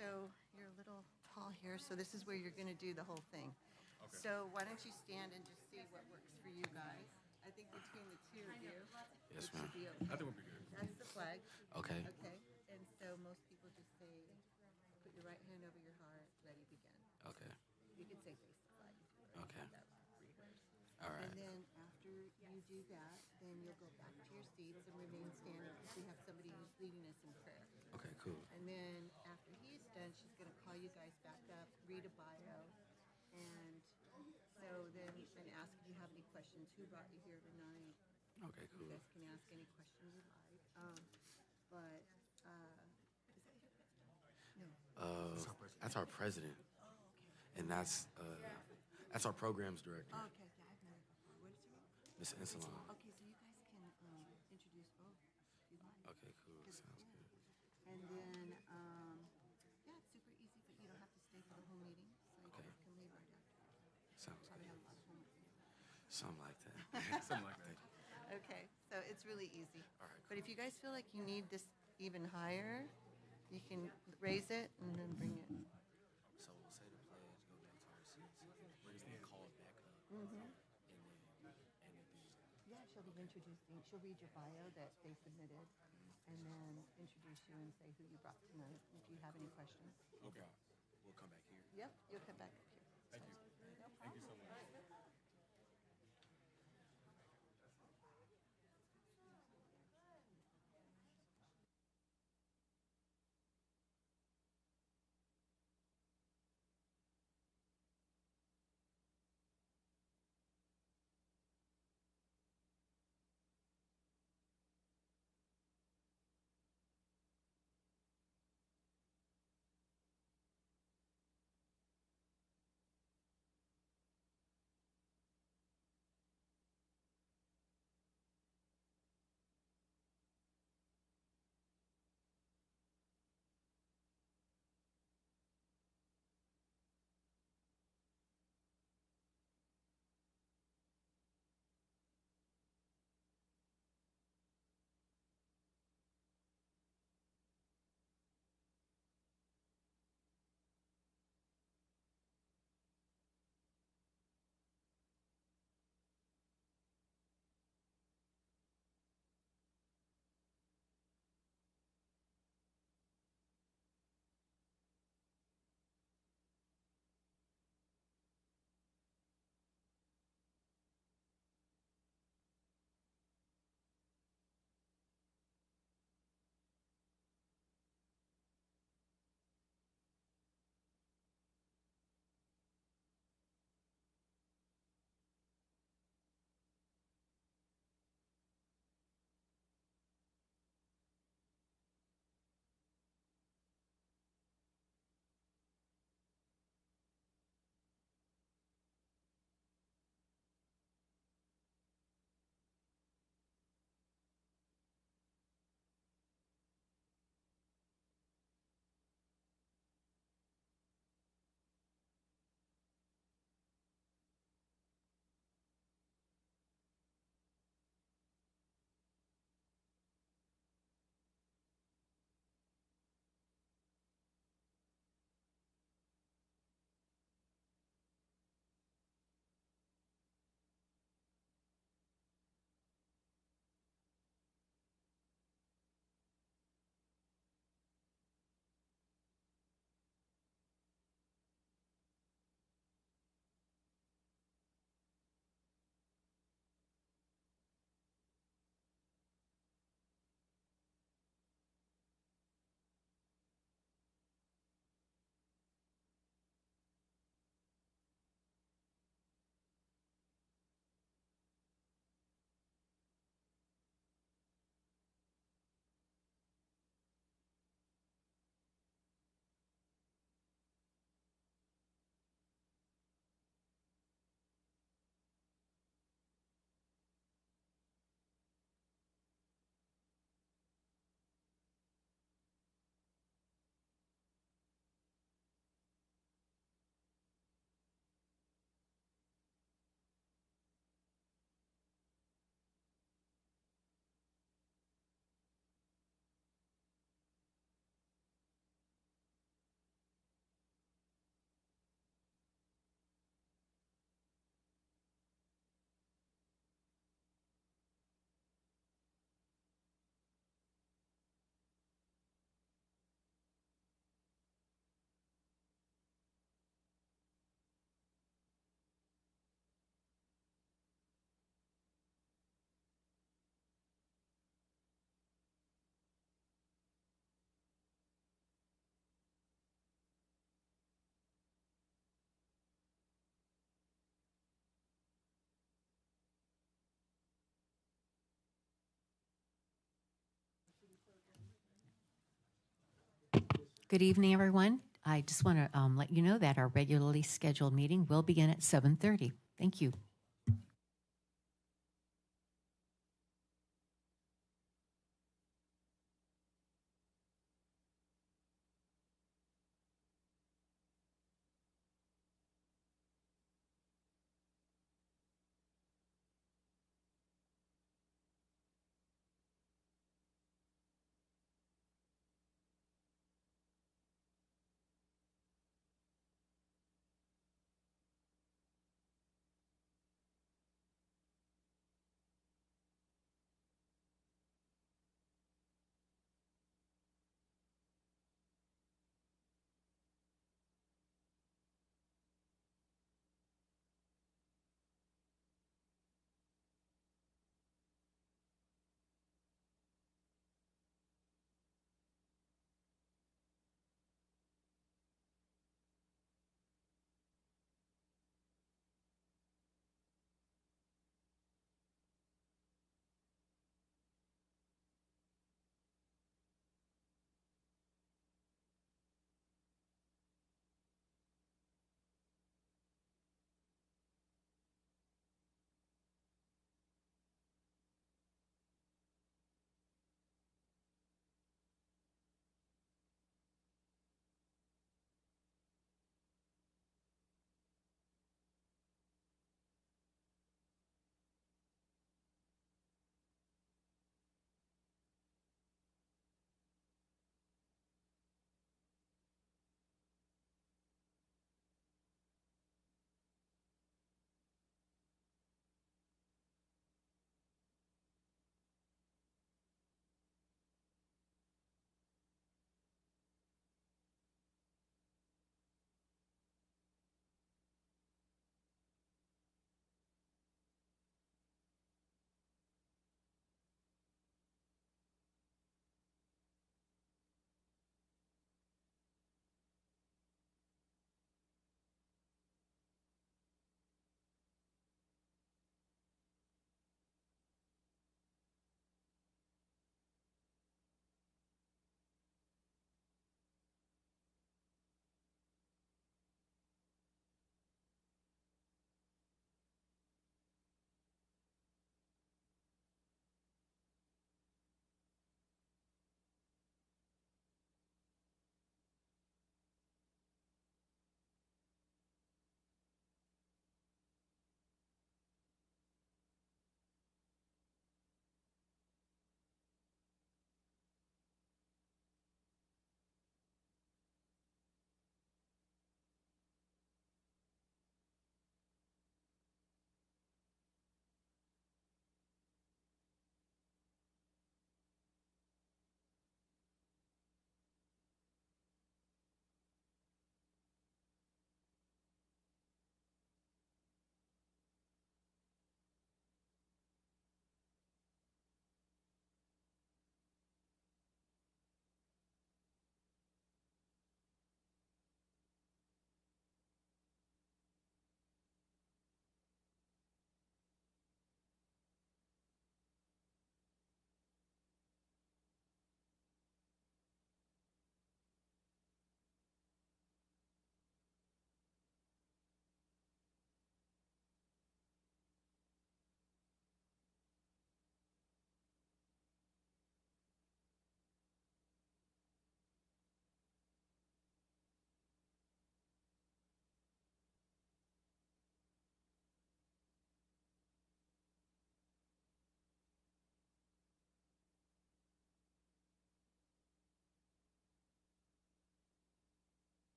So you're a little tall here, so this is where you're going to do the whole thing. Okay. So why don't you stand and just see what works for you guys? I think between the two of you, Yes, it ma'am. should be okay. I think we'll be good. That's the flag. Okay. Okay. And so most people just say, put your right hand over your heart, ready, begin. Okay. You can say face the flag. Okay. That was rehearsed. All right. And then after you do that, then you'll go back to your seats and remain standing because we have somebody who's leading us in prayer. Okay, cool. And then after he's done, she's going to call you guys back up, read a bio, and so then ask if you have any questions. Who brought you here tonight? Okay, cool. You guys can ask any questions you like. But is that your question? No. That's our president, and that's our programs director, Oh, okay, yeah, I've met her before. What is her name? Miss Insalon. Okay, so you guys can introduce both if you like. Okay, cool. Sounds good. And then, yeah, it's super easy, but you don't have to stay for the whole meeting, so you Okay. guys can leave right after. Sounds Probably good. have a lot of homework to do. Something like that. Something like that. Okay, so it's really easy. All right, But if you guys feel like you need this even higher, you can raise it and then bring it. So we'll say the pledge, go back to our seats, bring the call back up, and then Yeah, she'll be introducing, she'll read your bio that they submitted, and then introduce you and say who you brought tonight, if you have any questions. okay, we'll come back here. Yep, you'll come back up here. Thank you. Thank you so much. Good evening, everyone. I just want to let you know that our regularly scheduled meeting will begin at 7:30. Thank you.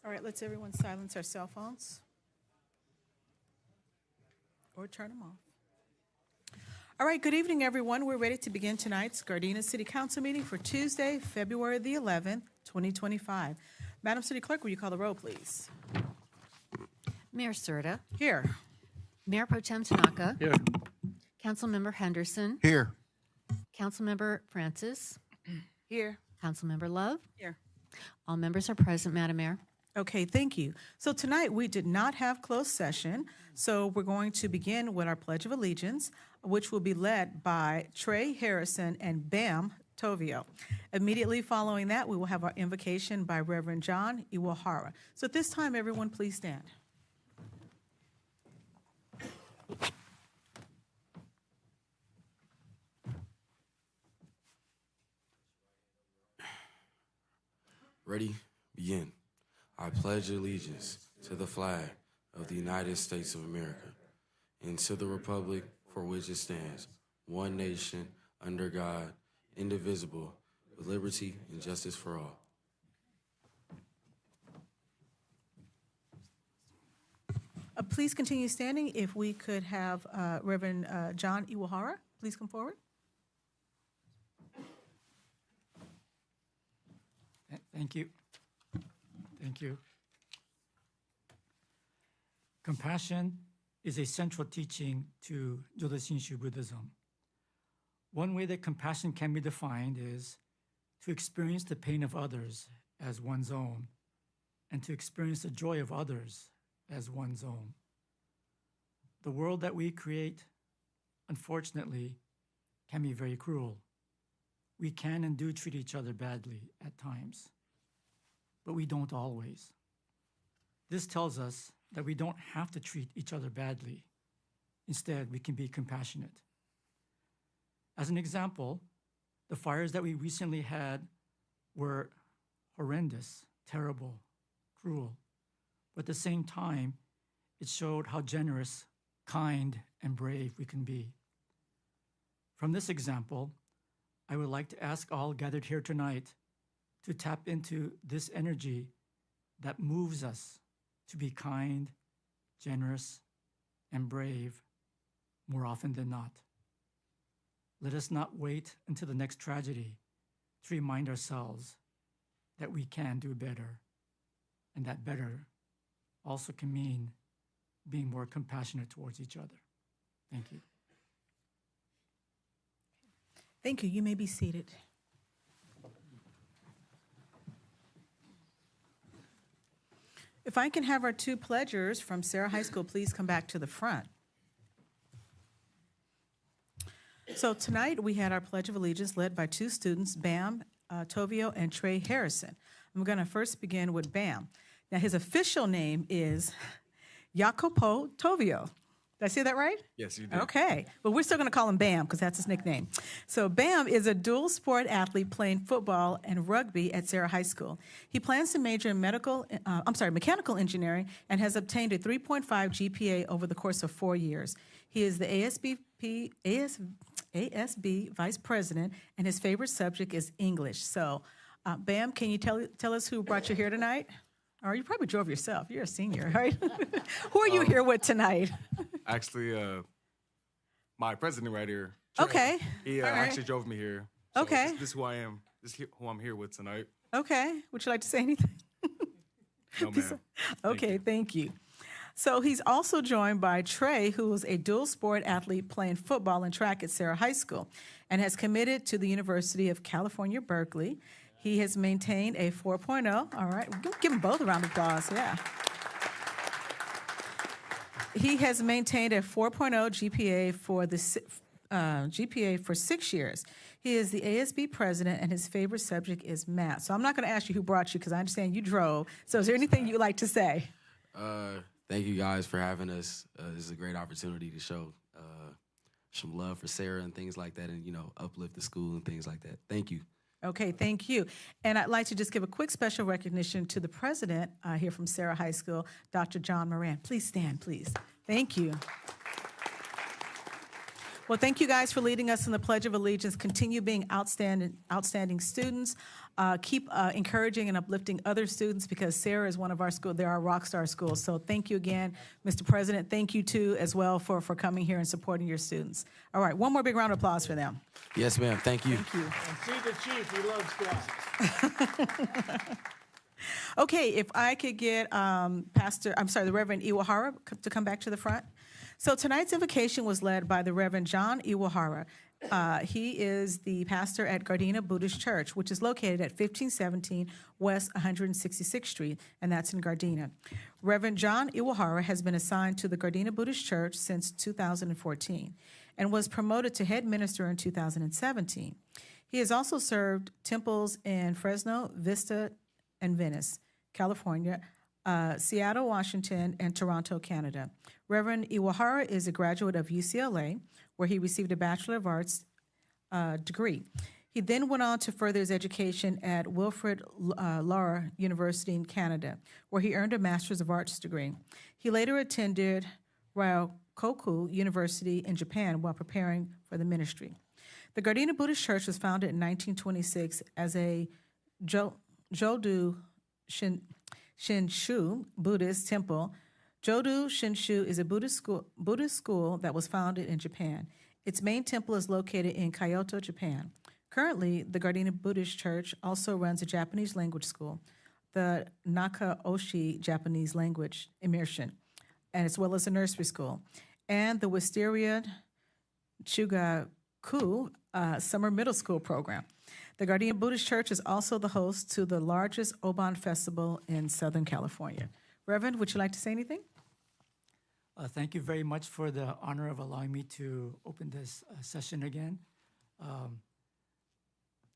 All right, let's everyone silence our cell phones or turn them off. All right, good evening, everyone. We're ready to begin tonight's Gardena City Council meeting for Tuesday, February the 11th, 2025. Madam City Clerk, will you call the roll, please? Mayor Serta, Here. Mayor Pro Tem Tanaka, Here. Councilmember Henderson, Here. Councilmember Francis, Here. Councilmember Love. Here. All members are present, Madam Mayor. Okay, thank you. So tonight, we did not have closed session, so we're going to begin with our Pledge of Allegiance, which will be led by Trey Harrison and Bam Tovio. Immediately following that, we will have our invocation by Reverend John Iwahara. So at this time, everyone, please stand. Ready? Begin. I pledge allegiance to the flag of the United States of America and to the republic for which it stands, one nation, under God, indivisible, with liberty and justice for all. Please continue standing. If we could have Reverend John Iwahara, please come forward. Thank you. Thank you. Compassion is a central teaching to Jodo Shinshu Buddhism. One way that compassion can be defined is to experience the pain of others as one's own and to experience the joy of others as one's own. The world that we create, unfortunately, can be very cruel. We can and do treat each other badly at times, but we don't always. This tells us that we don't have to treat each other badly. Instead, we can be compassionate. As an example, the fires that we recently had were horrendous, terrible, cruel. But at the same time, it showed how generous, kind, and brave we can be. From this example, I would like to ask all gathered here tonight to tap into this energy that moves us to be kind, generous, and brave more often than not. Let us not wait until the next tragedy to remind ourselves that we can do better, and that better also can mean being more compassionate towards each other. Thank you. Thank you. You may be seated. If I can have our two pledgers from Sarah High School please come back to the front. So tonight we had our Pledge of Allegiance led by two students, Bam Tovio and Trey Harrison. I'm going to first begin with Bam. Now his official name is Jacopo Tovio. Did I say that right? Yes, you did. Okay, but we're still going to call him Bam because that's his nickname. So Bam is a dual sport athlete playing football and rugby at Sarah High School. He plans to major in mechanical engineering and has obtained a 3.5 GPA over the course of 4 years. He is the ASB Vice President, and his favorite subject is English. So, Bam, can you tell us who brought you here tonight? Or you probably drove yourself. You're a senior, right? Who are you here with tonight? Actually, my president right here. Trey, Okay. He All right. actually drove me here. So Okay. This is who I am. This is who I'm here with tonight. Okay. Would you like to say anything? No, ma'am. Okay, thank you. So he's also joined by Trey, who is a dual sport athlete playing football and track at Sarah High School and has committed to the University of California, Berkeley. He has maintained a 4.0. All right, give them both a round of applause. Yeah. He has maintained a 4.0 GPA for 6 years. He is the ASB president, and his favorite subject is math. So I'm not going to ask you who brought you because I understand you drove. So is there anything you'd like to say? Thank you guys for having us. This is a great opportunity to show some love for Sarah and things like that, and uplift the school and things like that. Thank you. Okay, thank you. And I'd like to just give a quick special recognition to the president here from Sarah High School, Dr. John Moran. Please stand, please. Thank you. Well, thank you guys for leading us in the Pledge of Allegiance. Continue being outstanding students. Keep encouraging and uplifting other students because Sarah is one of our schools. They're our rock star schools. So thank you again, Mr. President. Thank you, too, as well, for coming here and supporting your students. All right, one more big round of applause for them. Yes, ma'am. Thank you. Thank you. And see the chief, he loves class. Okay, if I could get the Reverend Iwahara to come back to the front. So tonight's invocation was led by the Reverend John Iwahara. He is the pastor at Gardena Buddhist Church, which is located at 1517 West 166th Street, and that's in Gardena. Reverend John Iwahara has been assigned to the Gardena Buddhist Church since 2014 and was promoted to head minister in 2017. He has also served temples in Fresno, Vista, and Venice, California, Seattle, Washington, and Toronto, Canada. Reverend Iwahara is a graduate of UCLA, where he received a Bachelor of Arts degree. He then went on to further his education at Wilfrid Laurier University in Canada, where he earned a Master's of Arts degree. He later attended Ryokoku University in Japan while preparing for the ministry. The Gardena Buddhist Church was founded in 1926 as a Jodo Shinshu Buddhist temple. Jodo Shinshu is a Buddhist school that was founded in Japan. Its main temple is located in Kyoto, Japan. Currently, the Gardena Buddhist Church also runs a Japanese language school, the Nakaoshi Japanese Language Immersion, and as well as a nursery school, and the Wisteria Chugaku Summer Middle School program. The Gardena Buddhist Church is also the host to the largest Obon Festival in Southern California. Reverend, would you like to say anything? Thank you very much for the honor of allowing me to open this session again.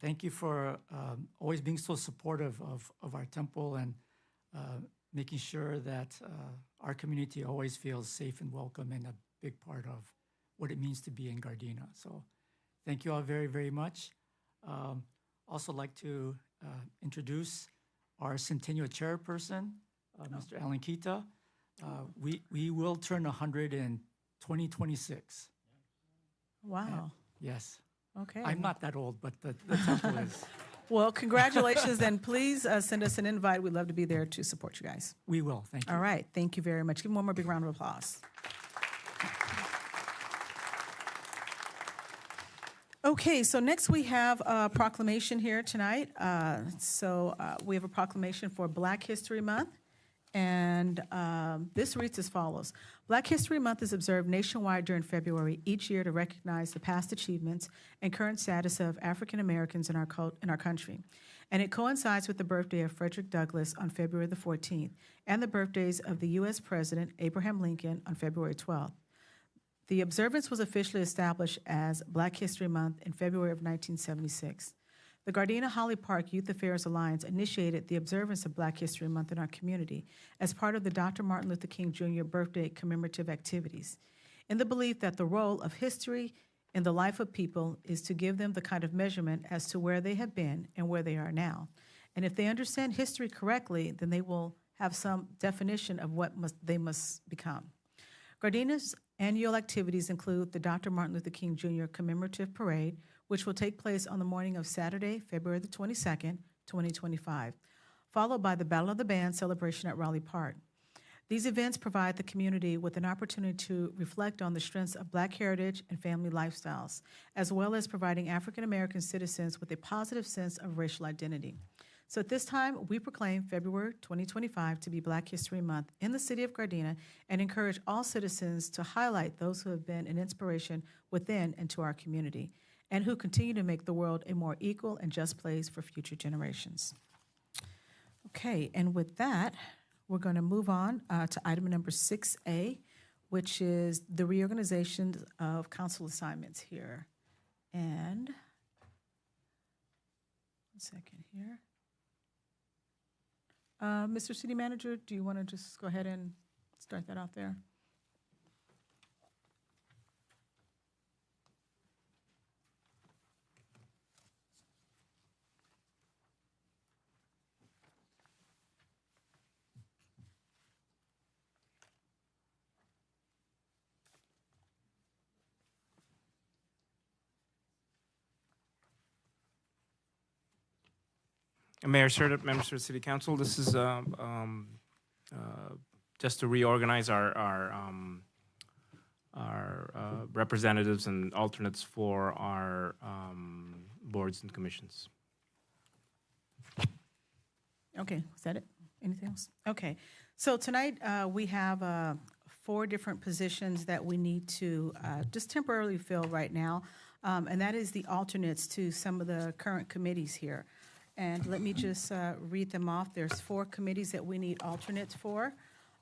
Thank you for always being so supportive of our temple and making sure that our community always feels safe and welcome and a big part of what it means to be in Gardena. So thank you all very, very much. Also like to introduce our Centennial Chairperson, Mr. Alan Kita. We will turn 100 in 2026. Wow. Yes. Okay. I'm not that old, but the temple is. Well, congratulations, and please send us an invite. We'd love to be there to support you guys. We will. Thank you. All right. Thank you very much. Give them one more big round of applause. Okay, so next we have a proclamation here tonight. We have a proclamation for Black History Month, and this reads as follows. Black History Month is observed nationwide during February each year to recognize the past achievements and current status of African Americans in our country. And it coincides with the birthday of Frederick Douglass on February the 14th and the birthdays of the U.S. President Abraham Lincoln on February 12th. The observance was officially established as Black History Month in February of 1976. The Gardena Holly Park Youth Affairs Alliance initiated the observance of Black History Month in our community as part of the Dr. Martin Luther King Jr. birthday commemorative activities, in the belief that the role of history in the life of people is to give them the kind of measurement as to where they have been and where they are now. And if they understand history correctly, then they will have some definition of what they must become. Gardena's annual activities include the Dr. Martin Luther King Jr. Commemorative Parade, which will take place on the morning of Saturday, February the 22nd, 2025, followed by the Battle of the Band celebration at Raleigh Park. These events provide the community with an opportunity to reflect on the strengths of Black heritage and family lifestyles, as well as providing African American citizens with a positive sense of racial identity. So at this time, we proclaim February 2025 to be Black History Month in the city of Gardena and encourage all citizens to highlight those who have been an inspiration within and to our community and who continue to make the world a more equal and just place for future generations. Okay, and with that, we're going to move on to item number 6A, which is the reorganization of council assignments here. And one second here. Mr. City Manager, do you want to just go ahead and start that off there? Mayor Serta, members of the City Council, this is just to reorganize our representatives and alternates for our boards and commissions. Okay, is that it? Anything else? Okay, so tonight we have 4 different positions that we need to just temporarily fill right now, and that is the alternates to some of the current committees here. And let me just read them off. There's 4 committees that we need alternates for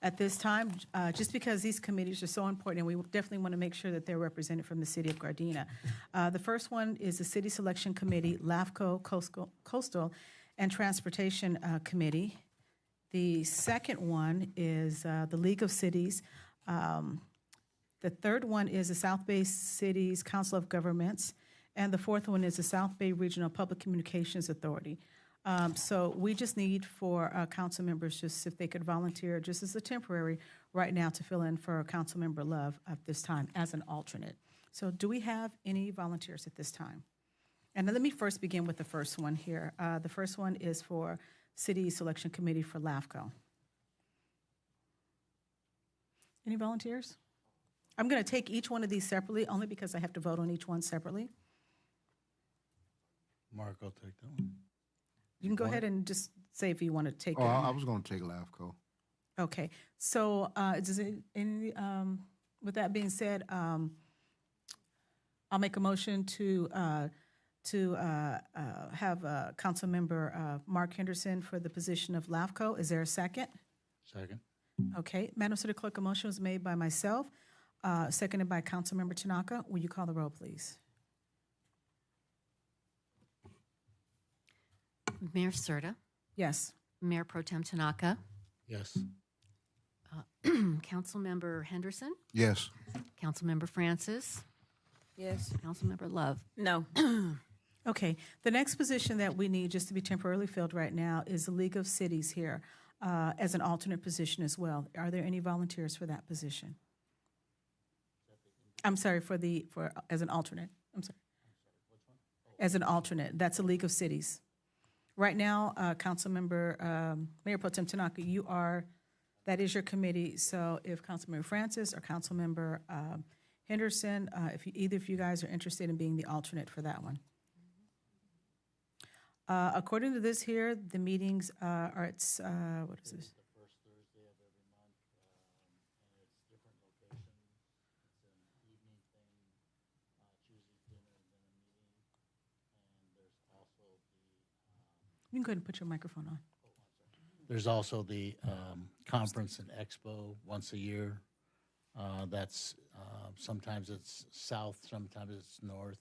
at this time, just because these committees are so important, and we definitely want to make sure that they're represented from the city of Gardena. The first one is the City Selection Committee, LAFCO, Coastal and Transportation Committee. The second one is the League of Cities. The third one is the South Bay Cities Council of Governments. And the fourth one is the South Bay Regional Public Communications Authority. So we just need for council members, just if they could volunteer, just as a temporary right now to fill in for Councilmember Love at this time as an alternate. So do we have any volunteers at this time? And let me first begin with the first one here. The first one is for City Selection Committee for LAFCO. Any volunteers? I'm going to take each one of these separately, only because I have to vote on each one separately. Mark, I'll take that one. You can go ahead and just say if you want to take it. Oh, I was going to take LAFCO. Okay, so with that being said, I'll make a motion to have Councilmember Mark Henderson for the position of LAFCO. Is there a second? Second. Okay, Madam City Clerk, a motion was made by myself, seconded by Councilmember Tanaka. Will you call the roll, please? Mayor Serta, Yes. Mayor Pro Tem Tanaka, Yes. Councilmember Henderson, Yes. Councilmember Francis, Yes. Councilmember Love. No. Okay, the next position that we need just to be temporarily filled right now is the League of Cities here as an alternate position as well. Are there any volunteers for that position? I'm sorry, as an alternate. I'm sorry. As an alternate, that's a League of Cities. Right now, Councilmember, Mayor Pro Tem Tanaka, that is your committee. So if Councilmember Francis or Councilmember Henderson, if either of you guys are interested in being the alternate for that one. According to this here, the meetings are at, what is this? The first Thursday of every month, and it's different locations. It's an evening thing, Tuesday dinner, and then a meeting. And there's also You can go ahead and put your microphone on. there's also the conference and expo once a year. That's sometimes it's south, sometimes it's north.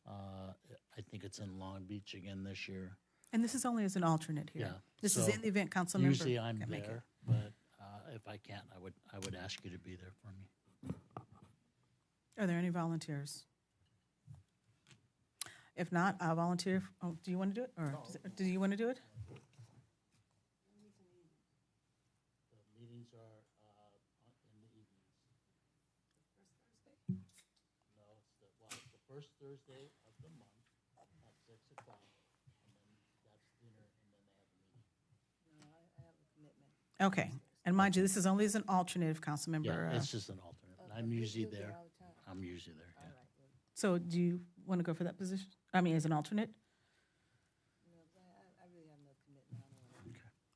I think it's in Long Beach again this year. And this is only as an alternate here. Yeah, This is so in the event council member. Usually I'm can't make it. there, but if I can't, I would ask you to be there for me. Are there any volunteers? If not, I'll volunteer. Oh, do you want to do it? Or do you want to do it? The meetings are in the evenings. No, it's the first Thursday of the month at 6 o'clock, and then that's dinner, and then they have a meeting. Okay. And mind you, this is only as an alternate if council member. Yeah, it's just an alternate. I'm usually there. I'm usually there, yeah. So do you want to go for that position? I mean, as an alternate?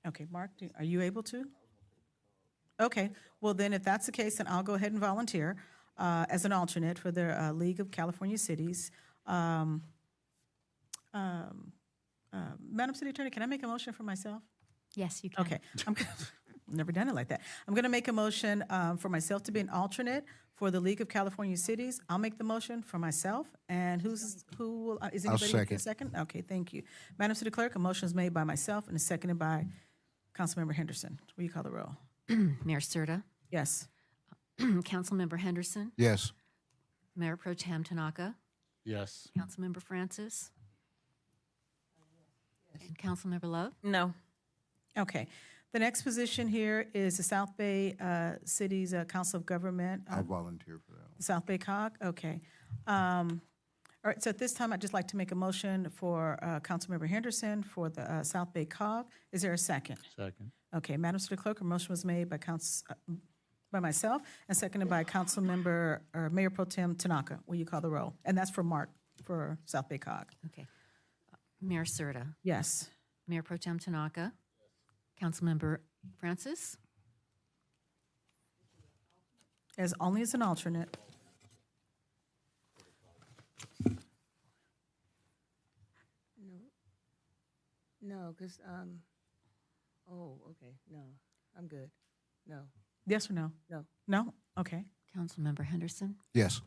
Okay, Mark, are you able to? Okay, well then, if that's the case, then I'll go ahead and volunteer as an alternate for the League of California Cities. Madam City Attorney, can I make a motion for myself? Yes, you can. Okay, never done it like that. I'm going to make a motion for myself to be an alternate for the League of California Cities. I'll make the motion for myself, and who will, is anybody? second. Second? Okay, thank you. Madam City Clerk, a motion is made by myself and is seconded by Councilmember Henderson. Will you call the roll? Mayor Serta, Yes. Councilmember Henderson, Yes. Mayor Pro Tem Tanaka, Yes. Councilmember Francis, and Councilmember Love. No. Okay. The next position here is the South Bay Cities Council of Government. I'll volunteer for that one. South Bay COG, okay. All right, so at this time, I'd just like to make a motion for Councilmember Henderson for the South Bay COG. Is there a second? Second. Okay, Madam City Clerk, a motion was made by by myself and seconded by Councilmember, or Mayor Pro Tem Tanaka. Will you call the roll? And that's for Mark, for South Bay COG. Okay. Mayor Serta, Yes. Mayor Pro Tem Tanaka, Councilmember Francis, As only as an alternate. No, because, oh, okay, no, I'm good. No, Yes or no? no. No? Okay. Councilmember Henderson, Yes.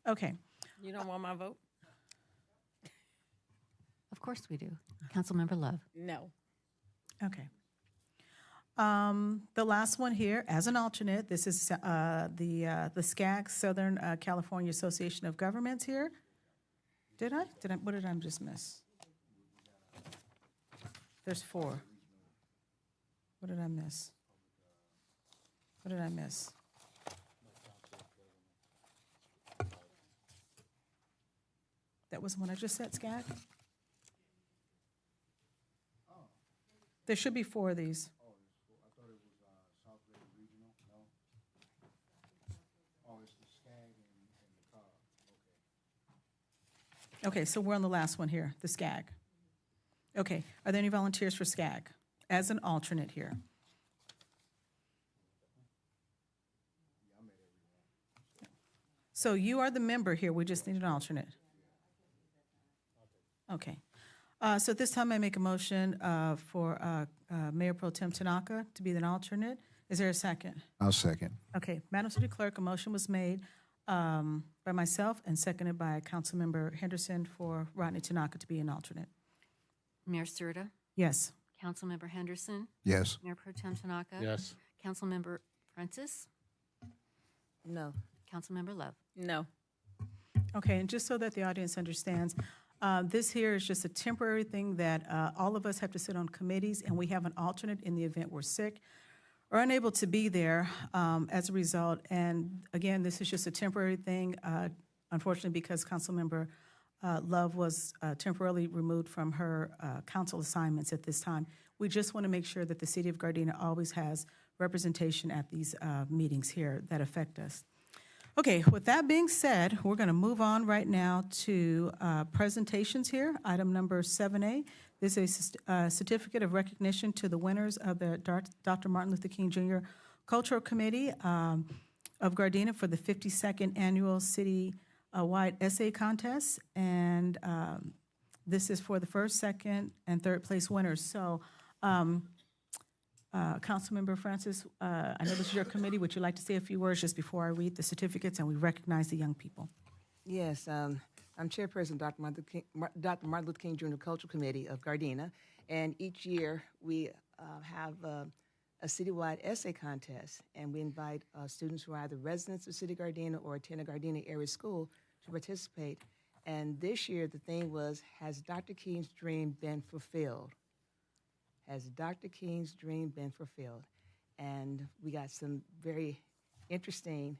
Okay. You don't want my vote? of course we do. Councilmember Love. No. Okay. The last one here, as an alternate, this is the SCAG, Southern California Association of Governments here. What did I just miss? There's 4. What did I miss? What did I miss? That was the one I just said, SCAG? There should be 4 of these. Okay, so we're on the last one here, the SCAG. Okay, are there any volunteers for SCAG as an alternate here? So you are the member here, we just need an alternate. Okay. So at this time, I make a motion for Mayor Pro Tem Tanaka to be an alternate. Is there a second? I'll second. Okay, Madam City Clerk, a motion was made by myself and seconded by Councilmember Henderson for Rodney Tanaka to be an alternate. Mayor Serta, Yes. Councilmember Henderson, Yes. Mayor Pro Tem Tanaka. Yes. Councilmember Francis, No. Councilmember Love. No. Okay, and just so that the audience understands, this here is just a temporary thing that all of us have to sit on committees, and we have an alternate in the event we're sick or unable to be there as a result. And again, this is just a temporary thing, unfortunately, because Councilmember Love was temporarily removed from her council assignments at this time. We just want to make sure that the city of Gardena always has representation at these meetings here that affect us. Okay, with that being said, we're going to move on right now to presentations here. Item number 7A. This is a certificate of recognition to the winners of the Dr. Martin Luther King Jr. Cultural Committee of Gardena for the 52nd Annual City-wide Essay Contest. And this is for the first, second, and third place winners. So, Councilmember Francis, I know this is your committee. Would you like to say a few words just before I read the certificates and we recognize the young people? Yes, I'm Chairperson Dr. Martin Luther King Jr. Cultural Committee of Gardena, and each year we have a citywide essay contest, and we invite students who are either residents of City of Gardena or attend a Gardena area school to participate. And this year the theme was, has Dr. King's dream been fulfilled? Has Dr. King's dream been fulfilled? And we got some very interesting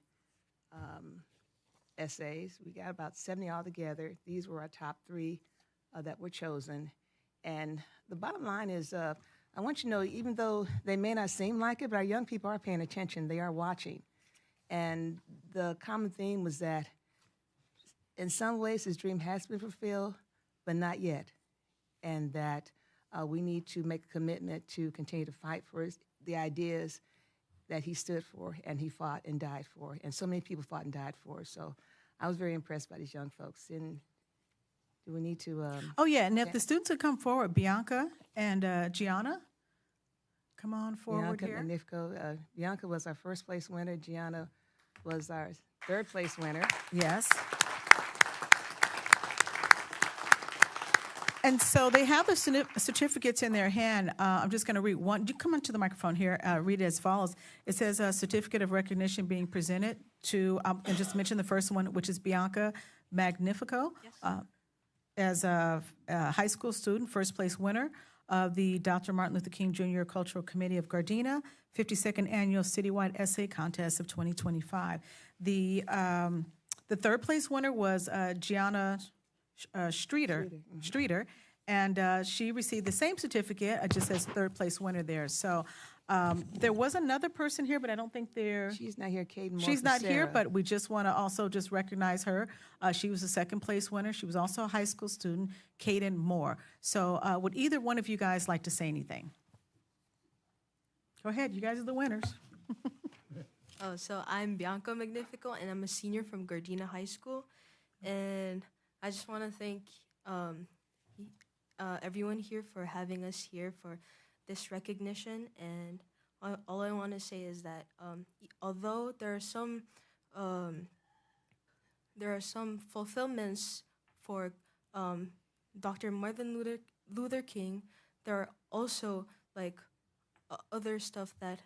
essays. We got about 70 altogether. These were our top 3 that were chosen. And the bottom line is, I want you to know, even though they may not seem like it, but our young people are paying attention. They are watching. And the common theme was that in some ways his dream has been fulfilled, but not yet. And that we need to make a commitment to continue to fight for the ideas that he stood for and he fought and died for. And so many people fought and died for. So I was very impressed by these young folks. And do we need to... oh, yeah, and if the students would come forward, Bianca and Gianna, come on forward Bianca here. and Nifco. Bianca was our first place winner. Gianna was our third place winner. Yes. And so they have the certificates in their hand. I'm just going to read one. You come onto the microphone here. Read it as follows. It says a certificate of recognition being presented to, and just mention the first one, which is Bianca Magnifico, as a high school student, first place winner of the Dr. Martin Luther King Jr. Cultural Committee of Gardena 52nd Annual Citywide Essay Contest of 2025. The The third place winner was Gianna Streeter, and she received the same certificate. It just says third place winner there. So there was another person here, but I don't think She's not here, Caden Moore. she's for not here, Sarah. but we just want to also just recognize her. She was a second place winner. She was also a high school student, Caden Moore. So would either one of you guys like to say anything? Go ahead, you guys are the winners. Oh, so I'm Bianca Magnifico, and I'm a senior from Gardena High School. And I just want to thank everyone here for having us here for this recognition. And all I want to say is that although there are some fulfillments for Dr. Martin Luther King, there are also like other stuff that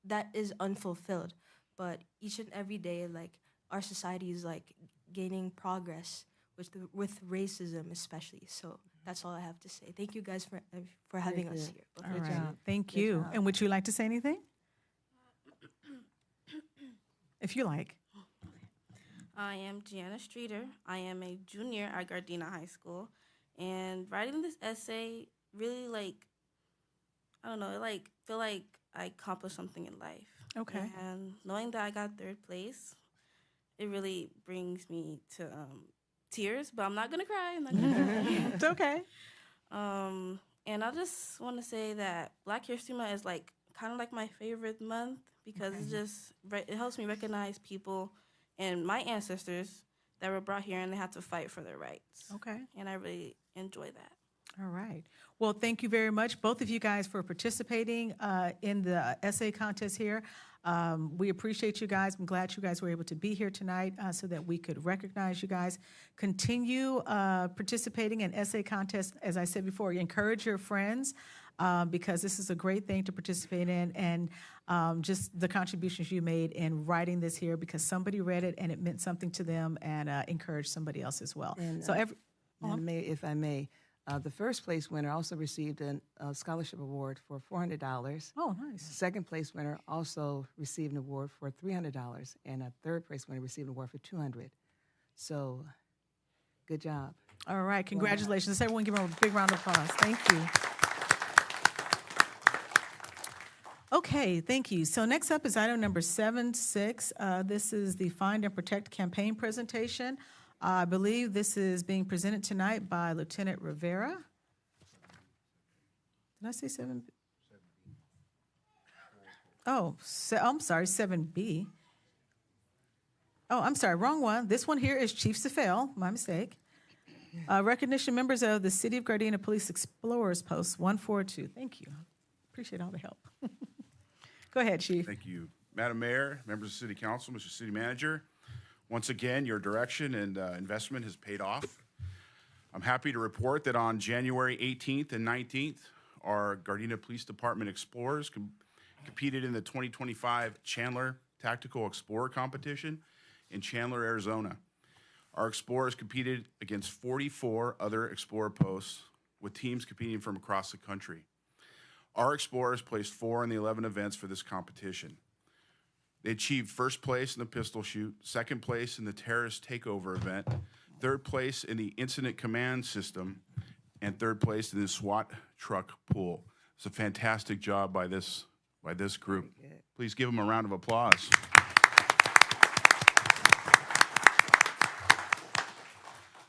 that is unfulfilled. But each and every day, like, our society is like gaining progress with racism especially. So that's all I have to say. Thank you guys for having us here. All Good right, job. thank Good you. job. And would you like to say anything? If you like. I am Gianna Streeter. I am a junior at Gardena High School. And writing this essay really, like, I don't know, it, like, feel like I accomplished something in life. Okay. And knowing that I got third place, it really brings me to tears, but I'm not going to cry. I'm not gonna cry. It's okay. And I just want to say that Black History Month is, like, kind of like my favorite month because it helps me recognize people and my ancestors that were brought here and they had to fight for their rights. Okay. And I really enjoy that. All right. Well, thank you very much, both of you guys, for participating in the essay contest here. We appreciate you guys. I'm glad you guys were able to be here tonight so that we could recognize you guys. Continue participating in essay contests. As I said before, encourage your friends because this is a great thing to participate in, and just the contributions you made in writing this here because somebody read it and it meant something to them and encouraged somebody else as well. And, So if I may, the first place winner also received a scholarship award for $400. Oh, nice. Second place winner also received an award for $300, and a third place winner received an award for $200. So, good job. All right, congratulations. Let's everyone give them a big round of applause. Thank you. Okay, thank you. So next up is item number 7.6. This is the Find and Protect campaign presentation. I believe this is being presented tonight by Lieutenant Rivera. Did I say 7? Oh, I'm sorry, 7B. Oh, I'm sorry, wrong one. This one here is Chief Safel, my mistake. Recognition members of the City of Gardena Police Explorers Post 142. Thank you. Appreciate all the help. Go ahead, Chief. Thank you. Madam Mayor, members of the City Council, Mr. City Manager, once again, your direction and investment has paid off. I'm happy to report that on January 18th and 19th, our Gardena Police Department Explorers competed in the 2025 Chandler Tactical Explorer Competition in Chandler, Arizona. Our Explorers competed against 44 other Explorer posts with teams competing from across the country. Our Explorers placed 4 in the 11 events for this competition. They achieved first place in the pistol shoot, second place in the terrorist takeover event, third place in the incident command system, and third place in the SWAT truck pool. It's a fantastic job by this group. Please give them a round of applause.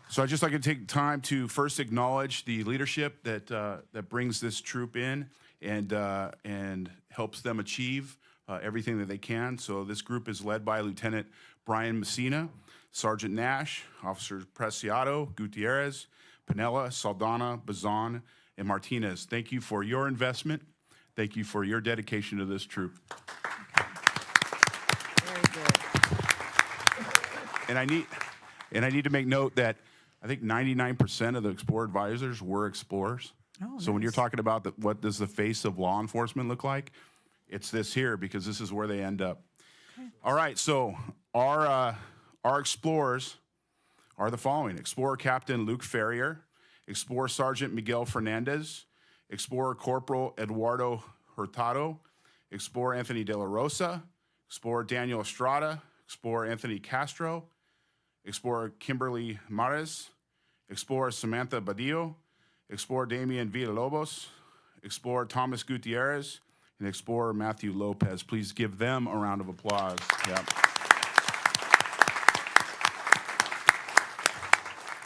So I'd just like to take time to first acknowledge the leadership that brings this troop in and helps them achieve everything that they can. So this group is led by Lieutenant Brian Messina, Sergeant Nash, Officers Preciado, Gutierrez, Pinella, Saldana, Bazan, and Martinez. Thank you for your investment. Thank you for your dedication to this troop. Very good. And I need to make note that I think 99% of the Explorer advisors were Explorers. Oh, so when you're nice. talking about what does the face of law enforcement look like, it's this here because this is where they end up. Okay. All right, so our Explorers are the following: Explorer Captain Luke Ferrier, Explorer Sergeant Miguel Fernandez, Explorer Corporal Eduardo Hurtado, Explorer Anthony De La Rosa, Explorer Daniel Estrada, Explorer Anthony Castro, Explorer Kimberly Mares, Explorer Samantha Badillo, Explorer Damian Villalobos, Explorer Thomas Gutierrez, and Explorer Matthew Lopez. Please give them a round of applause. Yep.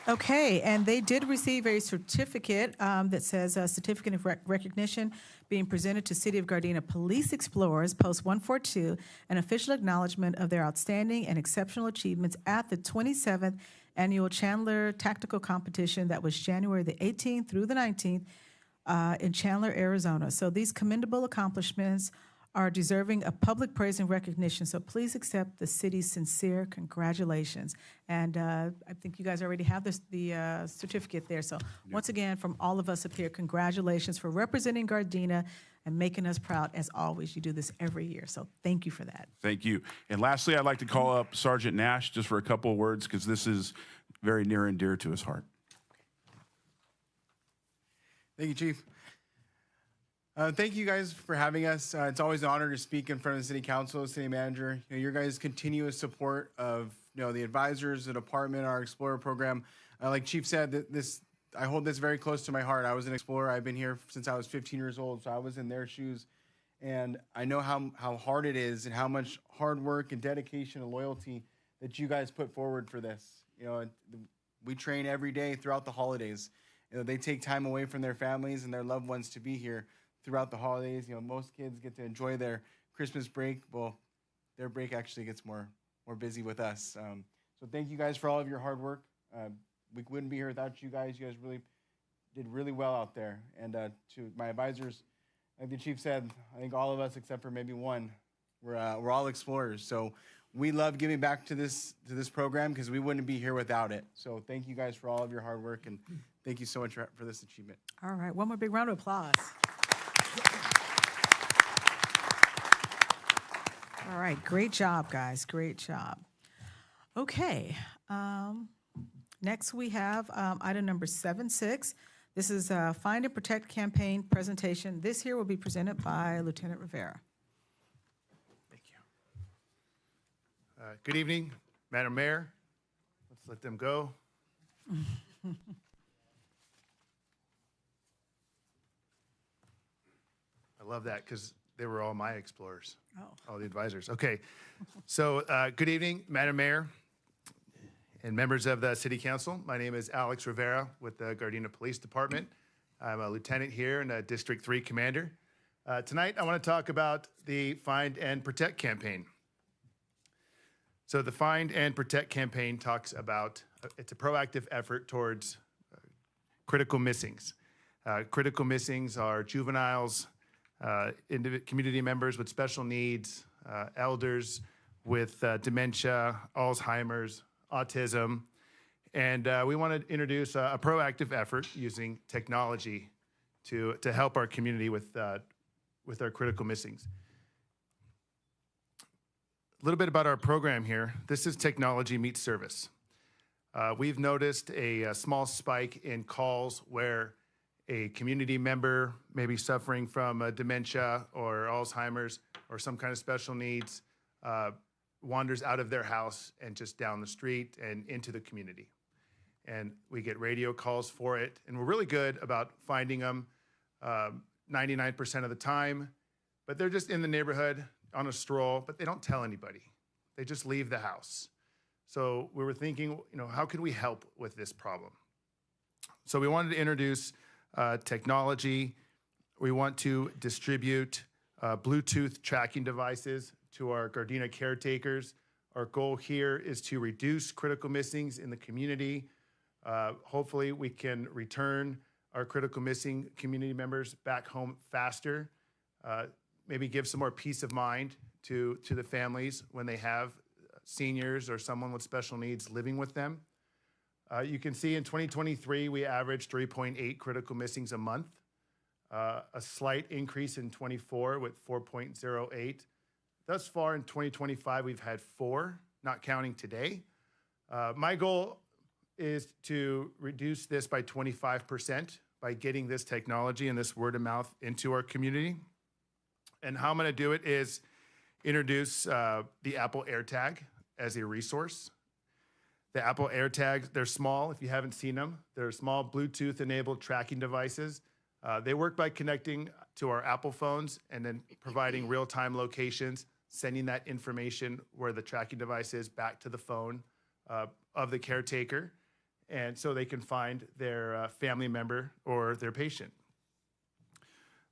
Okay, and they did receive a certificate that says Certificate of Recognition being presented to City of Gardena Police Explorers, Post 142, an official acknowledgement of their outstanding and exceptional achievements at the 27th Annual Chandler Tactical Competition that was January the 18th through the 19th in Chandler, Arizona. So these commendable accomplishments are deserving of public praise and recognition. So please accept the city's sincere congratulations. And I think you guys already have the certificate there. So once again, from all of us up here, congratulations for representing Gardena and making us proud as always. You do this every year. So thank you for that. Thank you. And lastly, I'd like to call up Sergeant Nash just for a couple of words because this is very near and dear to his heart. Thank you, Chief. Thank you guys for having us. It's always an honor to speak in front of the City Council, City Manager. Your guys' continuous support of the advisors, the department, our Explorer program. Like Chief said, I hold this very close to my heart. I was an Explorer. I've been here since I was 15 years old, so I was in their shoes. And I know how hard it is and how much hard work and dedication and loyalty that you guys put forward for this. We train every day throughout the holidays. They take time away from their families and their loved ones to be here throughout the holidays. Most kids get to enjoy their Christmas break. Well, their break actually gets more busy with us. So thank you guys for all of your hard work. We wouldn't be here without you guys. You guys really did really well out there. And to my advisors, like the Chief said, I think all of us except for maybe one, we're all explorers. So we love giving back to this program because we wouldn't be here without it. So thank you guys for all of your hard work, and thank you so much for this achievement. All right, one more big round of applause. All right, great job, guys, great job. Okay, next we have item number 7.6. This is a Find and Protect campaign presentation. This here will be presented by Lieutenant Rivera. Thank you. Good evening, Madam Mayor. Let's let them go. I love that because they were all my explorers, all the advisors. Okay, so good evening, Madam Mayor and members of the City Council. My name is Alex Rivera with the Gardena Police Department. I'm a lieutenant here and a District 3 commander. Tonight, I want to talk about the Find and Protect campaign. So the Find and Protect campaign talks about, it's a proactive effort towards critical missings. Critical missings are juveniles, community members with special needs, elders with dementia, Alzheimer's, autism, and we want to introduce a proactive effort using technology to help our community with our critical missings. A little bit about our program here. This is Technology Meets Service. We've noticed a small spike in calls where a community member may be suffering from dementia or Alzheimer's or some kind of special needs, wanders out of their house and just down the street and into the community. And we get radio calls for it, and we're really good about finding them 99% of the time, but they're just in the neighborhood on a stroll, but they don't tell anybody. They just leave the house. So we were thinking, how can we help with this problem? So we wanted to introduce technology. We want to distribute Bluetooth tracking devices to our Gardena caretakers. Our goal here is to reduce critical missings in the community. Hopefully we can return our critical missing community members back home faster, maybe give some more peace of mind to the families when they have seniors or someone with special needs living with them. You can see in 2023, we averaged 3.8 critical missings a month, a slight increase in 24 with 4.08. Thus far in 2025, we've had 4, not counting today. My goal is to reduce this by 25% by getting this technology and this word of mouth into our community. And how I'm gonna do it is introduce the Apple AirTag as a resource. The Apple AirTags, they're small if you haven't seen them. They're small Bluetooth-enabled tracking devices. They work by connecting to our Apple phones and then providing real-time locations, sending that information where the tracking device is back to the phone of the caretaker, and so they can find their family member or their patient.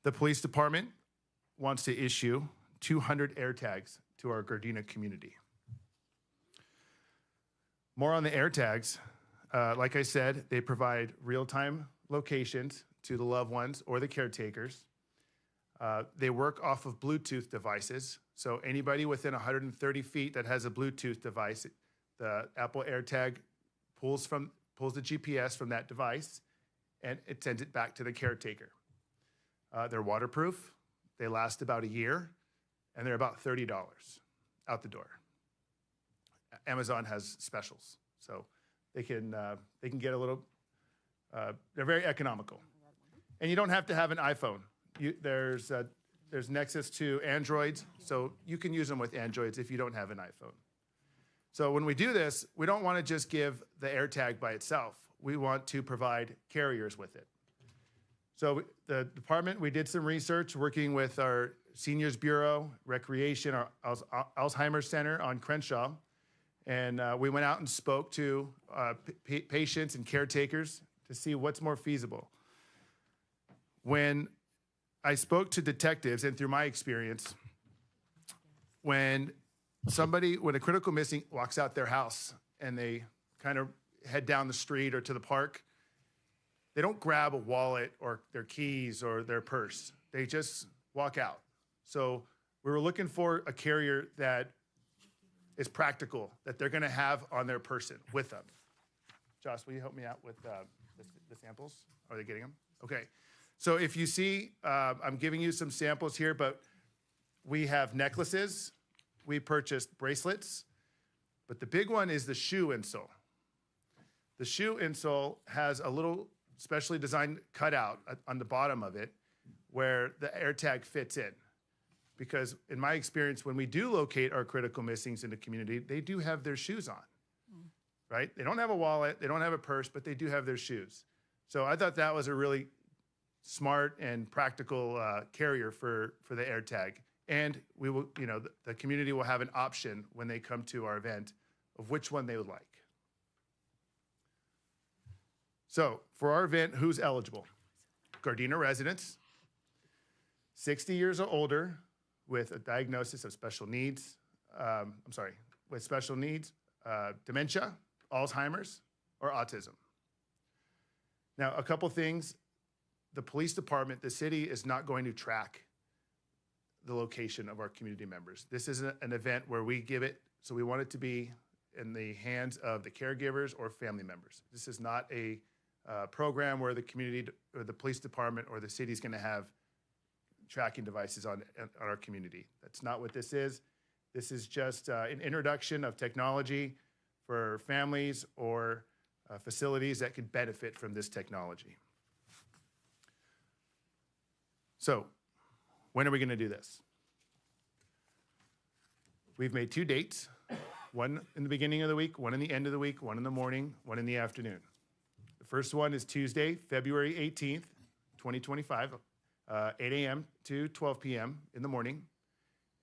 The police department wants to issue 200 AirTags to our Gardena community. More on the AirTags. Like I said, they provide real-time locations to the loved ones or the caretakers. They work off of Bluetooth devices. So anybody within 130 feet that has a Bluetooth device, the Apple AirTag pulls the GPS from that device and it sends it back to the caretaker. They're waterproof. They last about a year, and they're about $30 out the door. Amazon has specials, so they can get a little. They're very economical, and you don't have to have an iPhone. There's Nexus to Androids, so you can use them with Androids if you don't have an iPhone. So when we do this, we don't want to just give the AirTag by itself. We want to provide carriers with it. So the department, we did some research working with our Seniors Bureau, Recreation, our Alzheimer's Center on Crenshaw, and we went out and spoke to patients and caretakers to see what's more feasible. When I spoke to detectives, and through my experience, when a critical missing walks out their house and they kind of head down the street or to the park, they don't grab a wallet or their keys or their purse. They just walk out. So we were looking for a carrier that is practical, that they're going to have on their person with them. Josh, will you help me out with the samples? Are they getting them? Okay. So if you see, I'm giving you some samples here, but we have necklaces. We purchased bracelets. But the big one is the shoe insole. The shoe insole has a little specially designed cutout on the bottom of it where the AirTag fits in. Because in my experience, when we do locate our critical missings in the community, they do have their shoes on, right? They don't have a wallet, they don't have a purse, but they do have their shoes. So I thought that was a really smart and practical carrier for the AirTag. And we will, the community will have an option when they come to our event of which one they would like. So for our event, who's eligible? Gardena residents, 60 years or older with a diagnosis of special needs, with special needs, dementia, Alzheimer's, or autism. Now, a couple things. The police department, the city is not going to track the location of our community members. This is an event where we give it, so we want it to be in the hands of the caregivers or family members. This is not a program where the community or the police department or the city is going to have tracking devices on our community. That's not what this is. This is just an introduction of technology for families or facilities that could benefit from this technology. So, when are we going to do this? We've made 2 dates, one in the beginning of the week, one in the end of the week, one in the morning, one in the afternoon. The first one is Tuesday, February 18th, 2025, 8 a.m. to 12 p.m. in the morning.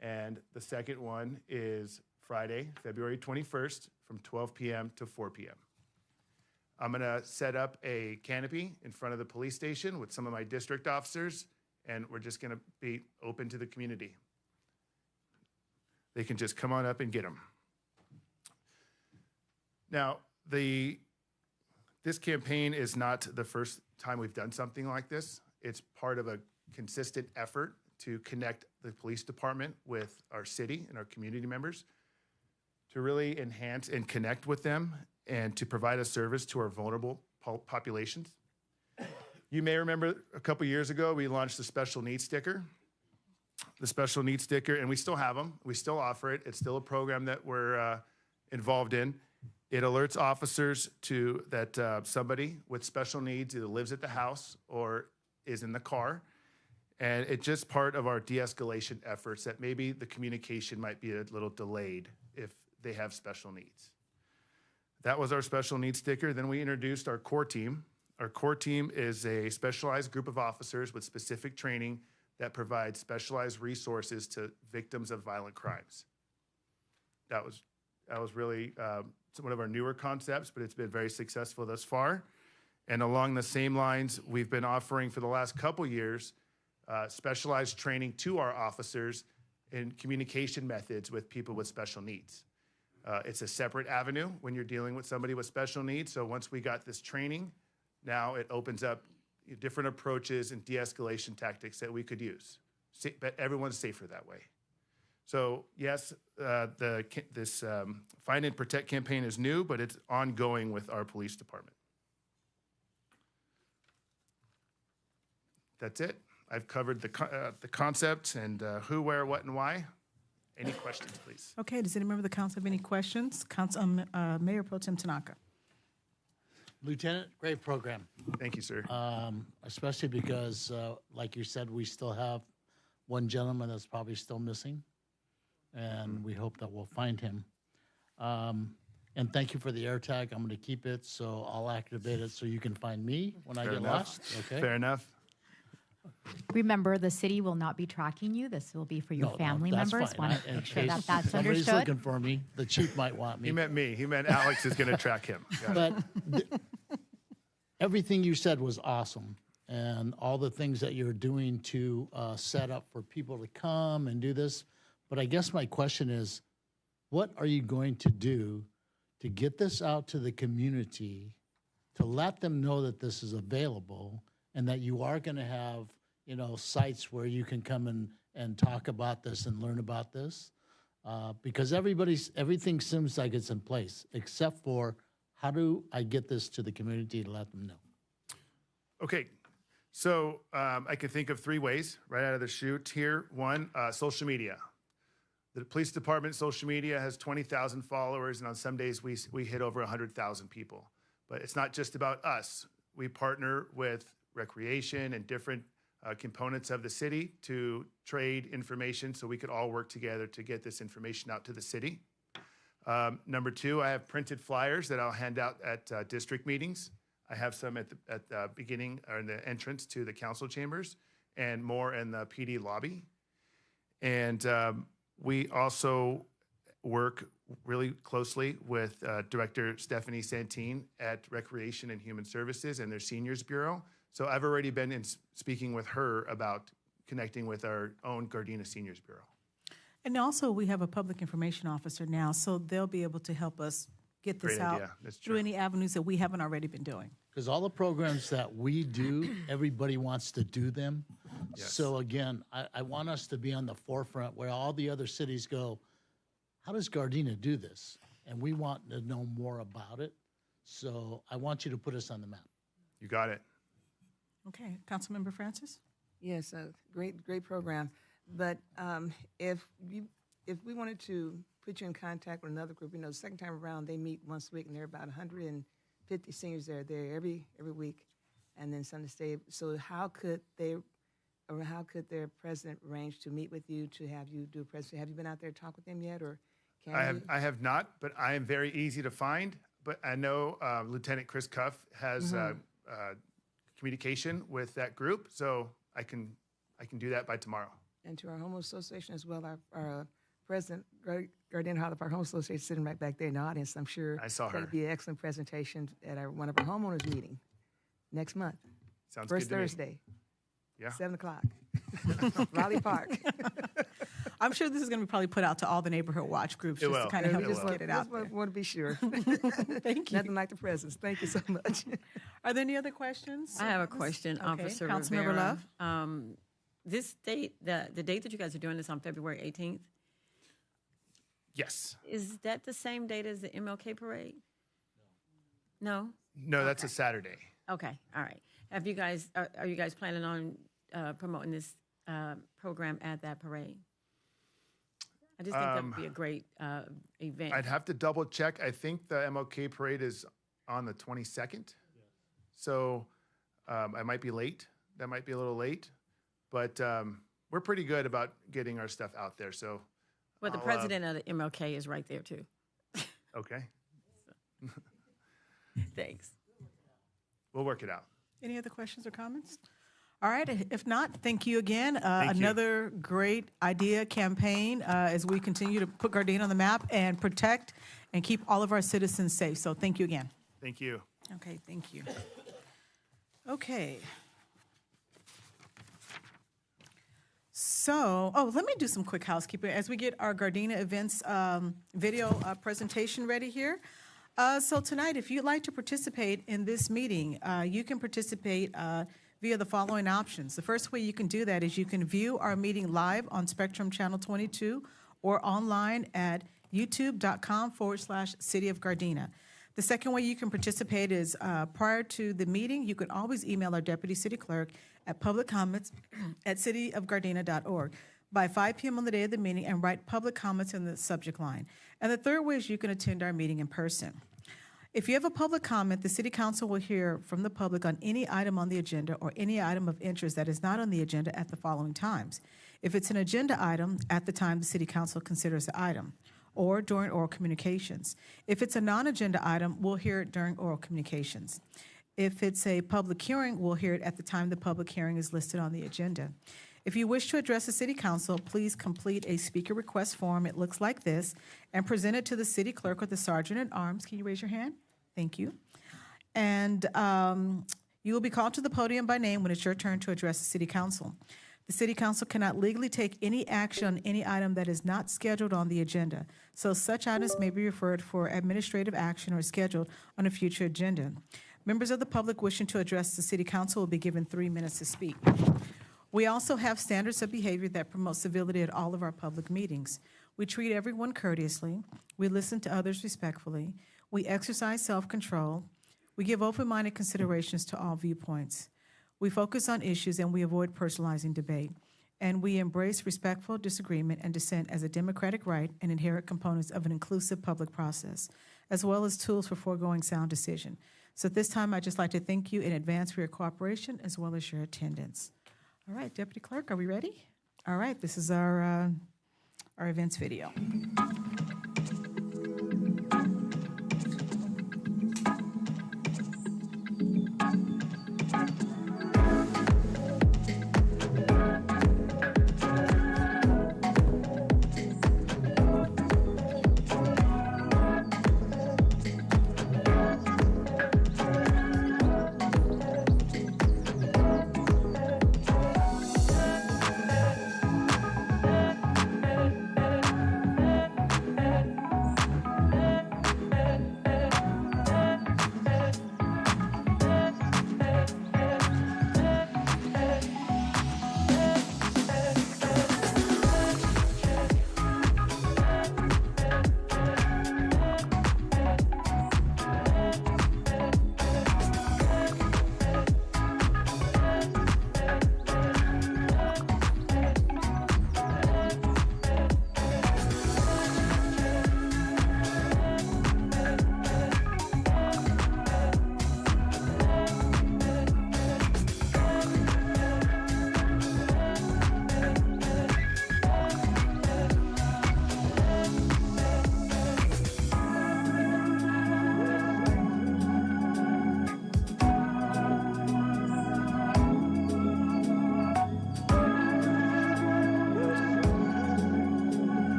And the second one is Friday, February 21st, from 12 p.m. to 4 p.m. I'm going to set up a canopy in front of the police station with some of my district officers, and we're just going to be open to the community. They can just come on up and get them. Now, this campaign is not the first time we've done something like this. It's part of a consistent effort to connect the police department with our city and our community members, to really enhance and connect with them and to provide a service to our vulnerable populations. You may remember a couple years ago, we launched the special needs sticker. The special needs sticker, and we still have them. We still offer it. It's still a program that we're involved in. It alerts officers that somebody with special needs either lives at the house or is in the car. And it's just part of our de-escalation efforts that maybe the communication might be a little delayed if they have special needs. That was our special needs sticker. Then we introduced our core team. Our core team is a specialized group of officers with specific training that provides specialized resources to victims of violent crimes. That was really one of our newer concepts, but it's been very successful thus far. And along the same lines, we've been offering for the last couple years specialized training to our officers in communication methods with people with special needs. It's a separate avenue when you're dealing with somebody with special needs. So once we got this training, now it opens up different approaches and de-escalation tactics that we could use. But everyone's safer that way. So yes, this Find and Protect campaign is new, but it's ongoing with our police department. That's it. I've covered the concept and who, where, what, and why. Any questions, please? Okay, does any member of the council have any questions? Mayor Pro Tem Tanaka. Lieutenant, great program. Thank you, sir. Especially because, like you said, we still have one gentleman that's probably still missing, and we hope that we'll find him. And thank you for the air tag. I'm going to keep it, so I'll activate it so you can find me when I get lost. Okay. Fair enough. Remember, the city will not be tracking you. This will be for your family that's members. fine. Want to In make sure case that that's somebody's understood. looking for me. The chief might want me. He meant me. He meant Alex is going to track him. But everything you said was awesome, and all the things that you're doing to set up for people to come and do this. But I guess my question is, what are you going to do to get this out to the community, to let them know that this is available and that you are going to have, sites where you can come and talk about this and learn about this? Because everything seems like it's in place, except for how do I get this to the community to let them know? Okay, so I can think of 3 ways right out of the chute here. One, social media. The police department social media has 20,000 followers, and on some days we hit over 100,000 people. But it's not just about us. We partner with recreation and different components of the city to trade information so we could all work together to get this information out to the city. Number 2, I have printed flyers that I'll hand out at district meetings. I have some at the beginning or in the entrance to the council chambers and more in the PD lobby. And we also work really closely with Director Stephanie Santine at Recreation and Human Services and their Seniors Bureau. So I've already been speaking with her about connecting with our own Gardena Seniors Bureau. And also, we have a public information officer now, so they'll be able to help us get this Great out idea. That's through true. any avenues that we haven't already been doing. Because all the programs that we do, everybody wants to do them. Yes. So again, I want us to be on the forefront where all the other cities go, how does Gardena do this? And we want to know more about it. So I want you to put us on the map. You got it. Okay, Councilmember Francis? Yes, great program. But if we wanted to put you in contact with another group, the second time around they meet once a week, and there are about 150 seniors there every week, and then Sunday stay. So how could their president arrange to meet with you to have you do a presentation? Have you been out there to talk with them yet, or can you? I have not, but I am very easy to find. But I know Lieutenant Chris Cuff has communication with that group, so I can do that by tomorrow. And to our home association as well, our president, Gardena Hall of our home association, sitting right back there in the audience. I'm sure I saw her. that'll be an excellent presentation at one of our homeowners meeting next month. Sounds First good to me. Thursday. Yeah. 7 o'clock. Raleigh Park. I'm sure this is going to be probably put out to all the neighborhood watch groups It just will. to kind of help It us will. get it out there. Want to be sure. Thank you. Nothing like the presence. Thank you so much. Are there any other questions? I have a question, Okay, Officer Councilmember Rivera. Love. This date, the date that you guys are doing this on February 18th, Yes. is that the same date as the MLK parade? No? No, that's a Saturday. Okay, all right. Have you guys, are you guys planning on promoting this program at that parade? I just think that would be a great event. I'd have to double check. I think the MLK parade is on the 22nd. So I might be late. That might be a little late. But we're pretty good about getting our stuff out there. So, Well, the president of the MLK is right there too. Okay. Thanks. We'll work it out. Any other questions or comments? All right, if not, thank you again. Thank you. Another great idea campaign as we continue to put Gardena on the map and protect and keep all of our citizens safe. So thank you again. Thank you. Okay, thank you. Okay. So, let me do some quick housekeeping as we get our Gardena events video presentation ready here. So tonight, if you'd like to participate in this meeting, you can participate via the following options. The first way you can do that is you can view our meeting live on Spectrum Channel 22 or online at youtube.com/City of Gardena. The second way you can participate is prior to the meeting, you can always email our Deputy City Clerk at publiccomments@cityofgardena.org by 5 p.m. on the day of the meeting and write public comments in the subject line. And the third way is you can attend our meeting in person. If you have a public comment, the City Council will hear from the public on any item on the agenda or any item of interest that is not on the agenda at the following times. If it's an agenda item, at the time the City Council considers the item, or during oral communications. If it's a non-agenda item, we'll hear it during oral communications. If it's a public hearing, we'll hear it at the time the public hearing is listed on the agenda. If you wish to address the City Council, please complete a speaker request form. It looks like this, and present it to the City Clerk or the Sergeant at Arms. Can you raise your hand? Thank you. And you will be called to the podium by name when it's your turn to address the City Council. The City Council cannot legally take any action on any item that is not scheduled on the agenda, so such items may be referred for administrative action or scheduled on a future agenda. Members of the public wishing to address the City Council will be given 3 minutes to speak. We also have standards of behavior that promote civility at all of our public meetings. We treat everyone courteously. We listen to others respectfully. We exercise self-control. We give open-minded considerations to all viewpoints. We focus on issues and we avoid personalizing debate. And we embrace respectful disagreement and dissent as a democratic right and inherent components of an inclusive public process, as well as tools for foregoing sound decision. So at this time, I'd just like to thank you in advance for your cooperation as well as your attendance. All right, Deputy Clerk, are we ready? All right, this is our events video.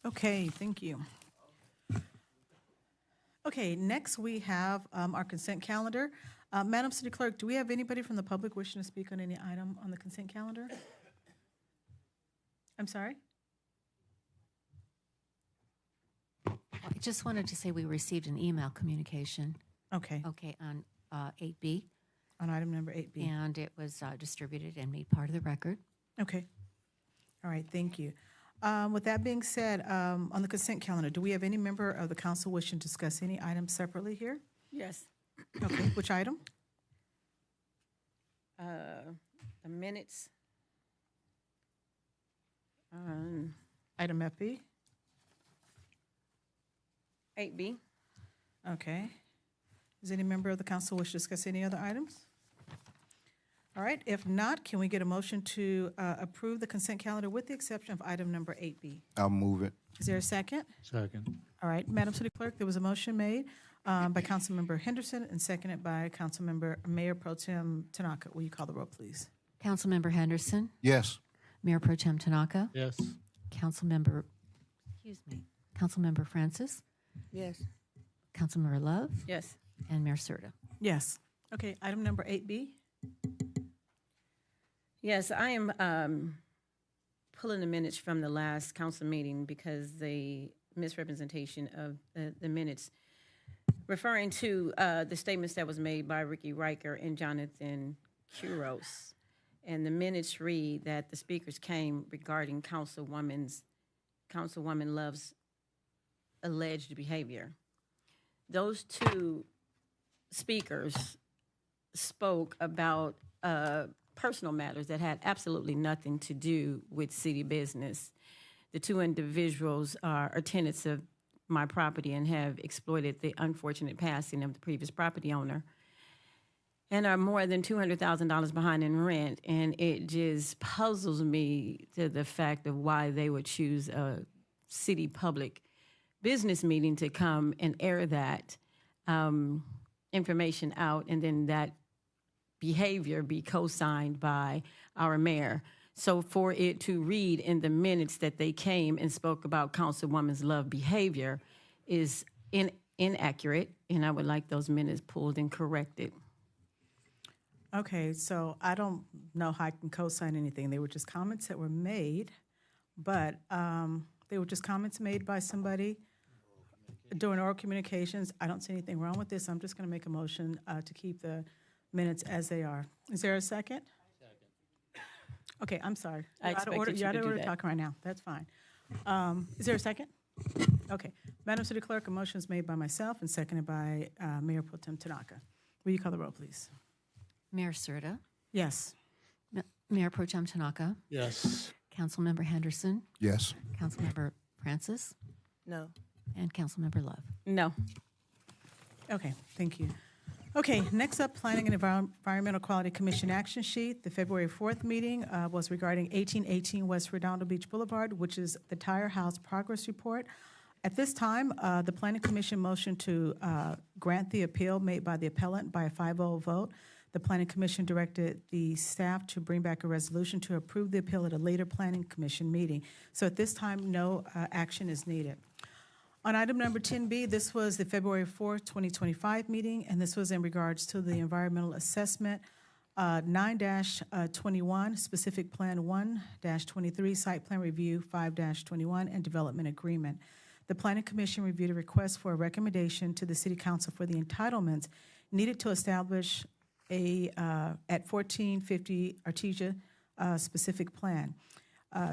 Okay, thank you. Okay, next we have our consent calendar. Madam City Clerk, do we have anybody from the public wishing to speak on any item on the consent calendar? I'm sorry? I just wanted to say we received an email communication. Okay. Okay, on 8B, On item number 8B. and it was distributed and made part of the record. Okay. All right, thank you. With that being said, on the consent calendar, do we have any member of the council wishing to discuss any items separately here? Yes. Okay, which item? The minutes. Item FB? 8B. Okay. Does any member of the council wish to discuss any other items? All right, if not, can we get a motion to approve the consent calendar with the exception of item number 8B? I'll move it. Is there a second? Second. All right, Madam City Clerk, there was a motion made by Councilmember Henderson and seconded by Councilmember Mayor Pro Tem Tanaka. Will you call the roll, please? Councilmember Henderson, Yes. Mayor Pro Tem Tanaka, Yes. Councilmember, Councilmember Francis, Yes. Councilmember Love, Yes. and Mayor Serta. Yes. Okay, item number 8B. Yes, I am pulling the minutes from the last council meeting because the misrepresentation of the minutes referring to the statements that was made by Ricky Riker and Jonathan Kuros. And the minutes read that the speakers came regarding Councilwoman Love's alleged behavior. Those two speakers spoke about personal matters that had absolutely nothing to do with city business. The two individuals are tenants of my property and have exploited the unfortunate passing of the previous property owner and are more than $200,000 behind in rent. And it just puzzles me to the fact of why they would choose a city public business meeting to come and air that information out, and then that behavior be co-signed by our mayor. So for it to read in the minutes that they came and spoke about Councilwoman's Love behavior is inaccurate, and I would like those minutes pulled and corrected. Okay, so I don't know how I can co-sign anything. They were just comments that were made, but they were just comments made by somebody during oral communications. I don't see anything wrong with this. I'm just going to make a motion to keep the minutes as they are. Is there a second? Okay, I'm sorry. I expected you to You're out of do order that. talking right now. That's fine. Is there a second? Okay. Madam City Clerk, a motion is made by myself and seconded by Mayor Pro Tem Tanaka. Will you call the roll, please? Mayor Serta, Yes. Mayor Pro Tem Tanaka, Yes. Councilmember Henderson, Yes. Councilmember Francis, No. and Councilmember Love. No. Okay, thank you. Okay, next up, Planning and Environmental Quality Commission action sheet. The February 4th meeting was regarding 1818 West Redondo Beach Boulevard, which is the Tire House Progress Report. At this time, the Planning Commission motioned to grant the appeal made by the appellant by a 5-0 vote. The Planning Commission directed the staff to bring back a resolution to approve the appeal at a later Planning Commission meeting. So at this time, no action is needed. On item number 10B, this was the February 4th, 2025 meeting, and this was in regards to the environmental assessment 9-21, specific plan 1-23, site plan review 5-21, and development agreement. The Planning Commission reviewed a request for a recommendation to the City Council for the entitlements needed to establish at 1450 Artesia specific plan.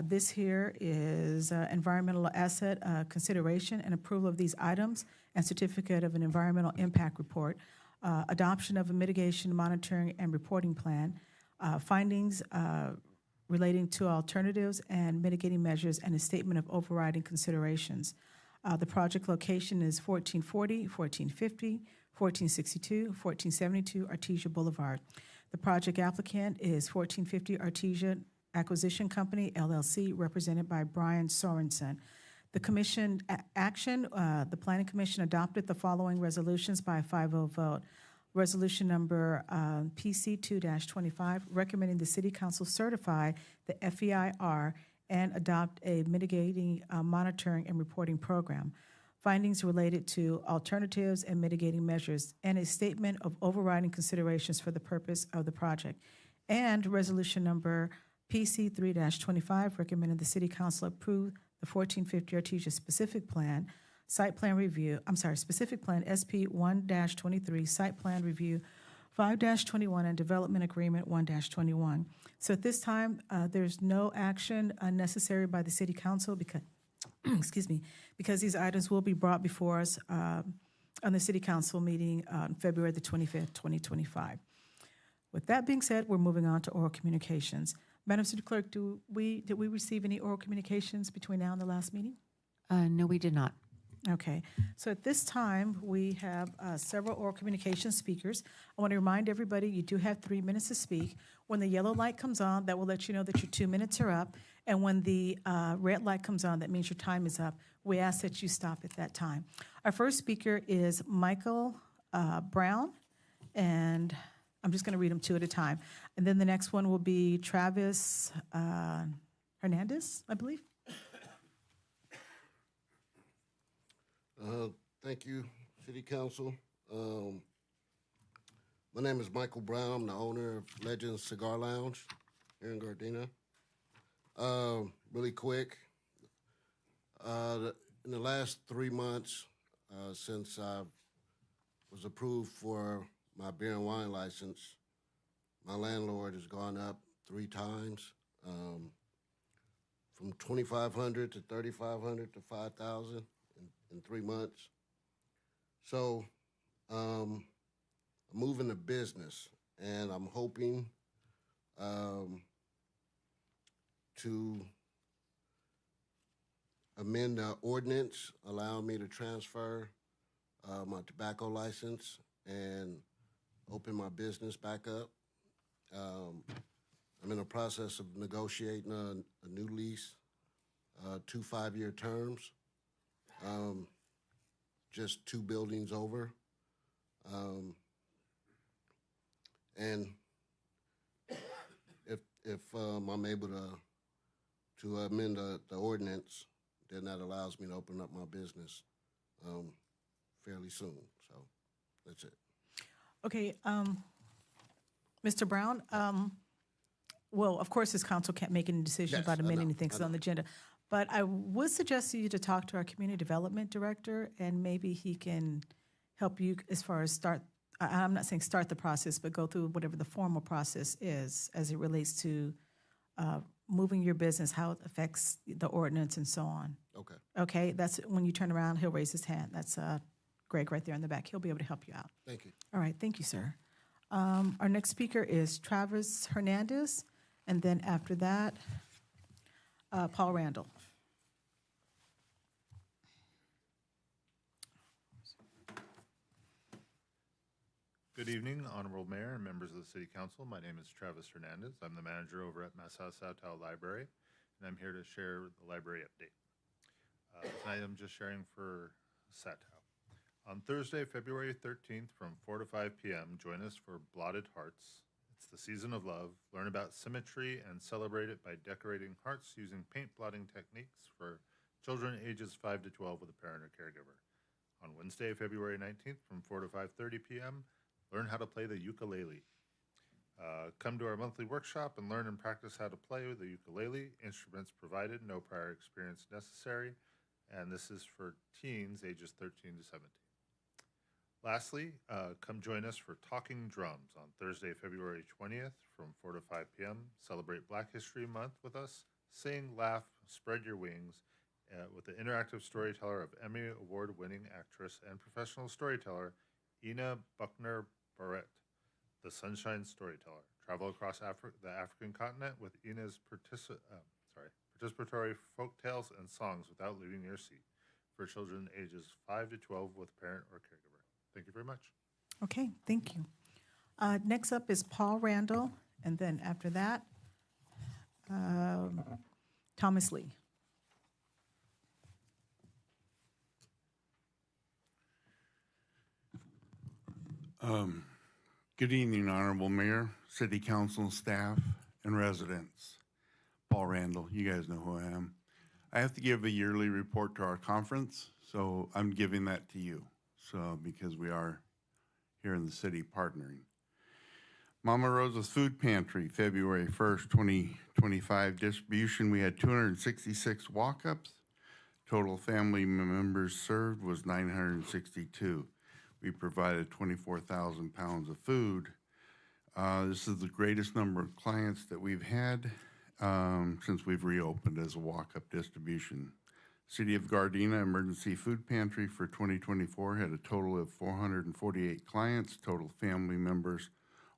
This here is environmental asset consideration and approval of these items and certificate of an environmental impact report, adoption of a mitigation monitoring and reporting plan, findings relating to alternatives and mitigating measures, and a statement of overriding considerations. The project location is 1440, 1450, 1462, 1472 Artesia Boulevard. The project applicant is 1450 Artesia Acquisition Company, LLC, represented by Brian Sorensen. The commission action, the Planning Commission adopted the following resolutions by a 5-0 vote. Resolution number PC 2-25, recommending the City Council certify the FEIR and adopt a mitigating monitoring and reporting program. Findings related to alternatives and mitigating measures, and a statement of overriding considerations for the purpose of the project. And resolution number PC 3-25, recommending the City Council approve the 1450 Artesia specific plan, specific plan SP 1-23, site plan review 5-21 and Development Agreement 1-21. So at this time, there's no action necessary by the City Council because, excuse me, because these items will be brought before us on the City Council meeting on February the 25th, 2025. With that being said, we're moving on to oral communications. Madam City Clerk, did we receive any oral communications between now and the last meeting? No, we did not. Okay, so at this time, we have several oral communication speakers. I want to remind everybody, you do have 3 minutes to speak. When the yellow light comes on, that will let you know that your 2 minutes are up. And when the red light comes on, that means your time is up. We ask that you stop at that time. Our first speaker is Michael Brown, and I'm just going to read them 2 at a time. And then the next one will be Travis Hernandez, I believe. Thank you, City Council. My name is Michael Brown. I'm the owner of Legends Cigar Lounge here in Gardena. Really quick, in the last 3 months since I was approved for my beer and wine license, my landlord has gone up 3 times, from $2,500 to $3,500 to $5,000 in 3 months. So I'm moving the business, and I'm hoping to amend the ordinance, allowing me to transfer my tobacco license and open my business back up. I'm in the process of negotiating a new lease, 2 5-year terms, just 2 buildings over. And if I'm able to amend the ordinance, then that allows me to open up my business fairly soon. So that's it. Okay, Mr. Brown, well, of course, this council can't make any decision Yes, about I amending know, anything I on the agenda. But I would suggest to you to talk to our community development director, and maybe he can help you as far as I'm not saying start the process, but go through whatever the formal process is as it relates to moving your business, how it affects the ordinance and so on. Okay. Okay, that's when you turn around, he'll raise his hand. That's Greg right there in the back. He'll be able to help you out. Thank you. All right, thank you, sir. Our next speaker is Travis Hernandez, and then after that, Paul Randall. Good evening, Honorable Mayor and members of the City Council. My name is Travis Hernandez. I'm the manager over at Massa Sautal Library, and I'm here to share the library update. Tonight I'm just sharing for Satao. On Thursday, February 13th from 4 to 5 p.m., join us for Blotted Hearts. It's the season of love. Learn about symmetry and celebrate it by decorating hearts using paint blotting techniques for children ages 5 to 12 with a parent or caregiver. On Wednesday, February 19th from 4 to 5:30 p.m., learn how to play the ukulele. Come to our monthly workshop and learn and practice how to play with the ukulele. Instruments provided, no prior experience necessary, and this is for teens ages 13 to 17. Lastly, come join us for Talking Drums on Thursday, February 20th from 4 to 5 p.m. Celebrate Black History Month with us. Sing, laugh, spread your wings with the interactive storyteller of Emmy Award-winning actress and professional storyteller, Ina Buckner Barrett, the Sunshine Storyteller. Travel across the African continent with Ina's participatory folk tales and songs without leaving your seat for children ages 5 to 12 with parent or caregiver. Thank you very much. Okay, thank you. Next up is Paul Randall, and then after that, Thomas Lee. Good evening, Honorable Mayor, City Council staff, and residents. Paul Randall, you guys know who I am. I have to give a yearly report to our conference, so I'm giving that to you. So, because we are here in the city partnering. Mama Rosa's Food Pantry, February 1st, 2025 distribution. We had 266 walk-ups. Total family members served was 962. We provided 24,000 pounds of food This is the greatest number of clients that we've had since we've reopened as a walk-up distribution. City of Gardena Emergency Food Pantry for 2024 had a total of 448 clients, total family members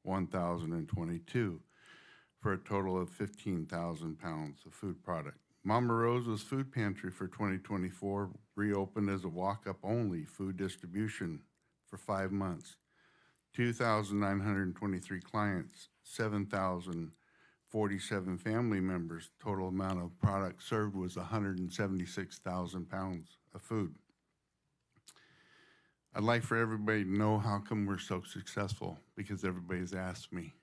1,022, for a total of 15,000 pounds of food product. Mama Rosa's Food Pantry for 2024 reopened as a walk-up only food distribution for 5 months. 2,923 clients, 7,047 family members. Total amount of product served was 176,000 pounds of food. I'd like for everybody to know how come we're so successful, because everybody's asked me.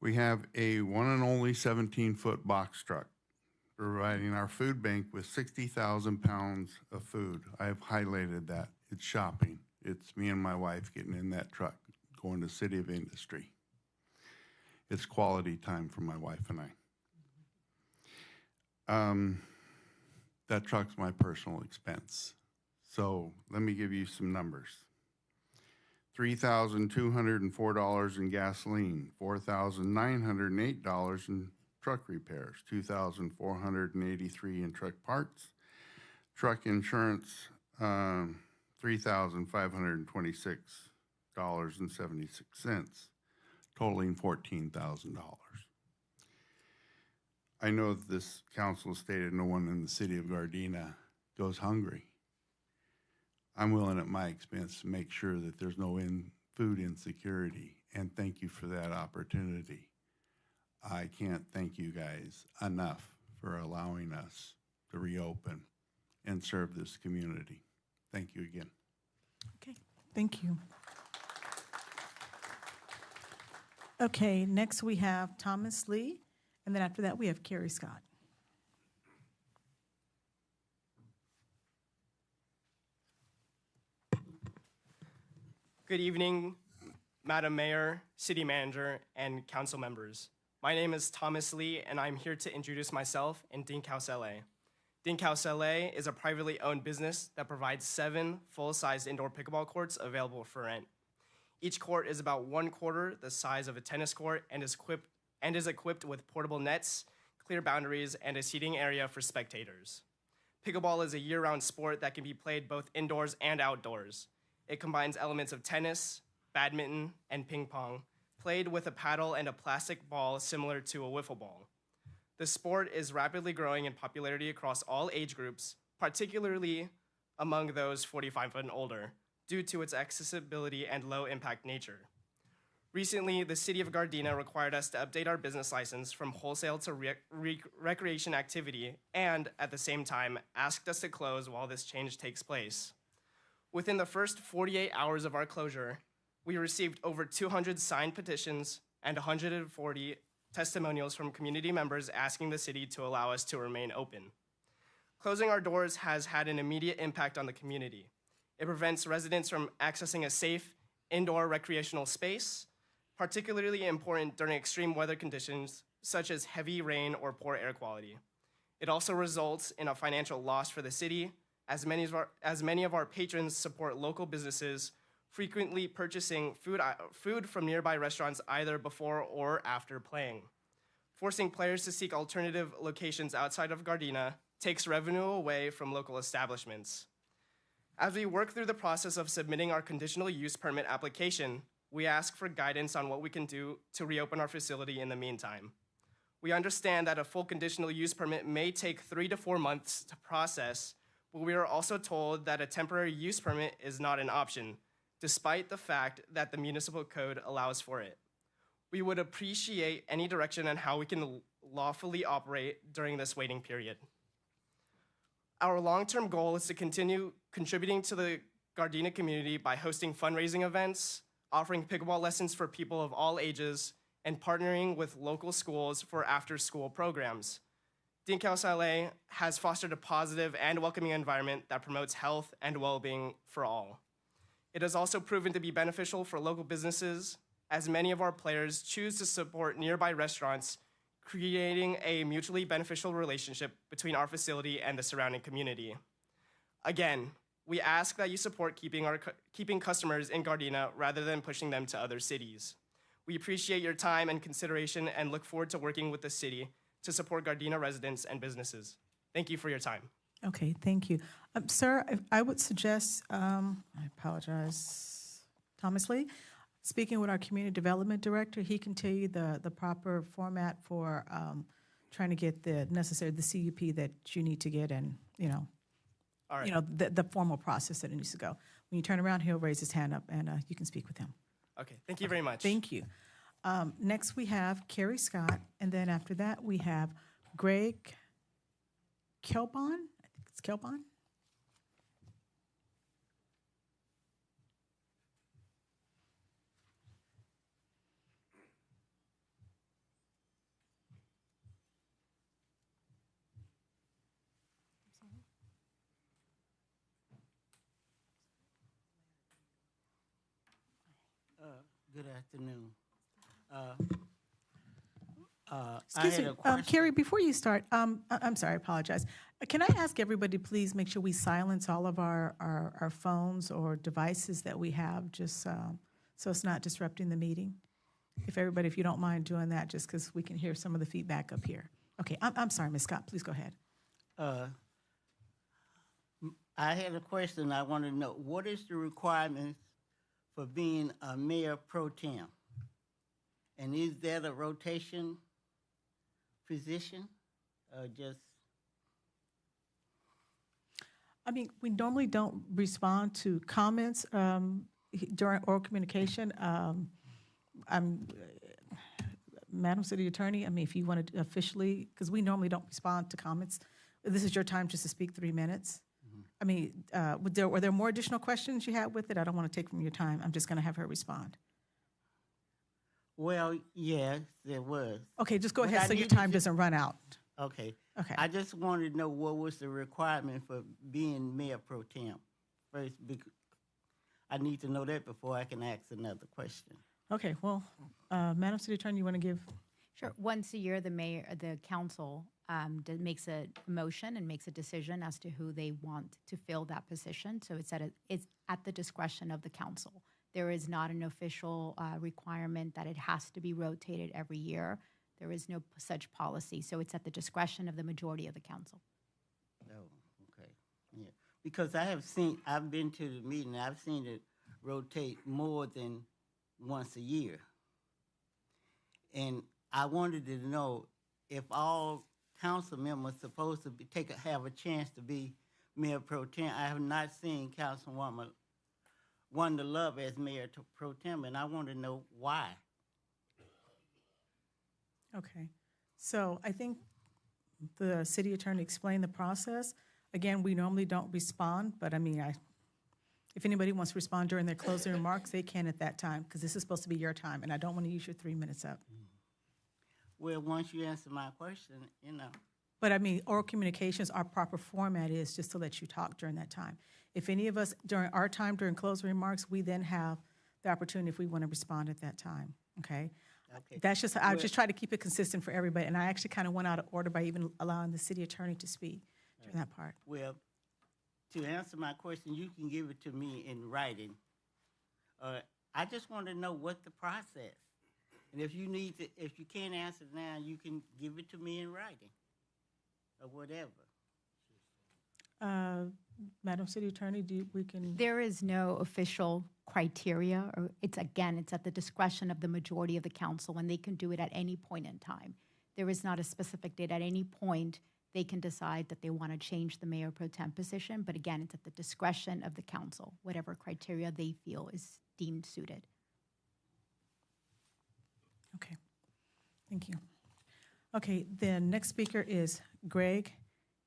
We have a one and only 17-foot box truck providing our food bank with 60,000 pounds of food. I have highlighted that. It's shopping. It's me and my wife getting in that truck, going to City of Industry. It's quality time for my wife and I. That truck's my personal expense. So let me give you some numbers. $3,204 in gasoline, $4,908 in truck repairs, $2,483 in truck parts, truck insurance, $3,526.76, totaling $14,000. I know that this council stated no one in the city of Gardena goes hungry. I'm willing at my expense to make sure that there's no food insecurity, and thank you for that opportunity. I can't thank you guys enough for allowing us to reopen and serve this community. Thank you again. Okay, thank you. Okay, next we have Thomas Lee, and then after that we have Carrie Scott. Good evening, Madam Mayor, City Manager, and council members. My name is Thomas Lee, and I'm here to introduce myself and Dink House LA. Dink House LA is a privately owned business that provides 7 full-sized indoor pickleball courts available for rent. Each court is about 1/4 the size of a tennis court and is equipped with portable nets, clear boundaries, and a seating area for spectators. Pickleball is a year-round sport that can be played both indoors and outdoors. It combines elements of tennis, badminton, and ping pong, played with a paddle and a plastic ball similar to a wiffle ball. The sport is rapidly growing in popularity across all age groups, particularly among those 45 and older, due to its accessibility and low-impact nature. Recently, the City of Gardena required us to update our business license from wholesale to recreation activity, and at the same time, asked us to close while this change takes place. Within the first 48 hours of our closure, we received over 200 signed petitions and 140 testimonials from community members asking the city to allow us to remain open. Closing our doors has had an immediate impact on the community. It prevents residents from accessing a safe indoor recreational space, particularly important during extreme weather conditions such as heavy rain or poor air quality. It also results in a financial loss for the city, as many of our patrons support local businesses, frequently purchasing food from nearby restaurants either before or after playing. Forcing players to seek alternative locations outside of Gardena takes revenue away from local establishments. As we work through the process of submitting our conditional use permit application, we ask for guidance on what we can do to reopen our facility in the meantime. We understand that a full conditional use permit may take 3 to 4 months to process, but we are also told that a temporary use permit is not an option, despite the fact that the municipal code allows for it. We would appreciate any direction on how we can lawfully operate during this waiting period. Our long-term goal is to continue contributing to the Gardena community by hosting fundraising events, offering pickleball lessons for people of all ages, and partnering with local schools for after-school programs. Dink House LA has fostered a positive and welcoming environment that promotes health and well-being for all. It has also proven to be beneficial for local businesses, as many of our players choose to support nearby restaurants, creating a mutually beneficial relationship between our facility and the surrounding community. Again, we ask that you support keeping customers in Gardena rather than pushing them to other cities. We appreciate your time and consideration and look forward to working with the city to support Gardena residents and businesses. Thank you for your time. Okay, thank you. Sir, I would suggest, I apologize, Thomas Lee, speaking with our Community Development Director, he can tell you the proper format for trying to get the necessary, the CUP that you need to get and, All right. the formal process that it needs to go. When you turn around, he'll raise his hand up and you can speak with him. Okay, thank you very much. Thank you. Next, we have Carrie Scott, and then after that, we have Greg Kelbon. I think it's Kelbon. Good afternoon. Excuse me, Carrie, before you start, I'm sorry, I apologize. Can I ask everybody, please make sure we silence all of our phones or devices that we have, just so it's not disrupting the meeting? If you don't mind doing that, just because we can hear some of the feedback up here. Okay, I'm sorry, Ms. Scott, please go ahead. I had a question. I want to know, what is the requirement for being a mayor pro tem? And is that a rotation position or just? I mean, we normally don't respond to comments during oral communication. Madam City Attorney, I mean, if you want to officially, because we normally don't respond to comments. This is your time just to speak 3 minutes. I mean, were there more additional questions you had with it? I don't want to take from your time. I'm just going to have her respond. Well, yes, there was. Okay, just go But ahead I so your needed time to- doesn't run out. Okay. Okay. I just wanted to know what was the requirement for being mayor pro tem. First, I need to know that before I can ask another question. Okay, well, Madam City Attorney, you want to give? Sure. Once a year, the council makes a motion and makes a decision as to who they want to fill that position. So it's at the discretion of the council. There is not an official requirement that it has to be rotated every year. There is no such policy. So it's at the discretion of the majority of the council. Oh, okay. Yeah. Because I've been to the meeting, I've seen it rotate more than once a year. And I wanted to know if all council members supposed to have a chance to be mayor pro tem. I have not seen Councilwoman Wanda Love as mayor pro tem, and I want to know why. Okay, so I think the city attorney explained the process. Again, we normally don't respond, but I mean, if anybody wants to respond during their closing remarks, they can at that time, because this is supposed to be your time, and I don't want to use your 3 minutes up. Well, once you answer my question, But I mean, oral communications, our proper format is just to let you talk during that time. If any of us, during our time, during closing remarks, we then have the opportunity if we want to respond at that time, okay? Okay. That's just, I just try to keep it consistent for everybody, and I actually kind of went out of order by even allowing the city attorney to speak during that part. Well, to answer my question, you can give it to me in writing. I just want to know what the process. And if you can't answer it now, you can give it to me in writing or whatever. Madam City Attorney, There is no official criteria, or it's at the discretion of the majority of the council, and they can do it at any point in time. There is not a specific date. At any point, they can decide that they want to change the mayor pro tem position, but again, it's at the discretion of the council, whatever criteria they feel is deemed suited. Okay, thank you. Okay, the next speaker is Greg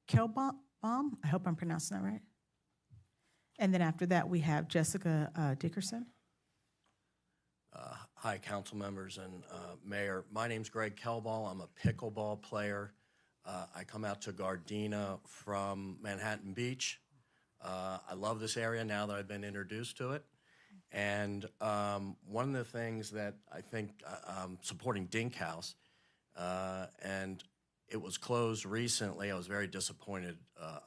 Kelbaum. I hope I'm pronouncing that right. And then after that, we have Jessica Dickerson. Hi, council members and mayor. My name's Greg Kelball. I'm a pickleball player. I come out to Gardena from Manhattan Beach. I love this area now that I've been introduced to it. And one of the things that I think I'm supporting Dink House, and it was closed recently. I was very disappointed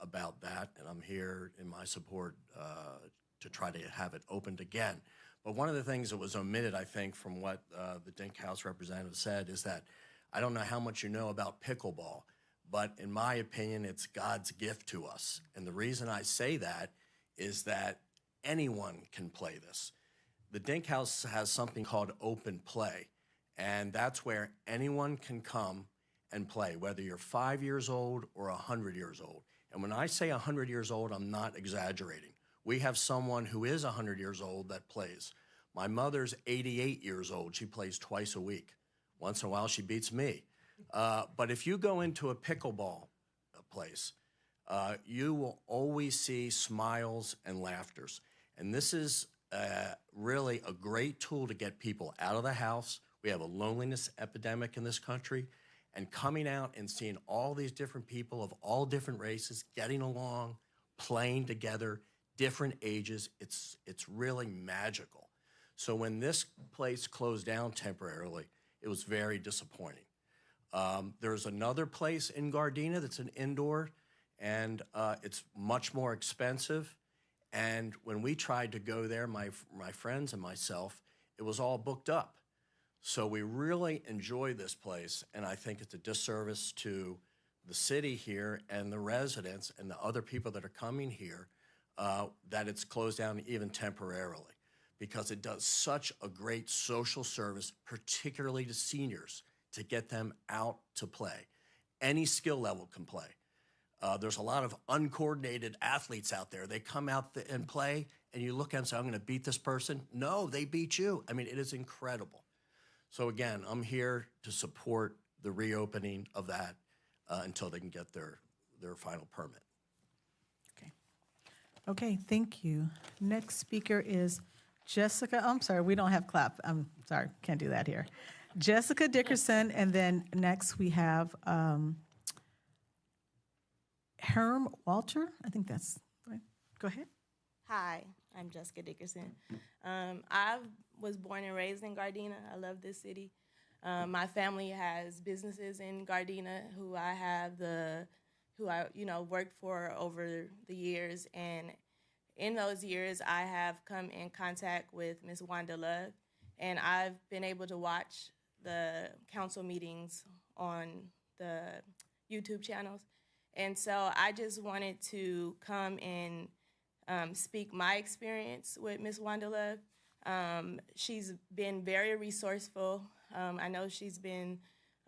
about that, and I'm here in my support to try to have it opened again. But one of the things that was omitted, I think, from what the Dink House representative said is that I don't know how much you know about pickleball, but in my opinion, it's God's gift to us. And the reason I say that is that anyone can play this. The Dink House has something called open play, and that's where anyone can come and play, whether you're 5 years old or 100 years old. And when I say 100 years old, I'm not exaggerating. We have someone who is 100 years old that plays. My mother's 88 years old. She plays twice a week. Once in a while, she beats me. But if you go into a pickleball place, you will always see smiles and laughters. And this is really a great tool to get people out of the house. We have a loneliness epidemic in this country. And coming out and seeing all these different people of all different races getting along, playing together, different ages, it's really magical. So when this place closed down temporarily, it was very disappointing. There's another place in Gardena that's an indoor, and it's much more expensive. And when we tried to go there, my friends and myself, it was all booked up. So we really enjoy this place, and I think it's a disservice to the city here and the residents and the other people that are coming here that it's closed down even temporarily, because it does such a great social service, particularly to seniors, to get them out to play. Any skill level can play. There's a lot of uncoordinated athletes out there. They come out and play, and you look at them and say, I'm going to beat this person. No, they beat you. I mean, it is incredible. So again, I'm here to support the reopening of that until they can get their final permit. Okay, thank you. Next speaker is Jessica. I'm sorry, we don't have clap. I'm sorry, can't do that here. Jessica Dickerson, and then next we have Herm Walter. I think that's right. Go ahead. Hi, I'm Jessica Dickerson. I was born and raised in Gardena. I love this city. My family has businesses in Gardena who I worked for over the years, and in those years I have come in contact with Ms. Wanda Love, and I've been able to watch the council meetings on the YouTube channels. And so I just wanted to come and speak my experience with Ms. Wanda Love. She's been very resourceful. I know she's been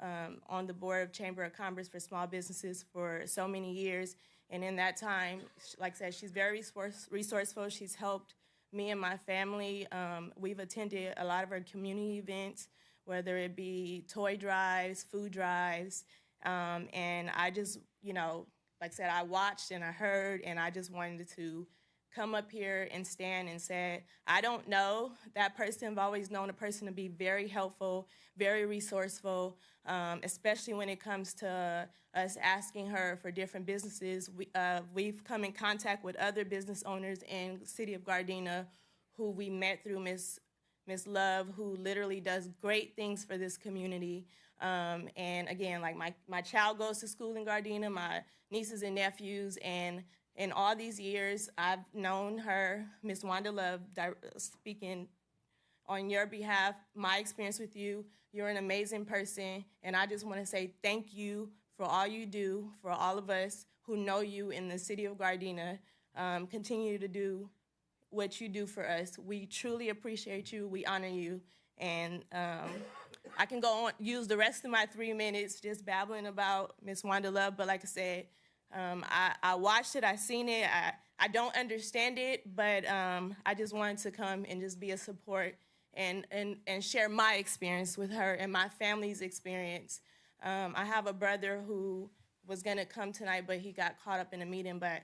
on the board of Chamber of Commerce for small businesses for so many years. And in that time, like I said, she's very resourceful. She's helped me and my family. We've attended a lot of her community events, whether it be toy drives, food drives. And I just, like I said, I watched and I heard, and I just wanted to come up here and stand and say, I don't know that person. I've always known a person to be very helpful, very resourceful, especially when it comes to us asking her for different businesses. We've come in contact with other business owners in the city of Gardena who we met through Ms. Love, who literally does great things for this community. And again, like my child goes to school in Gardena, my nieces and nephews, and in all these years, I've known her, Ms. Wanda Love, speaking on your behalf, my experience with you. You're an amazing person, and I just want to say thank you for all you do for all of us who know you in the city of Gardena. Continue to do what you do for us. We truly appreciate you. We honor you. And I can go on, use the rest of my 3 minutes just babbling about Ms. Wanda Love, but like I said, I watched it, I seen it, I don't understand it, but I just wanted to come and just be a support and share my experience with her and my family's experience. I have a brother who was gonna come tonight, but he got caught up in a meeting, but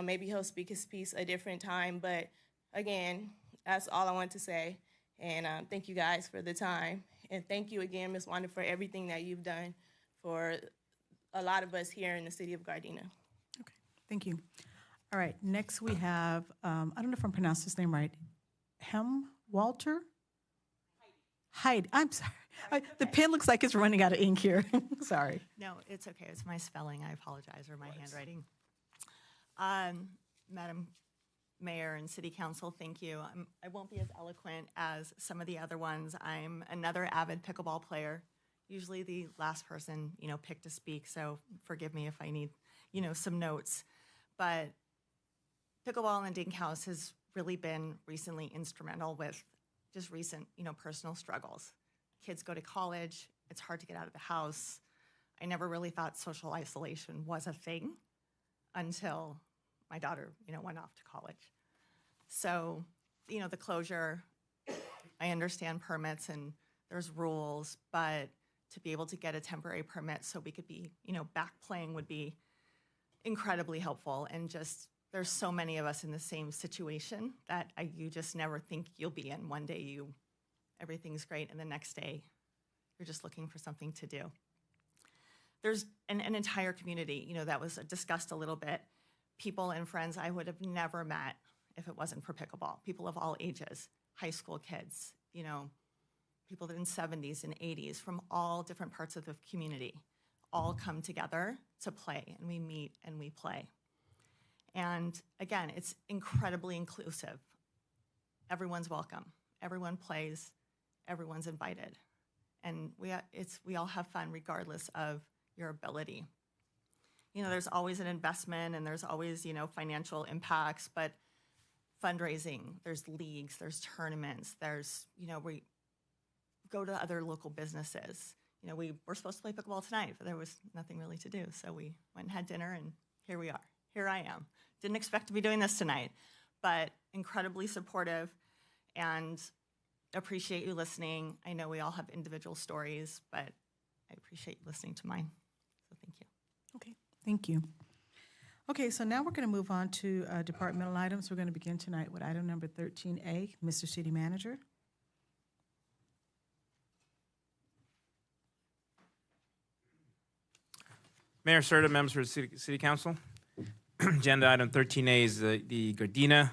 maybe he'll speak his piece a different time. But again, that's all I want to say. And thank you guys for the time. And thank you again, Ms. Wanda, for everything that you've done for a lot of us here in the city of Gardena. Okay, thank you. All right, next we have, I don't know if I'm pronouncing his name right, Hem Walter? Heidi, I'm sorry. The pen looks like it's running out of ink here. Sorry. No, it's okay. It's my spelling. I apologize, or my handwriting. Mayor and City Council, thank you. I won't be as eloquent as some of the other ones. I'm another avid pickleball player, usually the last person, picked to speak, so forgive me if I need, some notes. But pickleball in Dink House has really been recently instrumental with just recent, personal struggles. Kids go to college, it's hard to get out of the house. I never really thought social isolation was a thing until my daughter, went off to college. So, the closure, I understand permits and there's rules, but to be able to get a temporary permit so we could be, back playing would be incredibly helpful. And just, there's so many of us in the same situation that you just never think you'll be in. One day everything's great, and the next day you're just looking for something to do. There's an entire community, that was discussed a little bit. People and friends I would have never met if it wasn't for pickleball. People of all ages, high school kids, people in 70s and 80s from all different parts of the community all come together to play, and we meet and we play. And again, it's incredibly inclusive. Everyone's welcome. Everyone plays. Everyone's invited. And we all have fun regardless of your ability. There's always an investment and there's always, financial impacts, but fundraising, there's leagues, there's tournaments, there's, we go to other local businesses. We were supposed to play pickleball tonight, but there was nothing really to do. So we went and had dinner, and here we are. Here I am. Didn't expect to be doing this tonight, but incredibly supportive and appreciate you listening. I know we all have individual stories, but I appreciate you listening to mine. So thank you. Okay, thank you. Okay, so now we're going to move on to departmental items. We're going to begin tonight with item number 13A. Mr. City Manager. Mayor Serta, members of the City Council. Agenda item 13A is the Gardena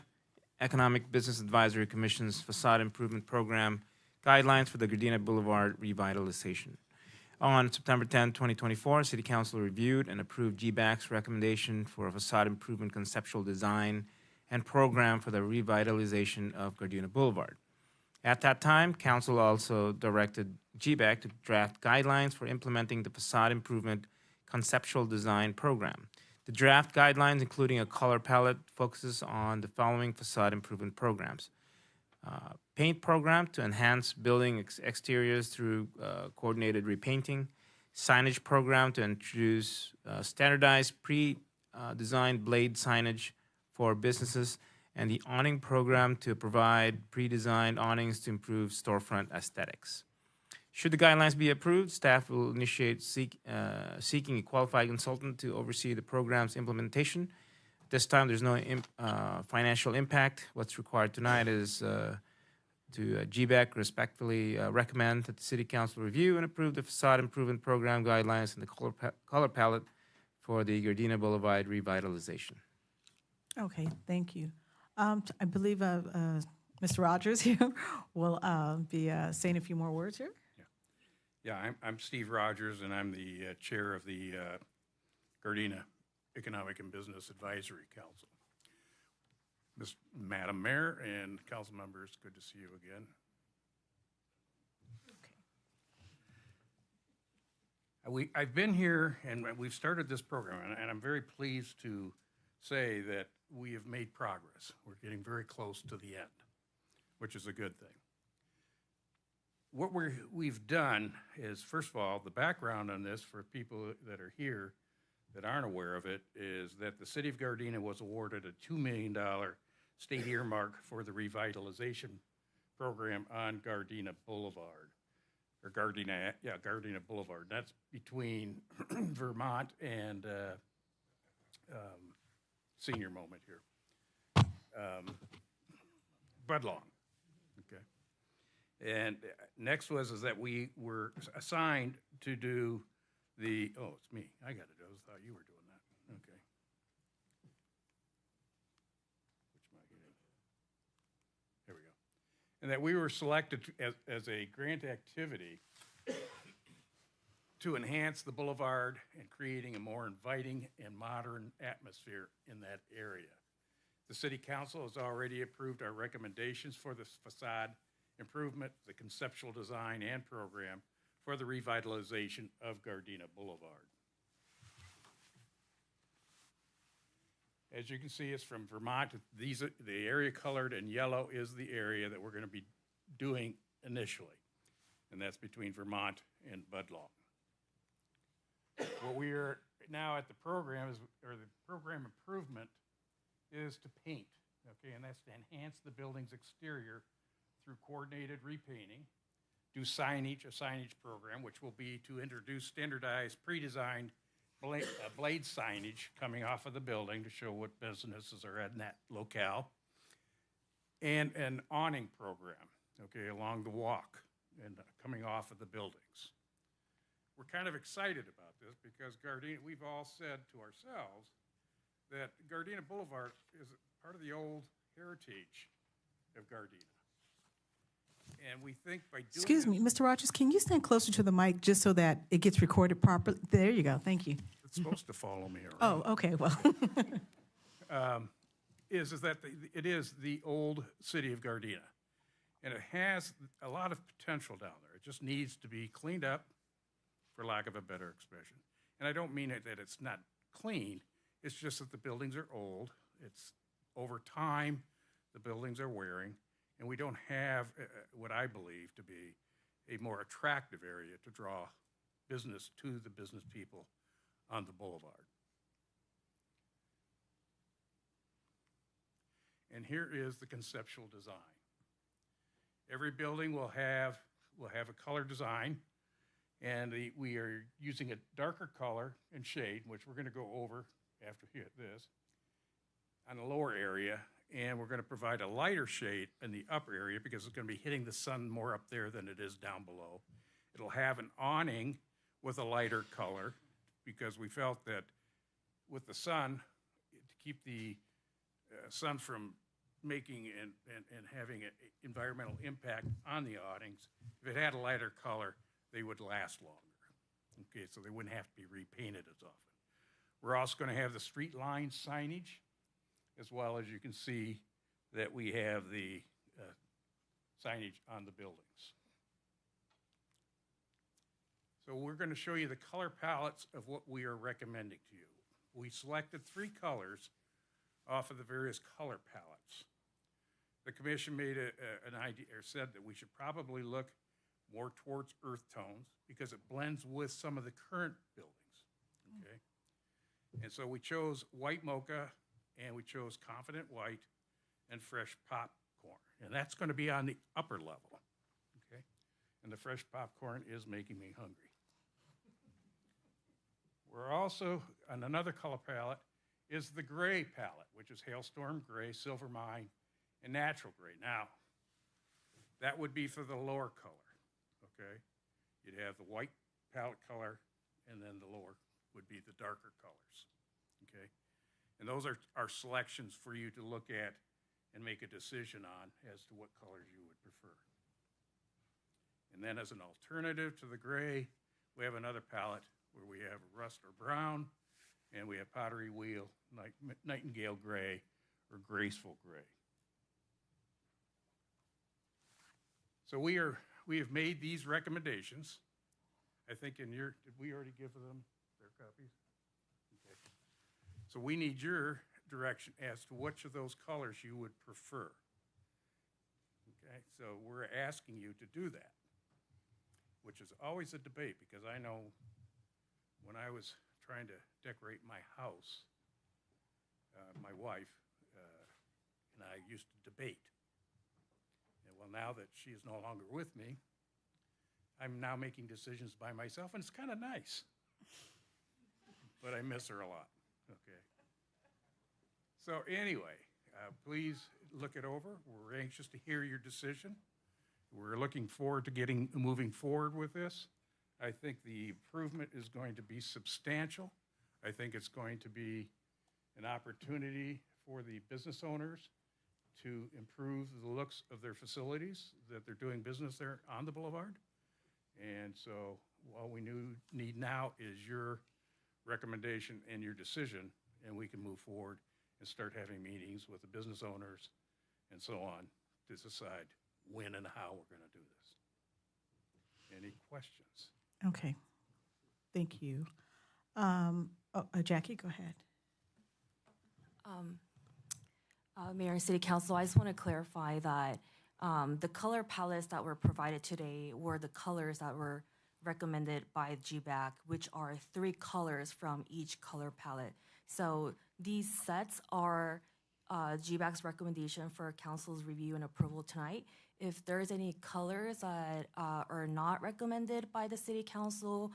Economic Business Advisory Commission's Facade Improvement Program guidelines for the Gardena Boulevard revitalization. On September 10, 2024, City Council reviewed and approved GBAC's recommendation for a facade improvement conceptual design and program for the revitalization of Gardena Boulevard. At that time, Council also directed GBAC to draft guidelines for implementing the facade improvement conceptual design program. The draft guidelines, including a color palette, focuses on the following facade improvement programs. Paint program to enhance building exteriors through coordinated repainting. Signage program to introduce standardized pre-designed blade signage for businesses. And the awning program to provide pre-designed awnings to improve storefront aesthetics. Should the guidelines be approved, staff will initiate seeking a qualified consultant to oversee the program's implementation. This time, there's no financial impact. What's required tonight is to GBAC respectfully recommend that the City Council review and approve the facade improvement program guidelines and the color palette for the Gardena Boulevard revitalization. Okay, thank you. I believe Mr. Rogers here will be saying a few more words here. Yeah, I'm Steve Rogers, and I'm the chair of the Gardena Economic and Business Advisory Council. Madam Mayor and council members, good to see you again. Okay. I've been here, and we've started this program, and I'm very pleased to say that we have made progress. We're getting very close to the end, which is a good thing. What we've done is, first of all, the background on this for people that are here that aren't aware of it is that the City of Gardena was awarded a $2 million state earmark for the revitalization program on Gardena Boulevard, or Gardena Boulevard. That's between Vermont and Senior Moment here, Budlong. Okay. And next is that we were assigned to do the, oh, it's me. I got it. I thought you were doing that. Okay. Which am I getting? There we go. And that we were selected as a grant activity to enhance the boulevard and creating a more inviting and modern atmosphere in that area. The city council has already approved our recommendations for the facade improvement, the conceptual design and program for the revitalization of Gardena Boulevard. As you can see, it's from Vermont. These are, the area colored in yellow is the area that we're going to be doing initially, and that's between Vermont and Budlaw. What we are now at the program is, or the program improvement is to paint, okay, and that's to enhance the building's exterior through coordinated repainting, do signage, a signage program, which will be to introduce standardized, pre-designed blade signage coming off of the building to show what businesses are in that locale, and an awning program, okay, along the walk and coming off of the buildings. We're kind of excited about this because Gardena, we've all said to ourselves that Gardena Boulevard is part of the old heritage of Gardena. And we think by doing Excuse me, Mr. Rogers, can you stand closer to the mic just so that it gets recorded properly? There you go, thank you. It's supposed to follow me around. Oh, okay, well. Is that it is the old city of Gardena. And it has a lot of potential down there. It just needs to be cleaned up, for lack of a better expression. And I don't mean it that it's not clean. It's just that the buildings are old. It's over time, the buildings are wearing, and we don't have what I believe to be a more attractive area to draw business to the business people on the boulevard. And here is the conceptual design. Every building will have a color design, and we are using a darker color and shade, which we're going to go over after this, on the lower area, and we're going to provide a lighter shade in the upper area because it's going to be hitting the sun more up there than it is down below. It'll have an awning with a lighter color because we felt that with the sun, to keep the sun from making and having an environmental impact on the awnings, if it had a lighter color, they would last longer. Okay, so they wouldn't have to be repainted as often. We're also going to have the street line signage, as well as you can see that we have the signage on the buildings. So we're going to show you the color palettes of what we are recommending to you. We selected 3 colors off of the various color palettes. The commission made an idea, or said that we should probably look more towards earth tones because it blends with some of the current buildings, okay? And so we chose white mocha, and we chose confident white and fresh popcorn. And that's going to be on the upper level, okay? And the fresh popcorn is making me hungry. We're also, on another color palette, is the gray palette, which is hailstorm gray, silver mine, and natural gray. Now, that would be for the lower color, okay? You'd have the white palette color, and then the lower would be the darker colors, okay? And those are our selections for you to look at and make a decision on as to what colors you would prefer. And then as an alternative to the gray, we have another palette where we have rust or brown, and we have pottery wheel, nightingale gray, or graceful gray. So we have made these recommendations. I think did we already give them their copies? Okay. So we need your direction as to which of those colors you would prefer. Okay, so we're asking you to do that, which is always a debate because I know when I was trying to decorate my house, my wife and I used to debate. And well, now that she is no longer with me, I'm now making decisions by myself, and it's kind of nice. But I miss her a lot, okay? So anyway, please look it over. We're anxious to hear your decision. We're looking forward to moving forward with this. I think the improvement is going to be substantial. I think it's going to be an opportunity for the business owners to improve the looks of their facilities, that they're doing business there on the boulevard. And so all we need now is your recommendation and your decision, and we can move forward and start having meetings with the business owners and so on to decide when and how we're going to do this. Any questions? Okay, thank you. Jackie, go ahead. Mayor and City Council, I just want to clarify that the color palettes that were provided today were the colors that were recommended by GBAC, which are 3 colors from each color palette. So these sets are GBAC's recommendation for council's review and approval tonight. If there's any colors that are not recommended by the City Council,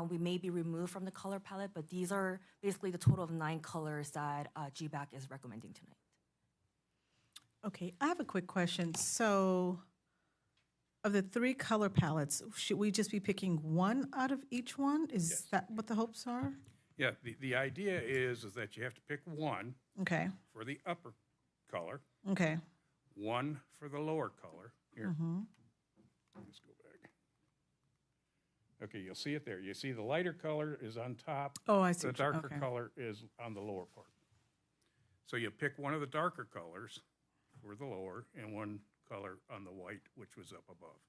we may be removed from the color palette, but these are basically the total of 9 colors that GBAC is recommending tonight. Okay, I have a quick question. So, of the 3 color palettes, should we just be picking one out of each one? Is that what the hopes are? Yeah, the idea is that you have to pick one Okay. for the upper color, Okay. one for the lower color. Here, let's go back. Okay, you'll see it there. You see the lighter color is on top. Oh, I see The what you- darker okay. color is on the lower part. So you pick one of the darker colors for the lower and one color on the white, which was up above.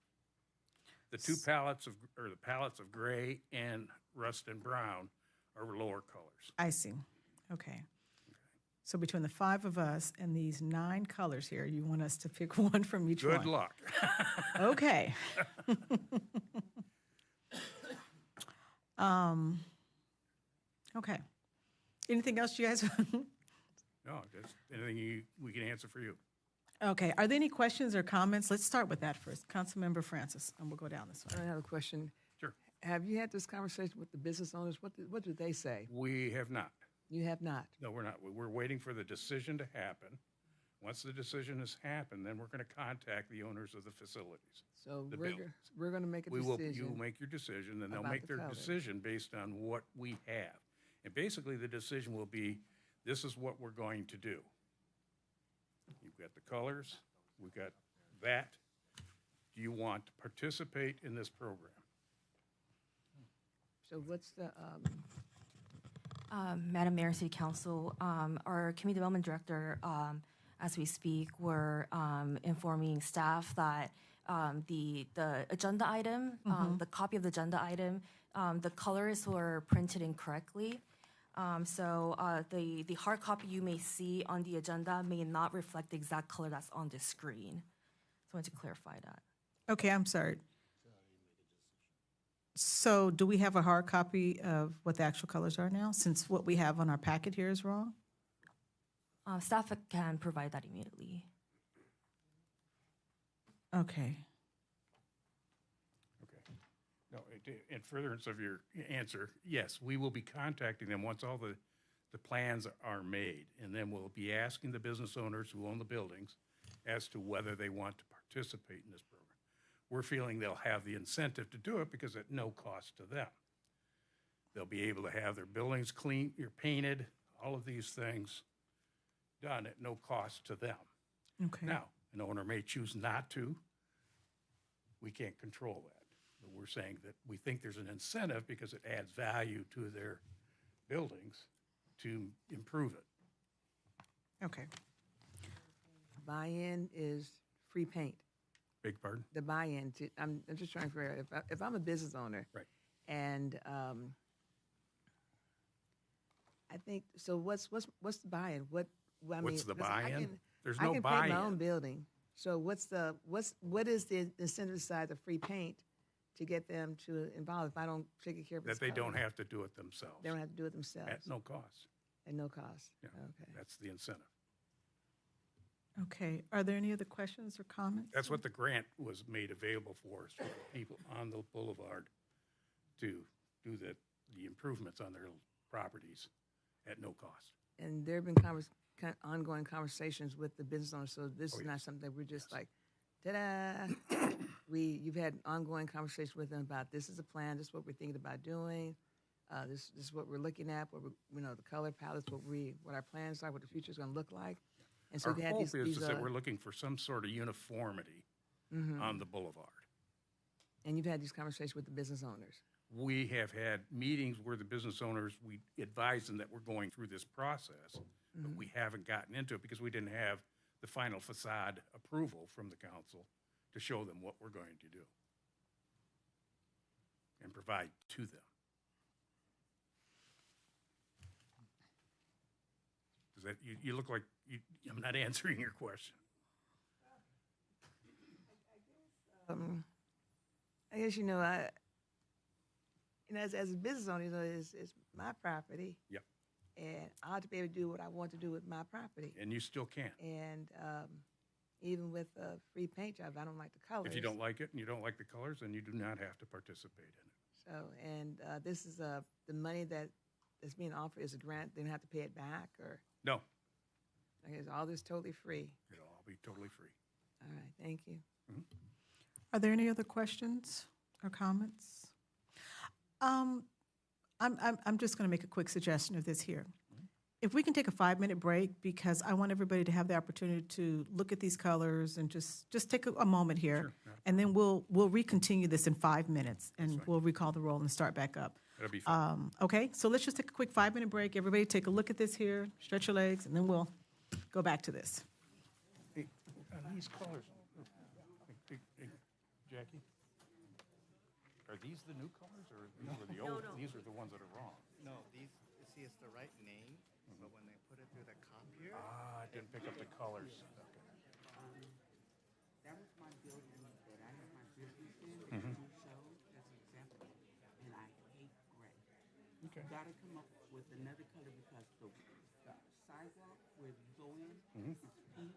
The two palettes the palettes of gray and rust and brown are lower colors. I see. Okay. So between the 5 of us and these 9 colors here, you want us to pick one from each one? Good luck. Okay. Okay. Anything else you guys? No, just anything we can answer for you. Okay. Are there any questions or comments? Let's start with that first. Councilmember Francis, and we'll go down this way. I have a question. Sure. Have you had this conversation with the business owners? What do they say? We have not. You have not. No, we're not. We're waiting for the decision to happen. Once the decision has happened, then we're going to contact the owners of the facilities. So the we're buildings. we're going to make a You decision. will make your decision, and they'll about make the their color. decision based on what we have. And basically, the decision will be, this is what we're going to do. You've got the colors, we've got that. Do you want to participate in this program? So what's the Madam Mayor, City Council, our Community Development Director, as we speak, we're informing staff that the agenda item, the copy of the agenda item, the colors were printed incorrectly. So the hard copy you may see on the agenda may not reflect the exact color that's on the screen. So I wanted to clarify that. Okay, I'm sorry. So do we have a hard copy of what the actual colors are now, since what we have on our packet here is wrong? Staff can provide that immediately. Okay. No, in furtherance of your answer, yes, we will be contacting them once all the plans are made, and then we'll be asking the business owners who own the buildings as to whether they want to participate in this program. We're feeling they'll have the incentive to do it because at no cost to them. They'll be able to have their buildings cleaned, painted, all of these things done at no cost to them. Okay. Now, an owner may choose not to. We can't control that. But we're saying that we think there's an incentive because it adds value to their buildings to improve it. Okay. buy-in is free paint? Big pardon? The buy-in. I'm just trying to figure out if I'm a business owner. Right. And I think so. What's the buy-in? What I What's the because I buy-in? can- There's I no can paint my buy-in. own building. So what is the incentive side of free paint to get them to involve if I don't take care of That they don't have to do it themselves. They don't have to do it themselves. At no cost. At no cost. Yeah, Okay. that's the incentive. Okay, are there any other questions or comments? That's what the grant was made available for, is for people on the boulevard to do the improvements on their properties at no cost. And there have been ongoing conversations with the business owners, so this is not something that we're just like, ta-da. You've had ongoing conversations with them about this is a plan, this is what we're thinking about doing, this is what we're looking at, the color palettes, what our plans are, what the future is going to look like. And so Our we had hope these, is that we're looking for some sort of uniformity on the boulevard. And you've had these conversations with the business owners. We have had meetings where the business owners, we advise them that we're going through this process But we haven't gotten into it because we didn't have the final facade approval from the council to show them what we're going to do and provide to them. Does that, you look like, I'm not answering your question. I guess, as a business owner, it's my property. Yep. And I ought to be able to do what I want to do with my property. And you still can. And even with a free paint job, I don't like the colors. If you don't like it and you don't like the colors, then you do not have to participate in it. So, and this is the money that's being offered is a grant. They don't have to pay it back, or No, okay, is all this totally free? it'll all be totally free. All right, thank you. Are there any other questions or comments? I'm just going to make a quick suggestion of this here. If we can take a 5-minute break, because I want everybody to have the opportunity to look at these colors and just take a moment here, and then we'll recontinue this in 5 minutes, and we'll recall the roll and start back up. That'll be fine. Okay, so let's just take a quick 5-minute break. Everybody take a look at this here, stretch your legs, and then we'll go back to this. Hey, these colors, hey, Jackie, are these the new colors, or these are the old? These are the ones that are wrong. No, these, see, it's the right name, but when they put it through the copier. I didn't pick up the colors. Okay. That was my building that I have my business in, Mhm. you showed as an example, and I hate gray. Okay. You gotta come up with another color because the sidewalk where you go in Mhm. is pink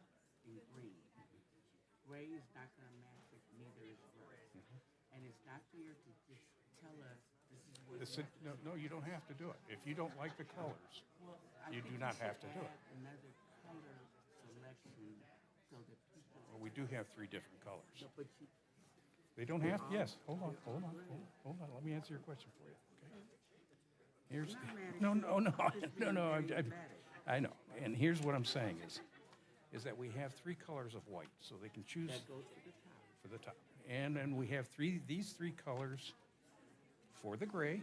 and green. Gray is not gonna match it, neither is gray. And it's not fair to just tell us this is what. No, you don't have to do it. If you don't like the colors, Well, I you think do not should have to do it. add another color selection so that people. Well, we do have 3 different colors. No, but you, They don't have, yes, hold on, let me answer your question for you, okay? Here's, no, I know, and here's what I'm saying is that we have 3 colors of white, so they can choose that goes to the top. for the top. And then we have these 3 colors for the gray,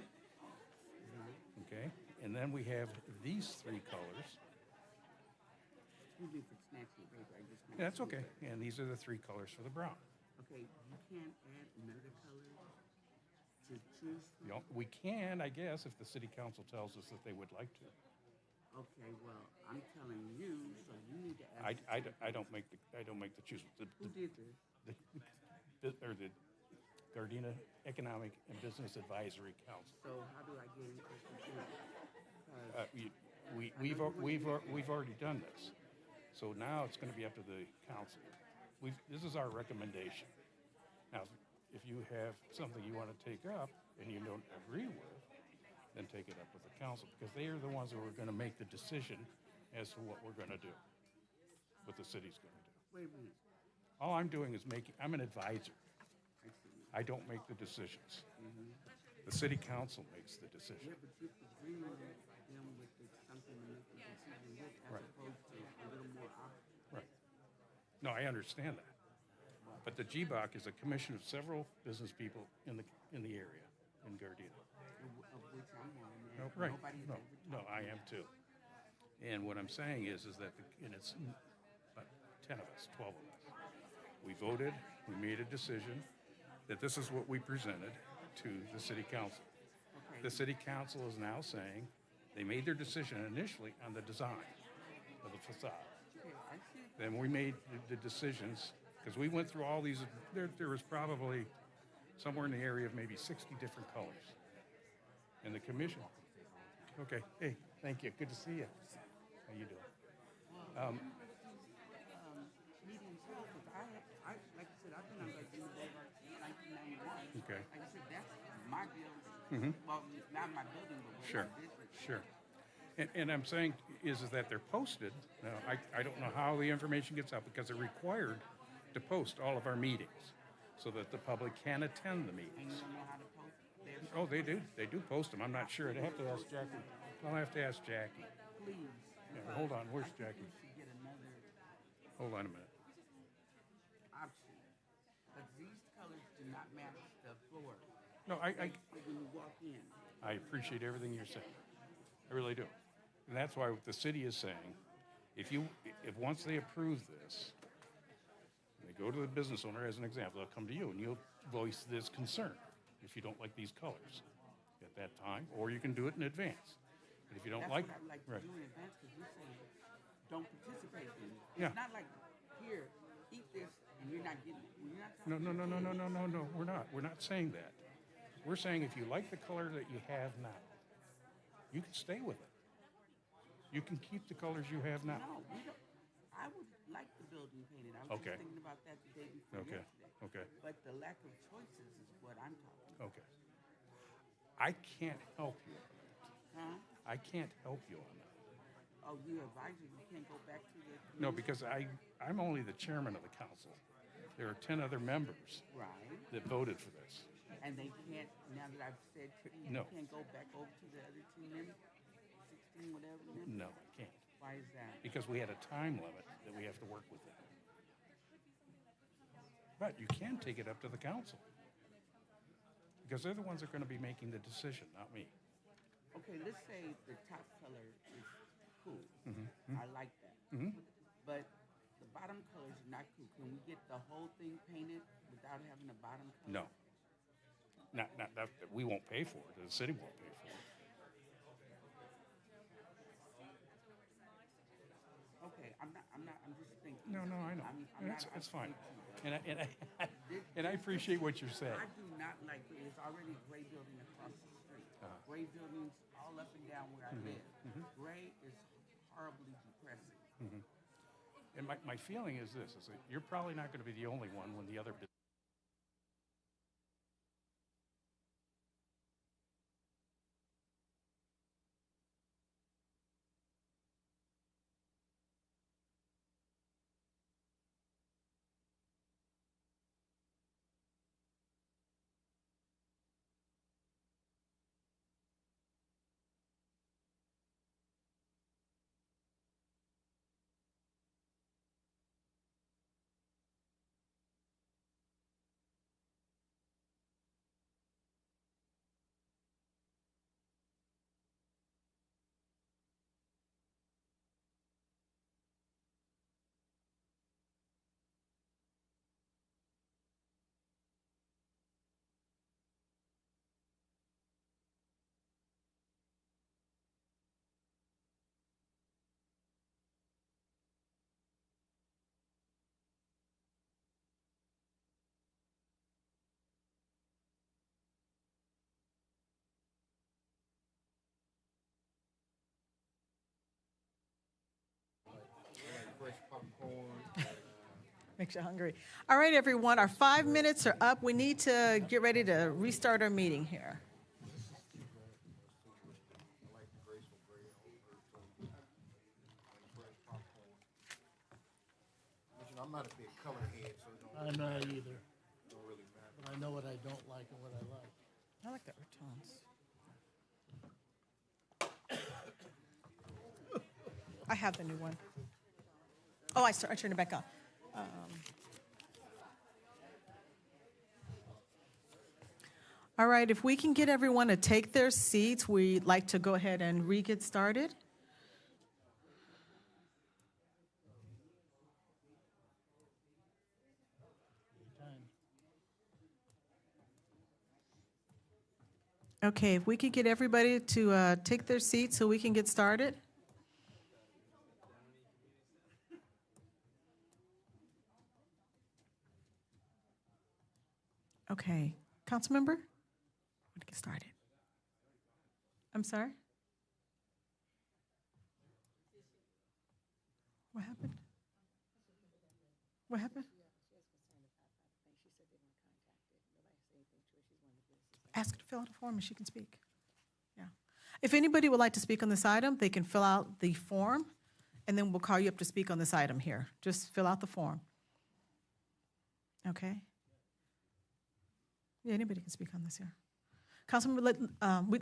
okay? And then we have these 3 colors. Excuse me for snatching your paper, I just meant That's to- okay, and these are the 3 colors for the brown. Okay, you can't add another color to choose from? You know, we can, I guess, if the city council tells us that they would like to. Okay, well, I'm telling you, so you need to ask. I don't make the choose. Who did this? The Gardena Economic and Business Advisory Council. So how do I get in touch with you? We've already done this, so now it's going to be up to the council. This is our recommendation. Now, if you have something you want to take up and you don't agree with, then take it up with the council, because they are the ones who are going to make the decision as to what we're going to do, what the city's going to do. Wait a minute. All I'm doing is I'm an advisor. I see. I don't make the decisions. The city council makes the decision. Yeah, but you're agreeing with them with something to make the decision with, as Right. opposed to a little more option. Right. No, I understand that. But the GBOC is a commission of several business people in the area, in Gardena. Of which I'm one, No, and right, nobody's ever no, I am too. And what I'm saying is that, and it's about 10 of us, 12 of us. We voted, we made a decision that this is what we presented to the city council. The city council is now saying they made their decision initially on the design of the facade. Then we made the decisions, because we went through all these, there was probably somewhere in the area of maybe 60 different colors. And the commission, okay, hey, thank you, good to see you. How you doing? meetings here, because I, like I said, I've been on Gardena Blvd since 1991. Okay. Like I said, that's my building. Well, not my building, but where Sure, my business is. sure. And I'm saying is that they're posted. Now, I don't know how the information gets out, because they're required to post all of our meetings so that the public can attend the And meetings. you don't know how to post it? Oh, they do. They do post them. I'm not sure. I'd have to ask Jackie. I'll have to ask Jackie. Please. Yeah, hold on. Where's I think Jackie? we should get another Hold on a minute. option. But these colors do not match the floor. No, Like when you walk in. I appreciate everything you're saying. I really do. And that's why what the city is saying if once they approve this, they go to the business owner, as an example, they'll come to you and you'll voice this concern if you don't like these colors at that time, or you can do it in advance. But if you don't That's like, what I'd like to right. do in advance, because you're saying, don't participate in it. Yeah. It's not like, here, eat this, and you're not getting it. When you're not No, talking no, no, to no, no, kids- no, no, no, we're not. We're not saying that. We're saying if you like the color that you have now, you can stay with it. You can keep the colors you have now. No, we don't. I would like the building painted. I was Okay. just thinking about that the day before Okay, yesterday. okay. But the lack of choices is what I'm talking about. Okay. I can't help you on that. Huh? I can't help you on that. Oh, you advisor, you can't go back to the. No, community? because I'm only the chairman of the council. There are 10 other members Right. that voted for this. And they can't, now that I've said to you, No. you can't go back over to the other 2 members? 16, whatever members? No, I can't. Why is that? Because we had a time limit that we have to work within. But you can take it up to the council. Because they're the ones that are going to be making the decision, not me. Okay, let's say the top color is cool. Mhm. I like that. Mhm. But the bottom colors are not cool. Can we get the whole thing painted without having the bottom color? No. Not, we won't pay for it. The city won't pay for it. Okay, I'm just thinking. No, I know. I'm It's fine. not- And I appreciate what you're saying. I do not like, it's already a gray building across the street. Gray buildings all up and down where I live. Gray is horribly depressing. Mhm. And my feeling is this, is that you're probably not going to be the only one when the other Makes you hungry. All right, everyone, our 5 minutes are up. We need to get ready to restart our meeting here. I'm not a big color head, so it don't. I'm not either, Don't really matter. but I know what I don't like and what I like. I like that tones. I have the new one. Oh, I turned it back on. All right, if we can get everyone to take their seats, we'd like to go ahead and get started. Okay, if we could get everybody to take their seats so we can get started. Okay, council member, want to get started? I'm sorry? What happened? What happened? Ask her to fill out a form and she can speak. Yeah. If anybody would like to speak on this item, they can fill out the form, and then we'll call you up to speak on this item here. Just fill out the form. Okay? Yeah, anybody can speak on this here. Councilmember,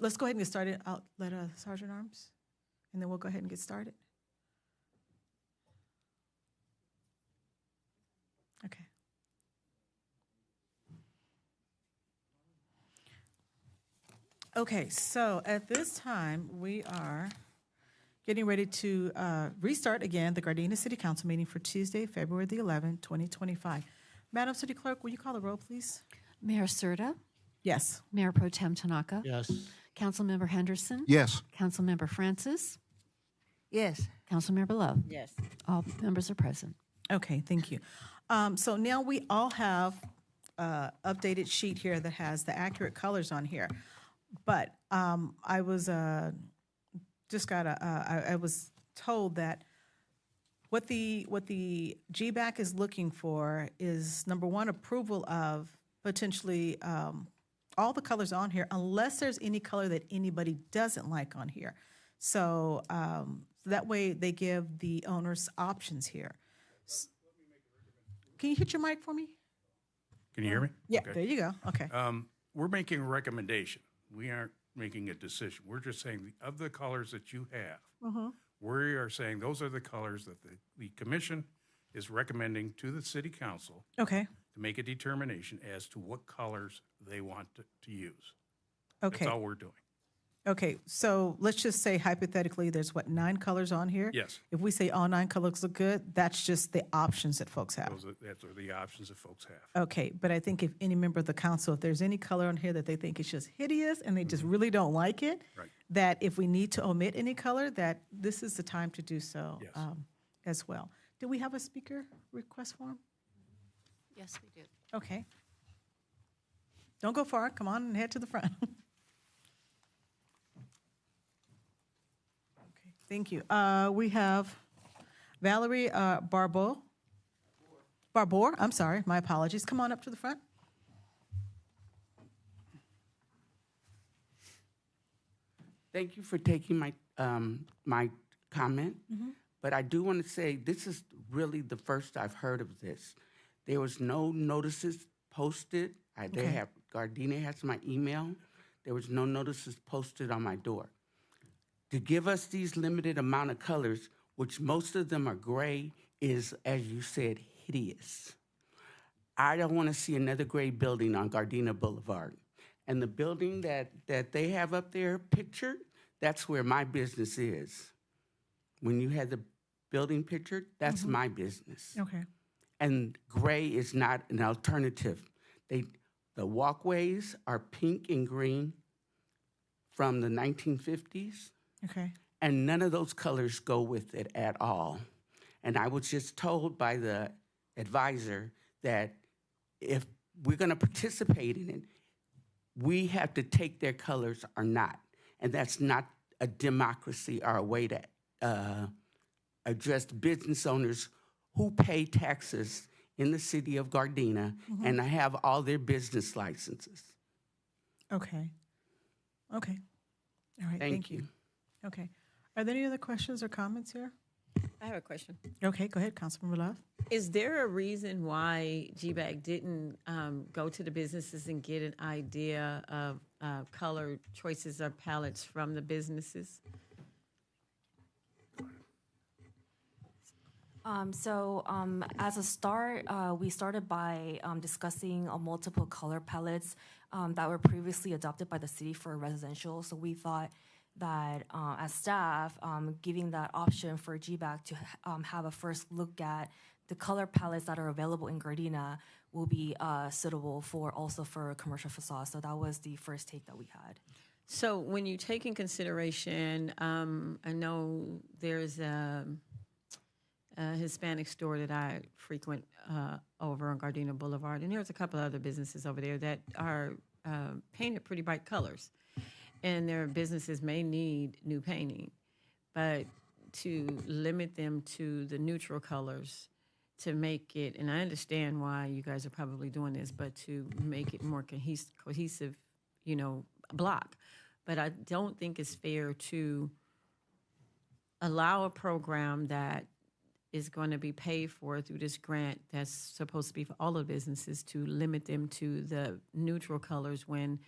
let's go ahead and get started. I'll let Sergeant Arms, and then we'll go ahead and get started. Okay. Okay, so at this time, we are Getting ready to restart again the Gardena City Council meeting for Tuesday, February the 11th, 2025. Madam City Clerk, will you call the roll, please? Mayor Serta, Yes. Mayor Pro Tem Tanaka, Yes. Councilmember Henderson, Yes. Councilmember Francis, Yes. Councilmember Love. Yes. All members are present. Okay, thank you. So now we all have updated sheet here that has the accurate colors on here. But I was I was told that what the GBAC is looking for is, number one, approval of potentially all the colors on here, unless there's any color that anybody doesn't like on here. So that way they give the owners options here. Can you hit your mic for me? Can you hear me? Yeah, Okay. there you go. Okay. We're making a recommendation. We aren't making a decision. We're just saying of the colors that you have, we are saying those are the colors that the commission is recommending to the city council Okay. to make a determination as to what colors they want to use. Okay. That's all we're doing. Okay, so let's just say hypothetically, there's what, 9 colors on here? Yes. If we say all 9 colors look good, that's just the options that folks have. Those are the options that folks have. Okay, but I think if any member of the council, if there's any color on here that they think is just hideous and they just really don't like it, Right. that if we need to omit any color, that this is the time to do so Yes. as well. Do we have a speaker request form? Yes, we do. Okay. Don't go far, come on and head to the front. Thank you. We have Valerie Barbour, I'm sorry, my apologies. Come on up to the front. Thank you for taking my my comment. But I do want to say this is really the first I've heard of this. There was no notices posted. They have Gardena has my email. There was no notices posted on my door. To give us these limited amount of colors, which most of them are gray, is, as you said, hideous. I don't want to see another gray building on Gardena Boulevard. And the building that they have up there pictured, that's where my business is. When you had the building pictured, that's my business. Okay. And gray is not an alternative. The walkways are pink and green from the 1950s. Okay. And none of those colors go with it at all. And I was just told by the advisor that if we're going to participate in it, we have to take their colors or not. And that's not a democracy or a way to address business owners who pay taxes in the city of Gardena and have all their business licenses. Okay. Okay. All right, Thank you. Okay. Are there any other questions or comments here? I have a question. Okay, go ahead, Councilmember Love. Is there a reason why GBAC didn't go to the businesses and get an idea of color choices or palettes from the businesses? As a start, we started by discussing multiple color palettes that were previously adopted by the city for residential. So we thought that as staff, giving that option for GBAC to have a first look at the color palettes that are available in Gardena will be suitable for also for commercial facades. So that was the first take that we had. So when you take in consideration, I know there's a Hispanic store that I frequent over on Gardena Boulevard, and there's a couple of other businesses over there that are painted pretty bright colors, and their businesses may need new painting, but to limit them to the neutral colors to make it, and I understand why you guys are probably doing this, but to make it more cohesive, block. But I don't think it's fair to allow a program that is going to be paid for through this grant that's supposed to be for all of businesses to limit them to the neutral colors when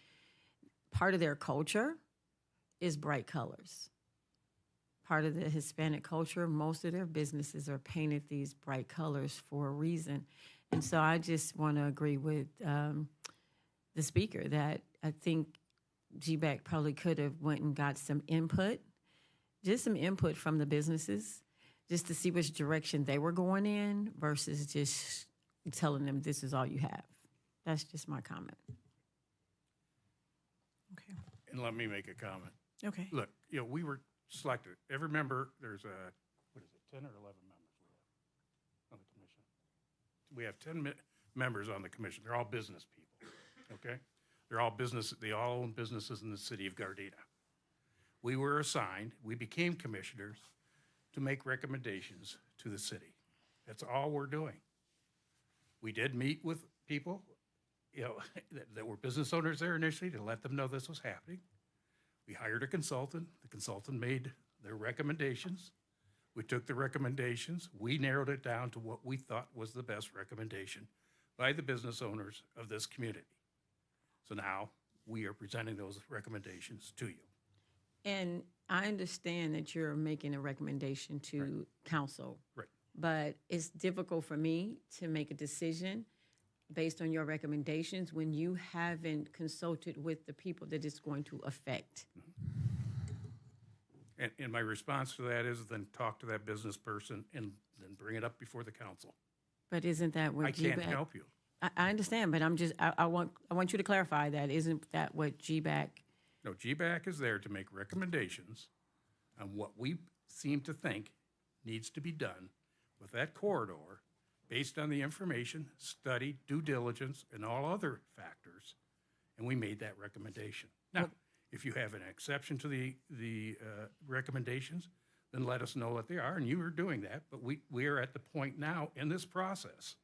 part of their culture is bright colors. Part of the Hispanic culture, most of their businesses are painted these bright colors for a reason. And so I just want to agree with the speaker that I think GBAC probably could have went and got some input just some input from the businesses, just to see which direction they were going in versus just telling them this is all you have. That's just my comment. Okay. And let me make a comment. Okay. Look, we were selected. Every member, there's 10 or 11 members we have on the commission. We have 10 members on the commission. They're all business people, okay? They all own businesses in the city of Gardena. We were assigned, we became commissioners to make recommendations to the city. That's all we're doing. We did meet with people, that were business owners there initially to let them know this was happening. We hired a consultant. The consultant made their recommendations. We took the recommendations. We narrowed it down to what we thought was the best recommendation by the business owners of this community. So now we are presenting those recommendations to you. And I understand that you're making a recommendation to council. Right. But it's difficult for me to make a decision based on your recommendations when you haven't consulted with the people that it's going to affect. And my response to that is then talk to that business person and then bring it up before the council. But isn't that what I can't GBAC help you. I understand, but I want you to clarify that. Isn't that what GBAC? No, GBAC is there to make recommendations on what we seem to think needs to be done with that corridor based on the information, study, due diligence, and all other factors, and we made that recommendation. Now, if you have an exception to the recommendations, then let us know what they are, and you are doing that, but we are at the point now in this process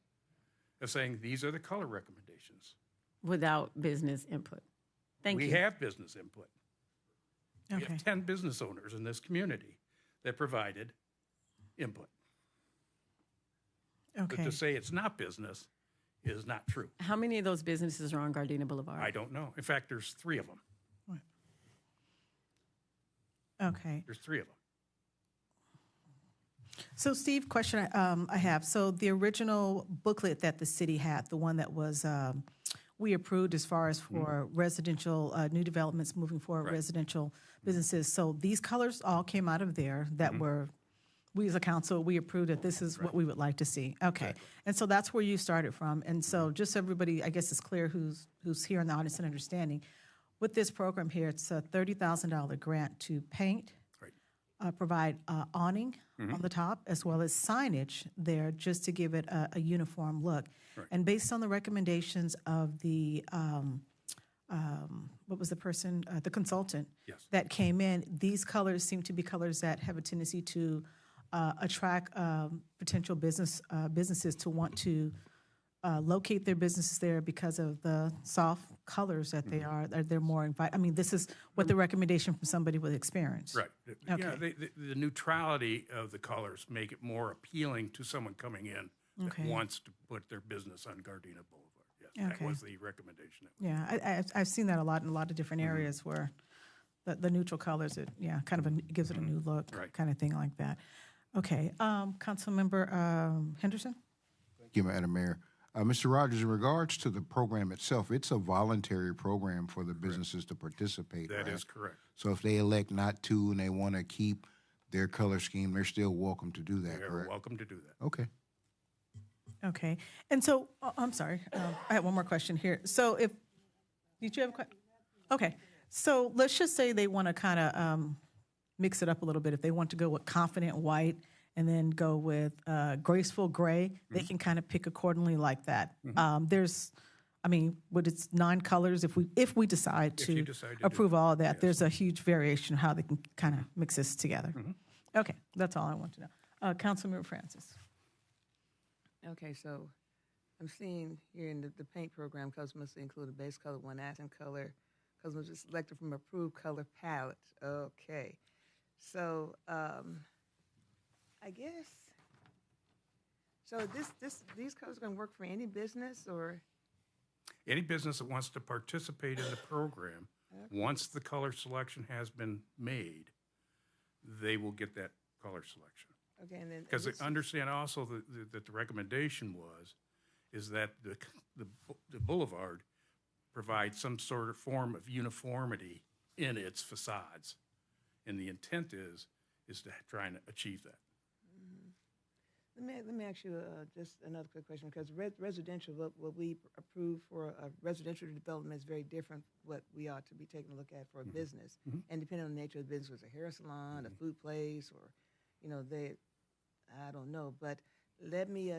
of saying these are the color recommendations. Without business input. Thank you. We have business input. We Okay. have 10 business owners in this community that provided input. But Okay. to say it's not business is not true. How many of those businesses are on Gardena Boulevard? I don't know. In fact, there's 3 of them. Okay. There's 3 of them. So Steve, question I have. So the original booklet that the city had, the one that was we approved as far as for residential new developments moving forward, residential businesses. So these colors all came out of there that were, we as a council, we approved that this is what we would like to see. Okay. Exactly. And so that's where you started from. And so just so everybody, I guess it's clear who's here in the audience and understanding, with this program here, it's a $30,000 grant to paint, provide awning on the top, as well as signage there, just to give it a uniform look. Right. And based on the recommendations of the, what was the person, the consultant Yes. that came in, these colors seem to be colors that have a tendency to attract potential businesses to want to locate their businesses there because of the soft colors that they are. They're more I mean, this is what the recommendation from somebody with experience. Right. Okay. Yeah, the neutrality of the colors make it more appealing to someone coming in that Okay. wants to put their business on Gardena Boulevard. Yes, that Okay. was the recommendation. Yeah, I've seen that a lot in a lot of different areas where the neutral colors, it kind of gives it a new look, kind of thing like that. Okay, Councilmember Henderson? Thank you, Madam Mayor. Mr. Rogers, in regards to the program itself, it's a voluntary program for the businesses to participate, That right? is correct. So if they elect not to and they want to keep their color scheme, they're still welcome to do that, They're correct? welcome to do that. Okay. Okay, and so, I'm sorry, I have one more question here. So did you have a question? Okay, so let's just say they want to kind of mix it up a little bit. If they want to go with confident white and then go with graceful gray, they can kind of pick accordingly like that. Would it's 9 colors if we decide If you to decide to approve do all of that? There's a huge variation how they can kind of mix this together. Okay, that's all I want to know. Councilmember Francis. Okay, so I'm seeing here in the paint program, customers include a base color, 1 accent color. Customers are selected from approved color palette. Okay, so I guess, so these colors going to work for any business or? Any business that wants to participate in the program, once the color selection has been made, they will get that color selection. Okay, and then. Because understand also that the recommendation is that the boulevard provides some sort of form of uniformity in its facades. And the intent is is to try and achieve that. Let me ask you just another quick question, because residential, what we approve for a residential development is very different what we ought to be taking a look at for a business. And depending on the nature of the business, a hair salon, a food place, or, I don't know. But let me,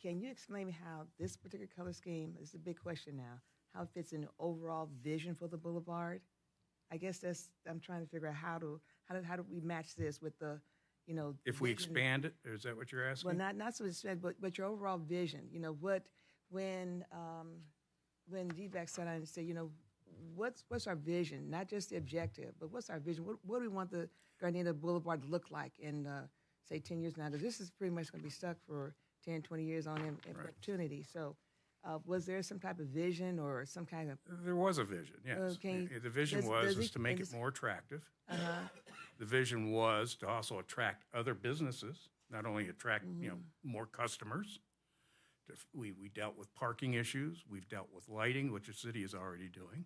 can you explain me how this particular color scheme, this is a big question now, how it fits in the overall vision for the boulevard? I guess I'm trying to figure out how do we match this with the, If we vision. expand it, is that what you're asking? Well, not so much, but your overall vision. When GBAC sat down and said, what's our vision? Not just the objective, but what's our vision? What do we want the Gardena Boulevard to look like in, say, 10 years now? Because this is pretty much going to be stuck for 10, 20 years on in perpetuity. So was there some type of vision or some kind of... There was a vision, yes. The vision was to make it more attractive. The vision was to also attract other businesses, not only attract more customers. We dealt with parking issues. We've dealt with lighting, which the city is already doing.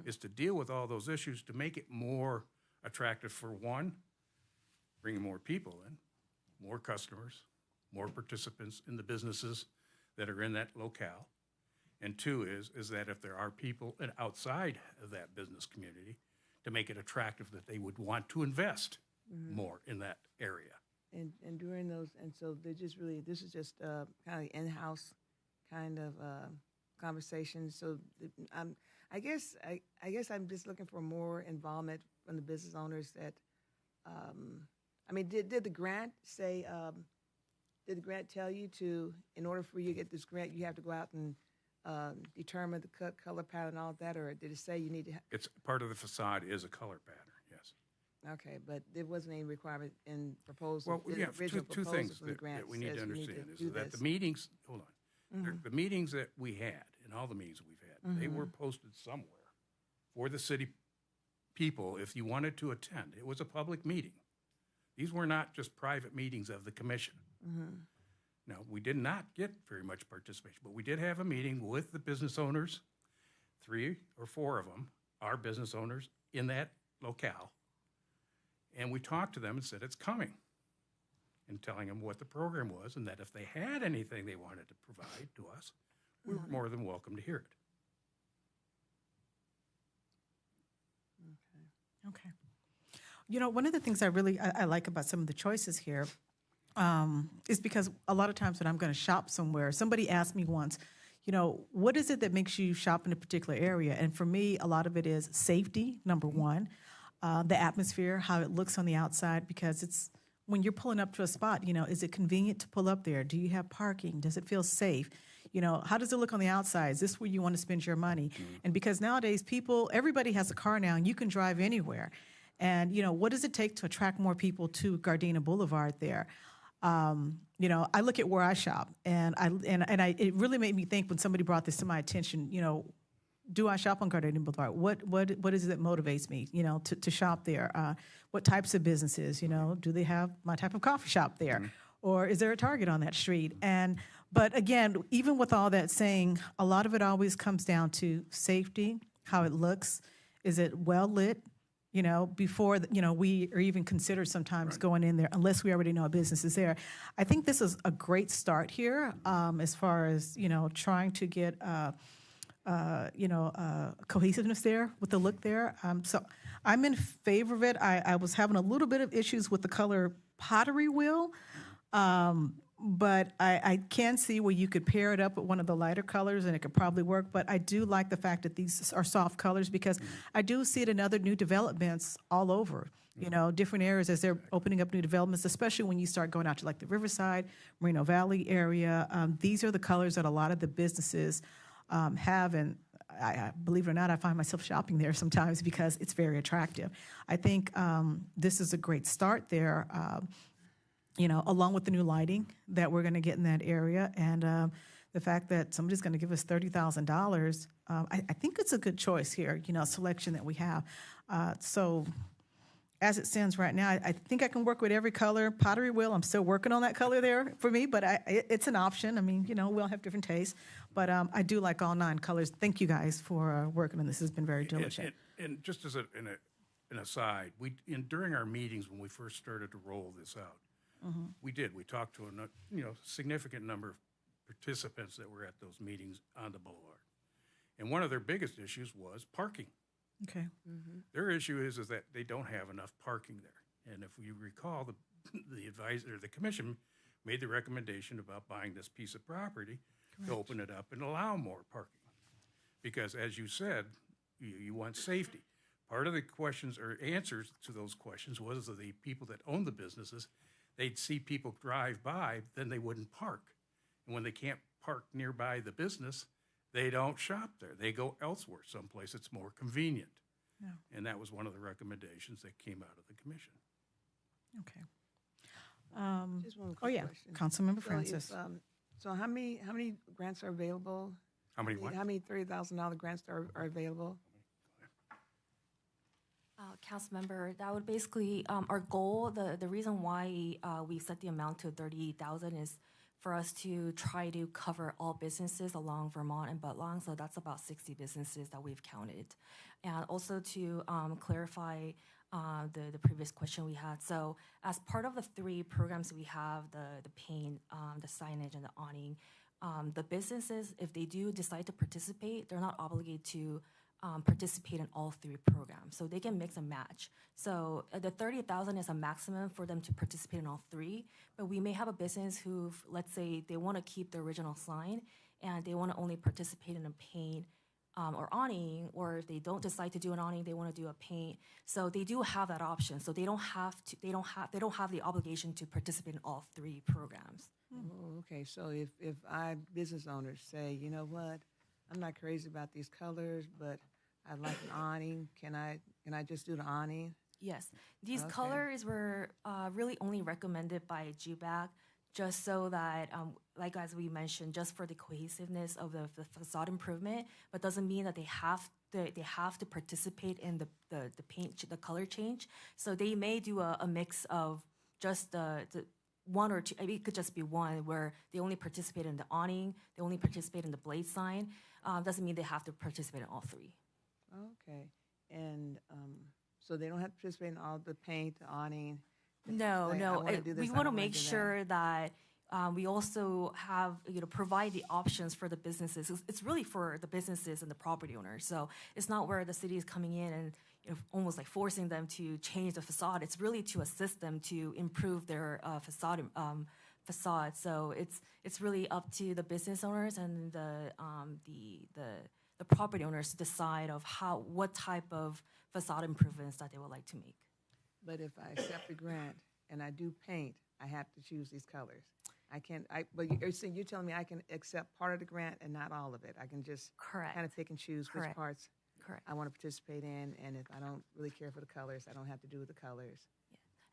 Is to deal with all those issues to make it more attractive for one, bringing more people in, more customers, more participants in the businesses that are in that locale. And two is that if there are people outside of that business community, to make it attractive that they would want to invest more in that area. And during those, and so they're just really, this is just kind of in-house kind of conversation. So I guess I'm just looking for more involvement from the business owners that, did the grant say, did the grant tell you to, in order for you to get this grant, you have to go out and determine the color pattern and all of that, or did it say you need to? It's part of the facade is a color pattern, yes. Okay, but there wasn't any requirement in proposal. Well, yeah, two things that we need to understand is that the meetings, hold on, the meetings that we had, and all the meetings that we've had, they were posted somewhere for the city people if you wanted to attend. It was a public meeting. These were not just private meetings of the commission. Now, we did not get very much participation, but we did have a meeting with the business owners, 3 or 4 of them are business owners in that locale. And we talked to them and said, it's coming, and telling them what the program was and that if they had anything they wanted to provide to us, we were more than welcome to hear it. Okay. One of the things I like about some of the choices here is because a lot of times when I'm going to shop somewhere, somebody asked me once, what is it that makes you shop in a particular area? And for me, a lot of it is safety, number one, the atmosphere, how it looks on the outside, because it's when you're pulling up to a spot, is it convenient to pull up there? Do you have parking? Does it feel safe? How does it look on the outside? Is this where you want to spend your money? And because nowadays everybody has a car now and you can drive anywhere. And, what does it take to attract more people to Gardena Boulevard there? I look at where I shop, and it really made me think when somebody brought this to my attention. Do I shop on Gardena Boulevard? What is it that motivates me? To shop there? What types of businesses? Do they have my type of coffee shop there, or is there a Target on that street? But again, even with all that saying, a lot of it always comes down to safety, how it looks, is it well lit? Before we are even considered sometimes going in there, unless we already know a business is there. I think this is a great start here as far as, trying to get, cohesiveness there with the look there. So I'm in favor of it. I was having a little bit of issues with the color pottery wheel. But I can see where you could pair it up with one of the lighter colors and it could probably work. But I do like the fact that these are soft colors because I do see it in other new developments all over, different areas as they're opening up new developments, especially when you start going out to like the Riverside, Moreno Valley area. These are the colors that a lot of the businesses have. And I believe it or not, I find myself shopping there sometimes because it's very attractive. I think this is a great start there. Along with the new lighting that we're going to get in that area, and the fact that somebody's going to give us $30,000, I think it's a good choice here. Selection that we have. So, as it stands right now, I think I can work with every color. Pottery wheel, I'm still working on that color there for me, but it's an option. I mean, we all have different tastes, but I do like all 9 colors. Thank you guys for working on this. It's been very diligent. And just as an aside, during our meetings when we first started to roll this out, we talked to a significant number of participants that were at those meetings on the boulevard. And one of their biggest issues was parking. Okay. Their issue is that they don't have enough parking there. And if you recall, the commission made the recommendation about buying this piece of property to open it up and allow more parking. Because as you said, you want safety. Part of the questions or answers to those questions was that the people that own the businesses, they'd see people drive by, then they wouldn't park. And when they can't park nearby the business, they don't shop there. They go elsewhere, someplace that's more convenient. Yeah. And that was one of the recommendations that came out of the commission. Okay. Just one Oh, quick yeah. question. Councilmember So Francis. So how many grants are available? How many what? How many $30,000 grants are available? Councilmember, that would basically, our goal, the reason why we set the amount to 38,000 is for us to try to cover all businesses along Vermont and Butlong, so that's about 60 businesses that we've counted. And also to clarify the previous question we had, so as part of the 3 programs we have, the paint, the signage, and the awning, the businesses, if they do decide to participate, they're not obligated to participate in all 3 programs. So they can mix and match. So the 30,000 is a maximum for them to participate in all 3, but we may have a business who, let's say, they want to keep the original sign and they want to only participate in a paint or awning, or if they don't decide to do an awning, they want to do a paint. So they do have that option. So they don't have the obligation to participate in all 3 programs. Oh, okay, so if business owners say, you know what, I'm not crazy about these colors, but I'd like an awning, can I just do the awning? Yes, these Okay. colors were really only recommended by GBAC, just so that, like as we mentioned, just for the cohesiveness of the facade improvement, but doesn't mean that they have to participate in the paint, the color change. So they may do a mix of just the 1 or 2. I mean, it could just be one where they only participate in the awning, they only participate in the blade sign. Doesn't mean they have to participate in all 3. Okay, and so they don't have to participate in all the paint, the awning? No, Like, I no. wanna do this, We I want to don't wanna make do that. sure that we also have, provide the options for the businesses. It's really for the businesses and the property owners. So it's not where the city is coming in and almost like forcing them to change the facade. It's really to assist them to improve their facade. So it's really up to the business owners and the property owners to decide of what type of facade improvements that they would like to make. But if I accept the grant and I do paint, I have to choose these colors. I can't, but you're telling me I can accept part of the grant and not all of it. I can just Correct. kind of pick and choose which Correct. parts Correct. I want to participate in, and if I don't really care for the colors, I don't have to do with the colors.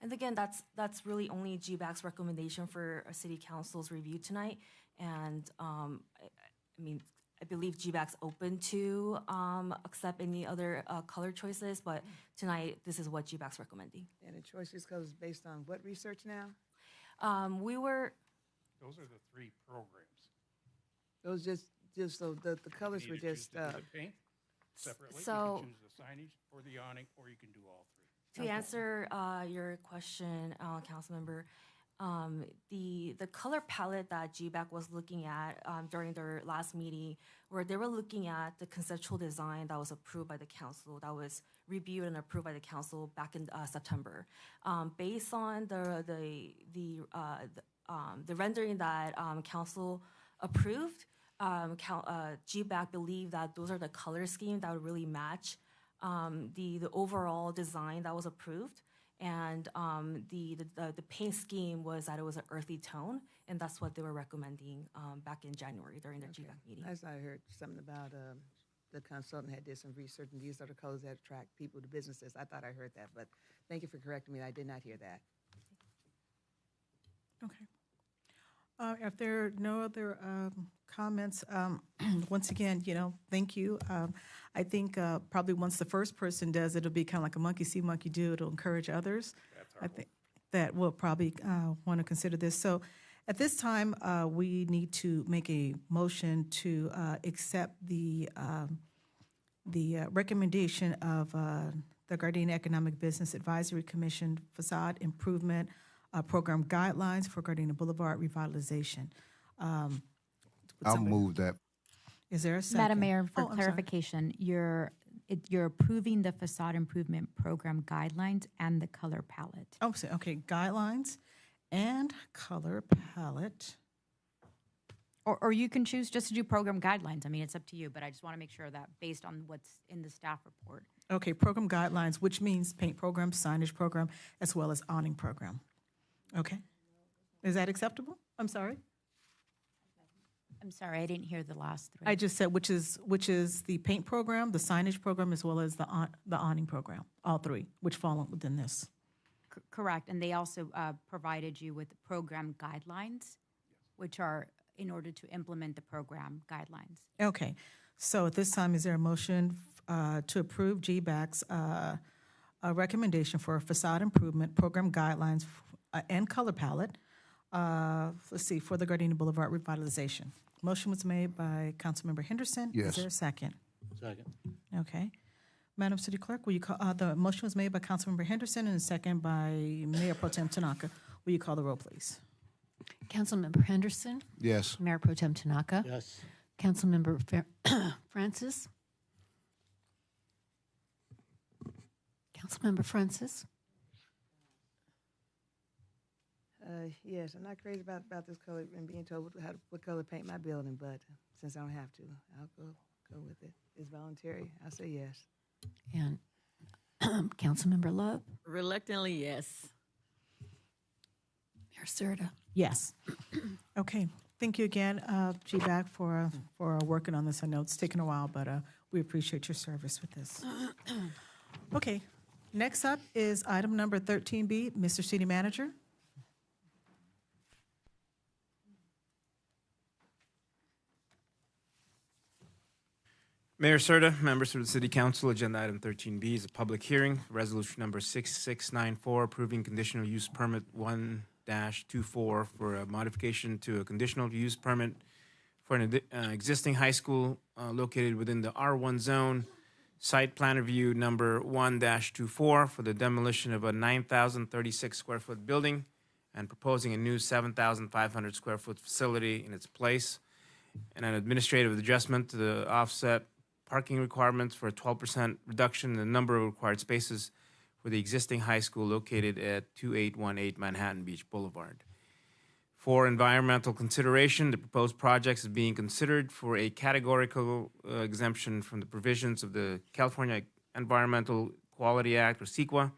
And again, that's really only GBAC's recommendation for a city council's review tonight. And I believe GBAC's open to accept any other color choices, but tonight this is what GBAC's recommending. And the choices goes based on what research now? Those are the 3 programs. Those just so the colors You were either choose just, to do the paint separately, so- you can choose the signage or the awning, or you can do all 3. To answer your question, Councilmember, the color palette that GBAC was looking at during their last meeting, where they were looking at the conceptual design that was approved by the council, that was reviewed and approved by the council back in September. Based on the rendering that council approved, GBAC believed that those are the color scheme that would really match the overall design that was approved, and the paint scheme was that it was an earthy tone, and that's what they were recommending back in January during their GBAC meeting. I heard something about the consultant had did some research, and these are the colors that attract people to businesses. I thought I heard that, but thank you for correcting me. I did not hear that. Okay. If there are no other comments, once again, thank you. I think probably once the first person does, it'll be kind of like a monkey see, monkey do. It'll encourage others. I think that will probably want to consider this. So at this time, we need to make a motion to accept the recommendation of the Gardena Economic Business Advisory Commission Facade Improvement Program Guidelines for Gardena Boulevard Revitalization. Would I'll somebody- move that. Is there a second? Madam Mayor, for Oh, I'm sorry. clarification, you're approving the facade improvement program guidelines and the color palette. Oh, okay, guidelines and color palette. Or you can choose just to do program guidelines. I mean, it's up to you, but I just want to make sure that based on what's in the staff report. Okay, program guidelines, which means paint program, signage program, as well as awning program. Okay. Is that acceptable? I'm sorry? I'm sorry, I didn't hear the last three. I just said which is the paint program, the signage program, as well as the awning program, all three, which fall within this. Correct, and they also provided you with program guidelines, which are in order to implement the program guidelines. Okay, so at this time, is there a motion to approve GBAC's a recommendation for a facade improvement program guidelines and color palette, let's see, for the Gardena Boulevard revitalization? Motion was made by Councilmember Henderson. Yes. Is there a second? Second. Okay. Madam City Clerk, will you call, the motion was made by Councilmember Henderson and a second by Mayor Pro Tem Tanaka. Will you call the roll, please? Councilmember Henderson? Yes. Mayor Pro Tem Tanaka? Yes. Councilmember Francis? Councilmember Francis? Yes, I'm not crazy about this color and being told what color to paint my building, but since I don't have to, I'll go with it. It's voluntary. I'll say yes. And Councilmember Love? Reluctantly, yes. Mayor Serta? Yes. Okay. Thank you again, GBAC, for working on this. I know it's taken a while, but we appreciate your service with this. Okay. Next up is item number 13B. Mr. City Manager. Mayor Serta, members of the City Council, agenda item 13B is a public hearing, resolution number 6694, approving conditional use permit 1-24 for a modification to a conditional use permit for an existing high school located within the R1 zone. Site plan review number 1-24 for the demolition of a 9,036 square foot building and proposing a new 7,500 square foot facility in its place, and an administrative adjustment to the offset parking requirements for a 12% reduction in the number of required spaces for the existing high school located at 2818 Manhattan Beach Boulevard. For environmental consideration, the proposed project is being considered for a categorical exemption from the provisions of the California Environmental Quality Act, or CEQA,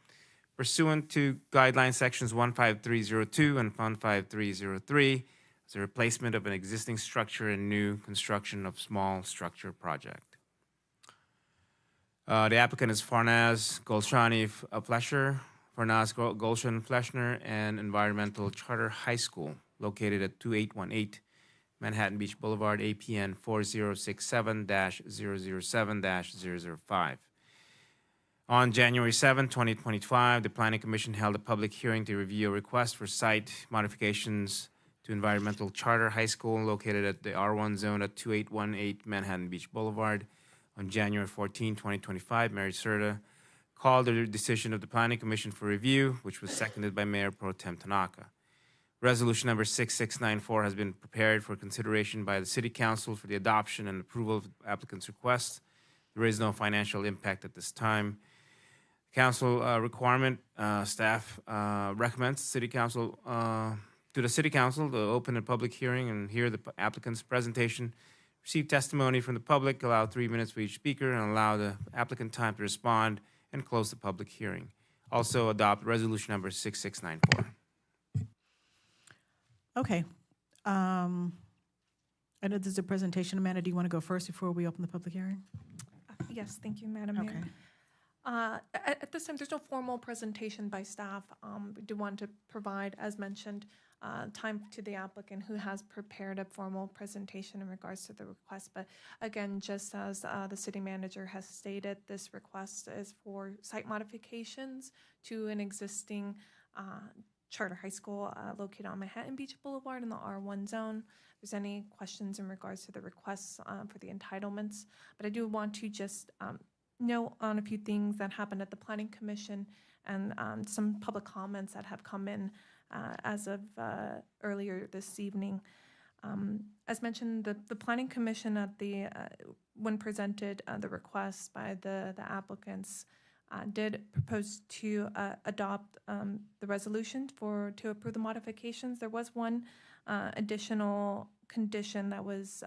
pursuant to guideline sections 15302 and 15303, as a replacement of an existing structure and new construction of small structure project. The applicant is Farnaz Golshani Flesher, Farnaz Golshan Fleshner, and Environmental Charter High School, located at 2818 Manhattan Beach Boulevard, APN 4067-007-005. On January 7, 2025, the Planning Commission held a public hearing to review a request for site modifications to Environmental Charter High School, located at the R1 zone at 2818 Manhattan Beach Boulevard. On January 14, 2025, Mayor Serta called the decision of the Planning Commission for review, which was seconded by Mayor Pro Tem Tanaka. Resolution number 6694 has been prepared for consideration by the City Council for the adoption and approval of the applicant's request. There is no financial impact at this time. Council requirement, staff recommends to the City Council to open a public hearing and hear the applicant's presentation, receive testimony from the public, allow 3 minutes for each speaker, and allow the applicant time to respond, and close the public hearing. Also adopt resolution number 6694. Okay. I know there's a presentation. Amanda, do you want to go first before we open the public hearing? Yes, thank you, Madam Mayor. At this time, there's no formal presentation by staff. We do want to provide, as mentioned, time to the applicant who has prepared a formal presentation in regards to the request. But again, just as the city manager has stated, this request is for site modifications to an existing Charter High School located on Manhattan Beach Boulevard in the R1 zone. If there's any questions in regards to the requests for the entitlements, but I do want to just note on a few things that happened at the Planning Commission and some public comments that have come in as of earlier this evening. As mentioned, the Planning Commission at the when presented the request by the applicants did propose to adopt the resolution to approve the modifications. There was one additional condition that was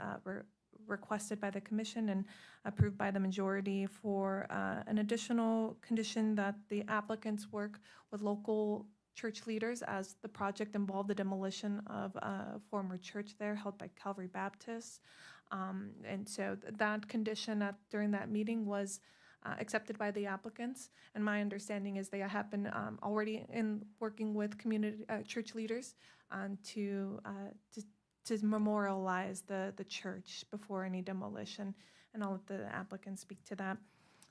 requested by the commission and approved by the majority for an additional condition that the applicants work with local church leaders as the project involved the demolition of a former church there held by Calvary Baptist. And so that condition during that meeting was accepted by the applicants. And my understanding is they have been already in working with community church leaders to memorialize the church before any demolition. And I'll let the applicants speak to that.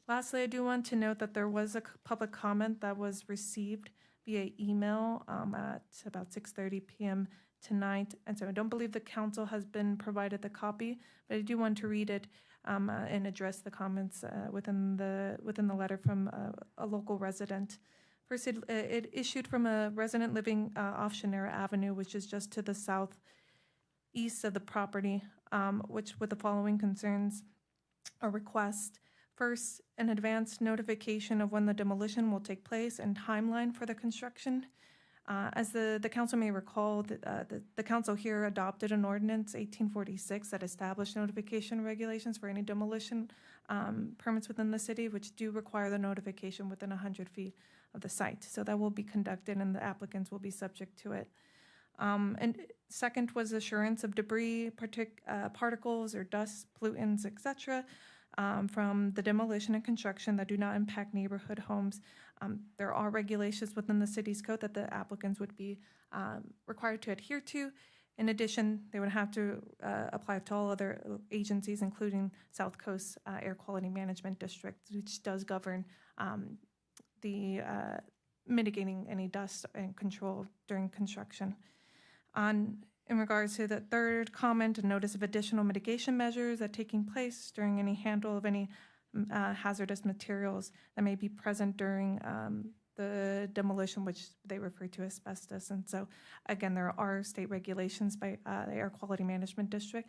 Lastly, I do want to note that there was a public comment that was received via email at about 6:30 p.m. tonight. And so I don't believe the council has been provided the copy, but I do want to read it and address the comments within the letter from a local resident. First, it issued from a resident living off Shannara Avenue, which is just to the southeast of the property, which with the following concerns or request. First, an advance notification of when the demolition will take place and timeline for the construction. As the council may recall, the council here adopted an ordinance 1846 that established notification regulations for any demolition permits within the city, which do require the notification within 100 feet of the site. So that will be conducted and the applicants will be subject to it. And second was assurance of debris, particles or dust, pollutants, etc., from the demolition and construction that do not impact neighborhood homes. There are regulations within the city's code that the applicants would be required to adhere to. In addition, they would have to apply to all other agencies, including South Coast Air Quality Management District, which does govern the mitigating any dust and control during construction. In regards to the third comment, a notice of additional mitigation measures that taking place during any handle of any hazardous materials that may be present during the demolition, which they refer to as asbestos. And so, again, there are state regulations by the Air Quality Management District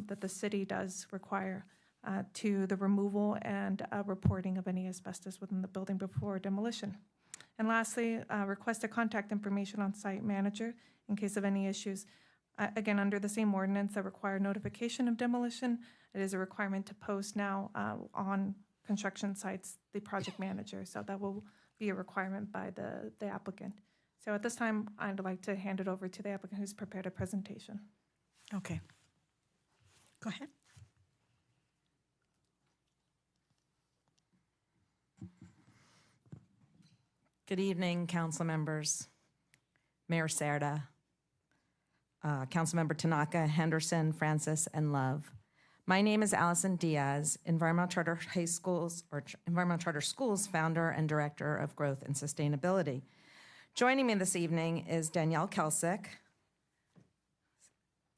that the city does require to the removal and reporting of any asbestos within the building before demolition. And lastly, request a contact information on site manager in case of any issues. Again, under the same ordinance that require notification of demolition, it is a requirement to post now on construction sites the project manager. So that will be a requirement by the applicant. So at this time, I'd like to hand it over to the applicant who's prepared a presentation. Okay. Go ahead. Good evening, council members, Mayor Serda, Councilmember Tanaka, Henderson, Francis, and Love. My name is Allison Diaz, Environmental Charter High Schools or Environmental Charter Schools founder and director of growth and sustainability. Joining me this evening is Danielle Kelsick,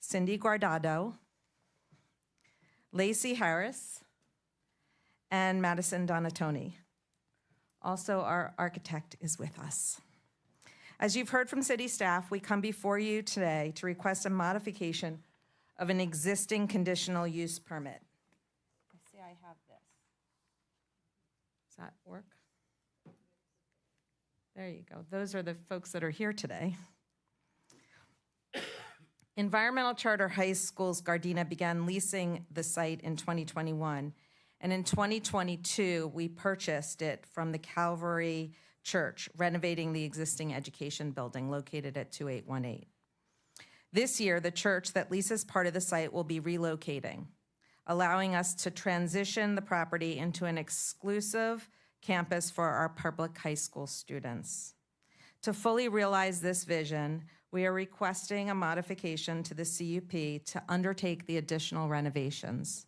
Cindy Guardado, Lacey Harris, and Madison Donatoni. Also, our architect is with us. As you've heard from city staff, we come before you today to request a modification of an existing conditional use permit. I see I have this. Does that work? There you go. Those are the folks that are here today. Environmental Charter High School's Gardena began leasing the site in 2021, and in 2022, we purchased it from the Calvary Church, renovating the existing education building located at 2818. This year, the church that leases part of the site will be relocating, allowing us to transition the property into an exclusive campus for our public high school students. To fully realize this vision, we are requesting a modification to the CUP to undertake the additional renovations.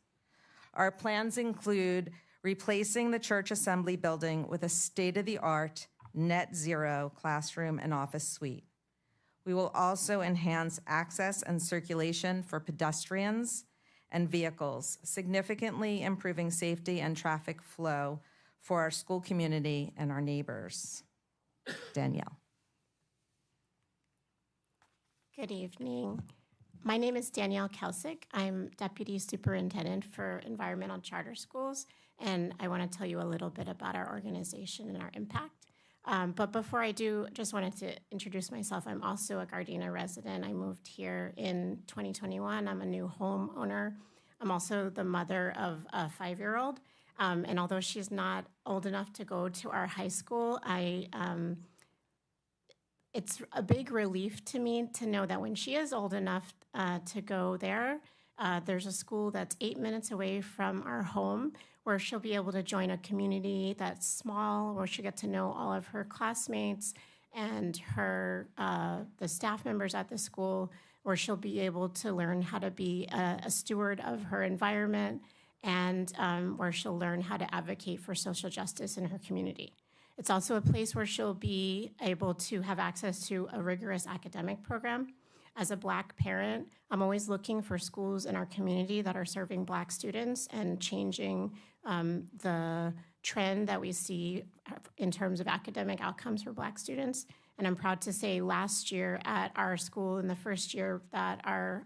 Our plans include replacing the church assembly building with a state-of-the-art net zero classroom and office suite. We will also enhance access and circulation for pedestrians and vehicles, significantly improving safety and traffic flow for our school community and our neighbors. Danielle. Good evening. My name is Danielle Kelsick. I'm Deputy Superintendent for Environmental Charter Schools, and I want to tell you a little bit about our organization and our impact. But before I do, just wanted to introduce myself. I'm also a Gardena resident. I moved here in 2021. I'm a new homeowner. I'm also the mother of a 5-year-old. And although she's not old enough to go to our high school, it's a big relief to me to know that when she is old enough to go there, there's a school that's 8 minutes away from our home where she'll be able to join a community that's small, where she'll get to know all of her classmates and the staff members at the school, where she'll be able to learn how to be a steward of her environment, and where she'll learn how to advocate for social justice in her community. It's also a place where she'll be able to have access to a rigorous academic program. As a Black parent, I'm always looking for schools in our community that are serving Black students and changing the trend that we see in terms of academic outcomes for Black students. And I'm proud to say last year at our school, in the first year that our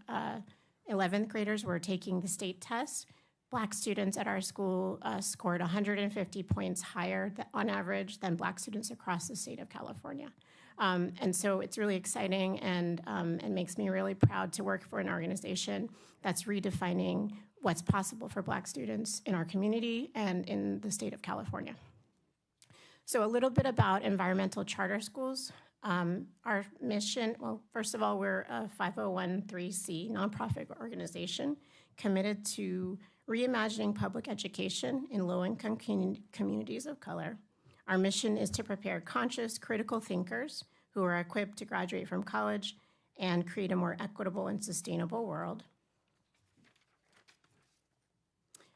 11th graders were taking the state test, Black students at our school scored 150 points higher on average than Black students across the state of California. And so it's really exciting and makes me really proud to work for an organization that's redefining what's possible for Black students in our community and in the state of California. So a little bit about environmental charter schools. Our mission, well, first of all, we're a 501(c) nonprofit organization committed to reimagining public education in low-income communities of color. Our mission is to prepare conscious, critical thinkers who are equipped to graduate from college and create a more equitable and sustainable world.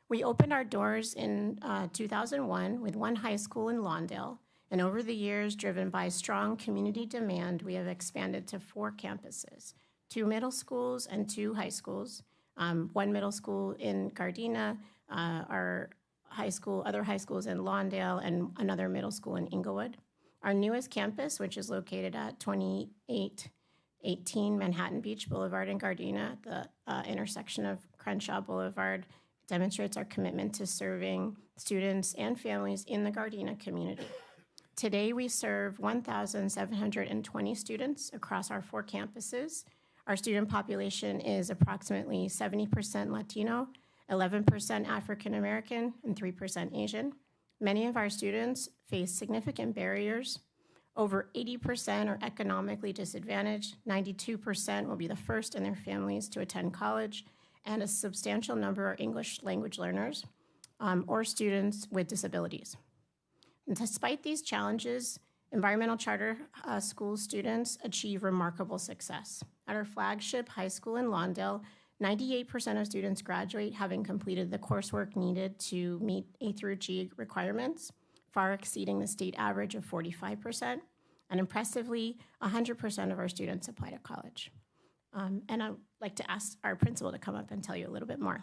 We opened our doors in 2001 with one high school in Lawndale, and over the years, driven by strong community demand, we have expanded to 4 campuses, 2 middle schools and 2 high schools, 1 middle school in Gardena, our other high schools in Lawndale, and another middle school in Inglewood. Our newest campus, which is located at 2818 Manhattan Beach Boulevard in Gardena, at the intersection of Crenshaw Boulevard, demonstrates our commitment to serving students and families in the Gardena community. Today, we serve 1,720 students across our 4 campuses. Our student population is approximately 70% Latino, 11% African American, and 3% Asian. Many of our students face significant barriers. Over 80% are economically disadvantaged. 92% will be the first in their families to attend college, and a substantial number are English language learners or students with disabilities. And despite these challenges, environmental charter school students achieve remarkable success. At our flagship high school in Lawndale, 98% of students graduate having completed the coursework needed to meet A through G requirements, far exceeding the state average of 45%. And impressively, 100% of our students apply to college. And I'd like to ask our principal to come up and tell you a little bit more.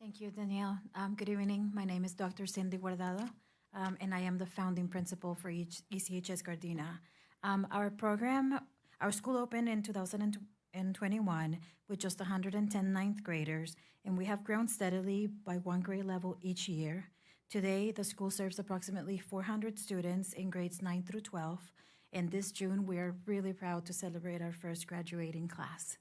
Thank you, Danielle. Good evening. My name is Dr. Cindy Guardado, and I am the founding principal for ECHS Gardena. Our school opened in 2021 with just 110 ninth graders, and we have grown steadily by 1 grade level each year. Today, the school serves approximately 400 students in grades 9 through 12, and this June, we are really proud to celebrate our first graduating class.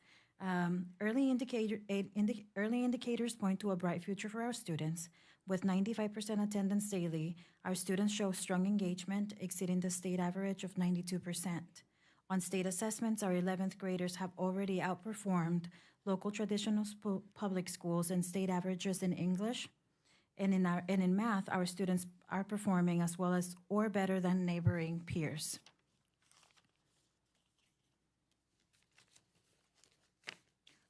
Early indicators point to a bright future for our students. With 95% attendance daily, our students show strong engagement, exceeding the state average of 92%. On state assessments, our 11th graders have already outperformed local traditional public schools and state averages in English. And in math, our students are performing as well as or better than neighboring peers.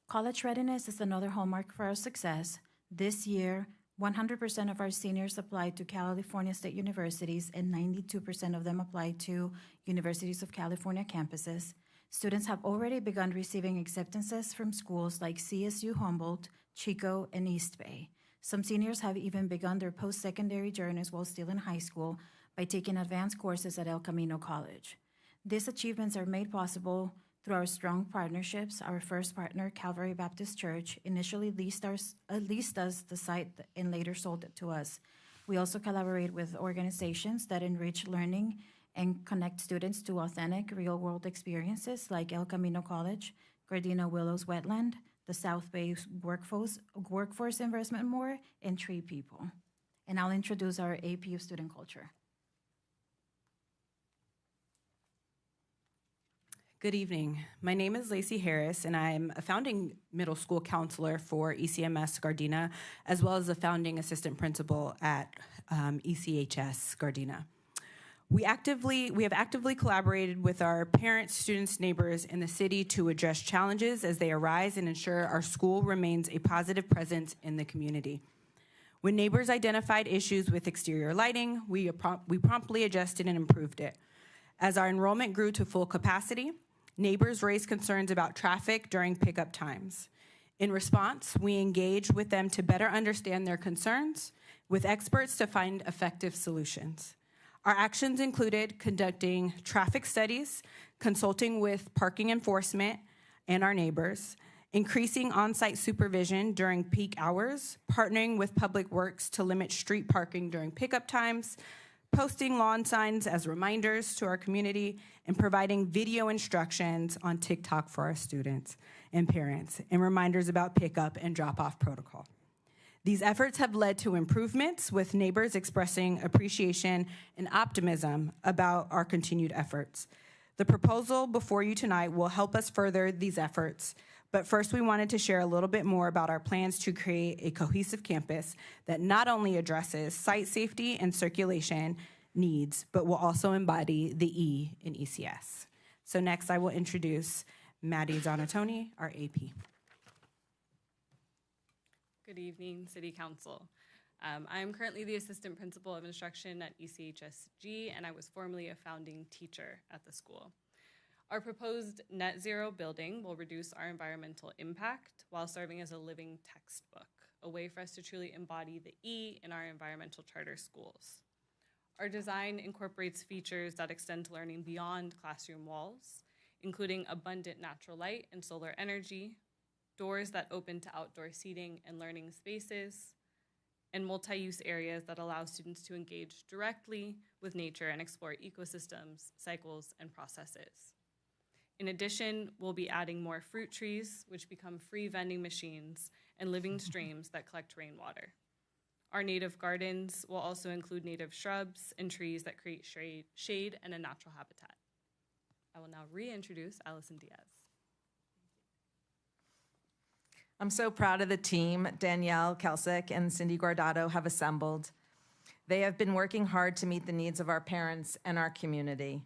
College readiness is another hallmark for our success. This year, 100% of our seniors applied to California state universities, and 92% of them applied to Universities of California campuses. Students have already begun receiving acceptances from schools like CSU Humboldt, Chico, and East Bay. Some seniors have even begun their post-secondary journeys while still in high school by taking advanced courses at El Camino College. These achievements are made possible through our strong partnerships. Our first partner, Calvary Baptist Church, initially leased us the site and later sold it to us. We also collaborate with organizations that enrich learning and connect students to authentic, real-world experiences like El Camino College, Gardena Willows Wetland, the South Bay Workforce Investment More, and Tree People. And I'll introduce our AP of Student Culture. Good evening. My name is Lacey Harris, and I'm a founding middle school counselor for ECMS Gardena, as well as a founding assistant principal at ECHS Gardena. We have actively collaborated with our parents, students, neighbors in the city to address challenges as they arise and ensure our school remains a positive presence in the community. When neighbors identified issues with exterior lighting, we promptly adjusted and improved it. As our enrollment grew to full capacity, neighbors raised concerns about traffic during pickup times. In response, we engaged with them to better understand their concerns, with experts to find effective solutions. Our actions included conducting traffic studies, consulting with parking enforcement and our neighbors, increasing on-site supervision during peak hours, partnering with Public Works to limit street parking during pickup times, posting lawn signs as reminders to our community, and providing video instructions on TikTok for our students and parents, and reminders about pickup and drop-off protocol. These efforts have led to improvements, with neighbors expressing appreciation and optimism about our continued efforts. The proposal before you tonight will help us further these efforts, but first we wanted to share a little bit more about our plans to create a cohesive campus that not only addresses site safety and circulation needs, but will also embody the E in ECS. So next I will introduce Maddie Zanatoni, our AP. Good evening, City Council. I'm currently the Assistant Principal of Instruction at ECHSG, and I was formerly a founding teacher at the school. Our proposed net zero building will reduce our environmental impact while serving as a living textbook, a way for us to truly embody the E in our environmental charter schools. Our design incorporates features that extend learning beyond classroom walls, including abundant natural light and solar energy, doors that open to outdoor seating and learning spaces, and multi-use areas that allow students to engage directly with nature and explore ecosystems, cycles, and processes. In addition, we'll be adding more fruit trees, which become free vending machines, and living streams that collect rainwater. Our native gardens will also include native shrubs and trees that create shade and a natural habitat. I will now reintroduce Allison Diaz. I'm so proud of the team Danielle Kelsick and Cindy Guardado have assembled. They have been working hard to meet the needs of our parents and our community.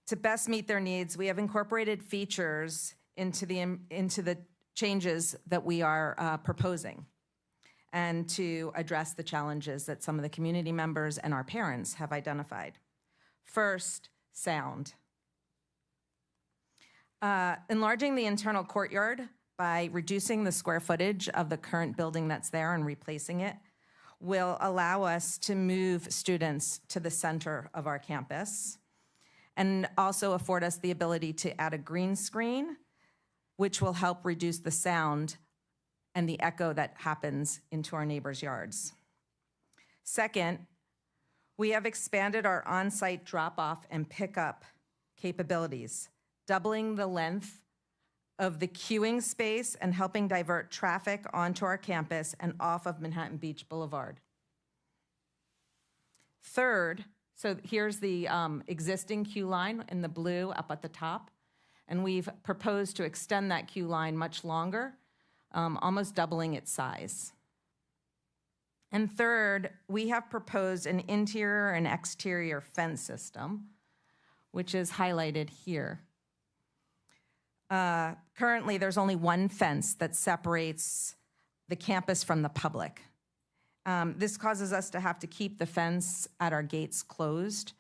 To best meet their needs, we have incorporated features into the changes that we are proposing, and to address the challenges that some of the community members and our parents have identified. First, sound. Enlarging the internal courtyard by reducing the square footage of the current building that's there and replacing it will allow us to move students to the center of our campus, and also afford us the ability to add a green screen, which will help reduce the sound and the echo that happens into our neighbors' yards. Second, we have expanded our on-site drop-off and pickup capabilities, doubling the length of the queuing space and helping divert traffic onto our campus and off of Manhattan Beach Boulevard. Third, so here's the existing queue line in the blue up at the top, and we've proposed to extend that queue line much longer, almost doubling its size. And third, we have proposed an interior and exterior fence system, which is highlighted here. Currently, there's only one fence that separates the campus from the public. This causes us to have to keep the fence at our gates closed,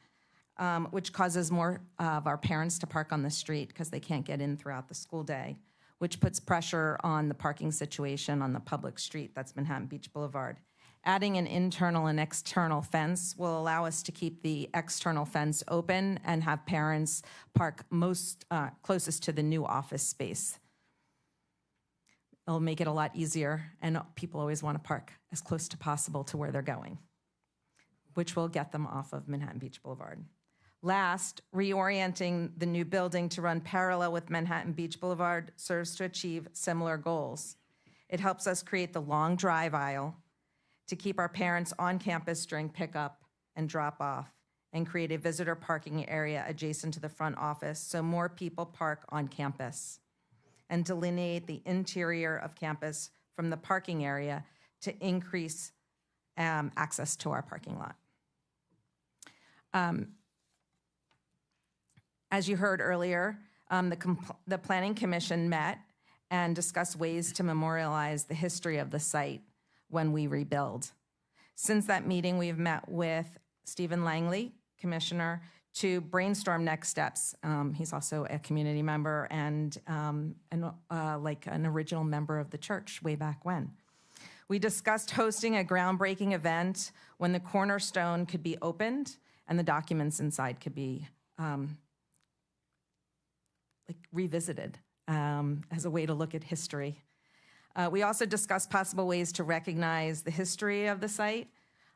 which causes more of our parents to park on the street because they can't get in throughout the school day, which puts pressure on the parking situation on the public street that's Manhattan Beach Boulevard. Adding an internal and external fence will allow us to keep the external fence open and have parents park closest to the new office space. It'll make it a lot easier, and people always want to park as close to possible to where they're going, which will get them off of Manhattan Beach Boulevard. Last, reorienting the new building to run parallel with Manhattan Beach Boulevard serves to achieve similar goals. It helps us create the long drive aisle to keep our parents on campus during pickup and drop off, and create a visitor parking area adjacent to the front office so more people park on campus, and delineate the interior of campus from the parking area to increase access to our parking lot. As you heard earlier, the Planning Commission met and discussed ways to memorialize the history of the site when we rebuild. Since that meeting, we've met with Stephen Langley, Commissioner, to brainstorm next steps. He's also a community member and like an original member of the church way back when. We discussed hosting a groundbreaking event when the cornerstone could be opened and the documents inside could be revisited as a way to look at history. We also discussed possible ways to recognize the history of the site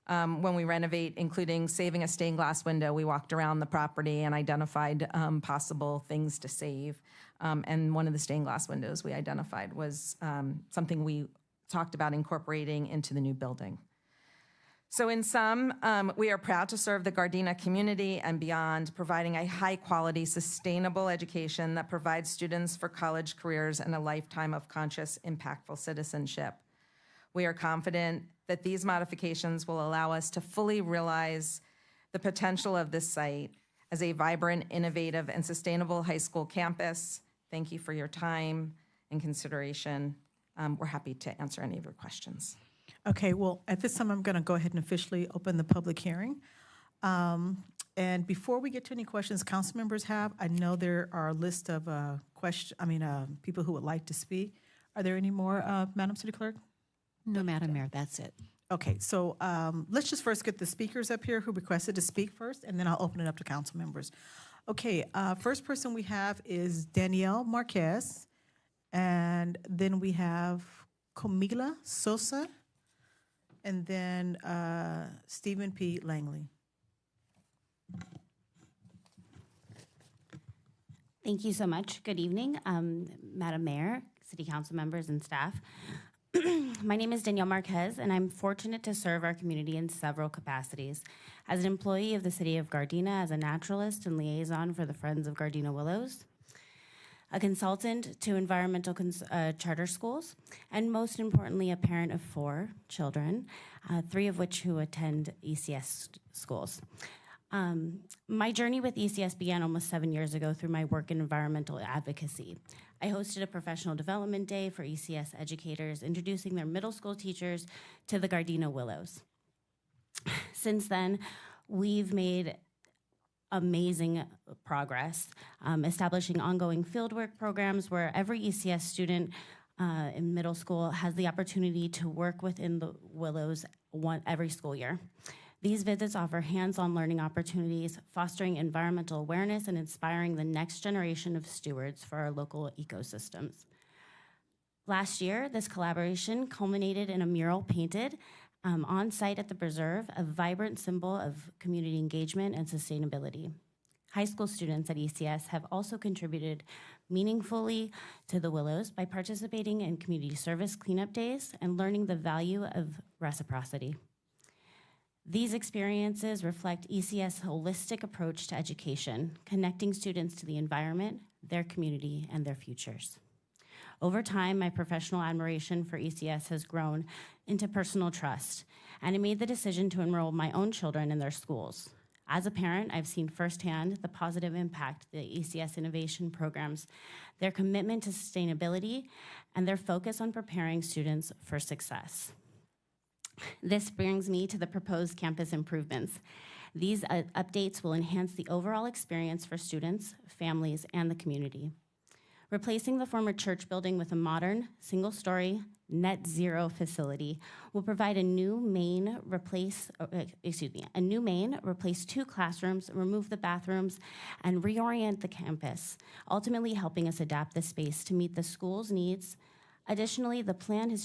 when we renovate, including saving a stained glass window. We walked around the property and identified possible things to save. And one of the stained glass windows we identified was something we talked about incorporating into the new building. So in sum, we are proud to serve the Gardena community and beyond, providing a high-quality, sustainable education that provides students for college careers and a lifetime of conscious, impactful citizenship. We are confident that these modifications will allow us to fully realize the potential of this site as a vibrant, innovative, and sustainable high school campus. Thank you for your time and consideration. We're happy to answer any of your questions. Okay, well, at this time, I'm going to go ahead and officially open the public hearing. And before we get to any questions council members have, I know there are a list of people who would like to speak. Are there any more, Madam City Clerk? No, Madam Mayor, that's it. Okay, so let's just first get the speakers up here who requested to speak first, and then I'll open it up to council members. Okay, first person we have is Danielle Marquez, and then we have Comigla Sosa, and then Stephen P. Langley. Thank you so much. Good evening, Madam Mayor, City Council members, and staff. My name is Danielle Marquez, and I'm fortunate to serve our community in several capacities. As an employee of the City of Gardena, as a naturalist and liaison for the Friends of Gardena Willows, a consultant to environmental charter schools, and most importantly, a parent of 4 children, 3 of which who attend ECS schools. My journey with ECS began almost 7 years ago through my work in environmental advocacy. I hosted a professional development day for ECS educators, introducing their middle school teachers to the Gardena Willows. Since then, we've made amazing progress, establishing ongoing fieldwork programs where every ECS student in middle school has the opportunity to work within the Willows every school year. These visits offer hands-on learning opportunities, fostering environmental awareness and inspiring the next generation of stewards for our local ecosystems. Last year, this collaboration culminated in a mural painted on site at the preserve, a vibrant symbol of community engagement and sustainability. High school students at ECS have also contributed meaningfully to the Willows by participating in community service cleanup days and learning the value of reciprocity. These experiences reflect ECS' holistic approach to education, connecting students to the environment, their community, and their futures. Over time, my professional admiration for ECS has grown into personal trust, and I made the decision to enroll my own children in their schools. As a parent, I've seen firsthand the positive impact the ECS innovation programs, their commitment to sustainability, and their focus on preparing students for success. This brings me to the proposed campus improvements. These updates will enhance the overall experience for students, families, and the community. Replacing the former church building with a modern, single-story, net zero facility will provide a new main, replace 2 classrooms, remove the bathrooms, and reorient the campus, ultimately helping us adapt the space to meet the school's needs. Additionally, the planned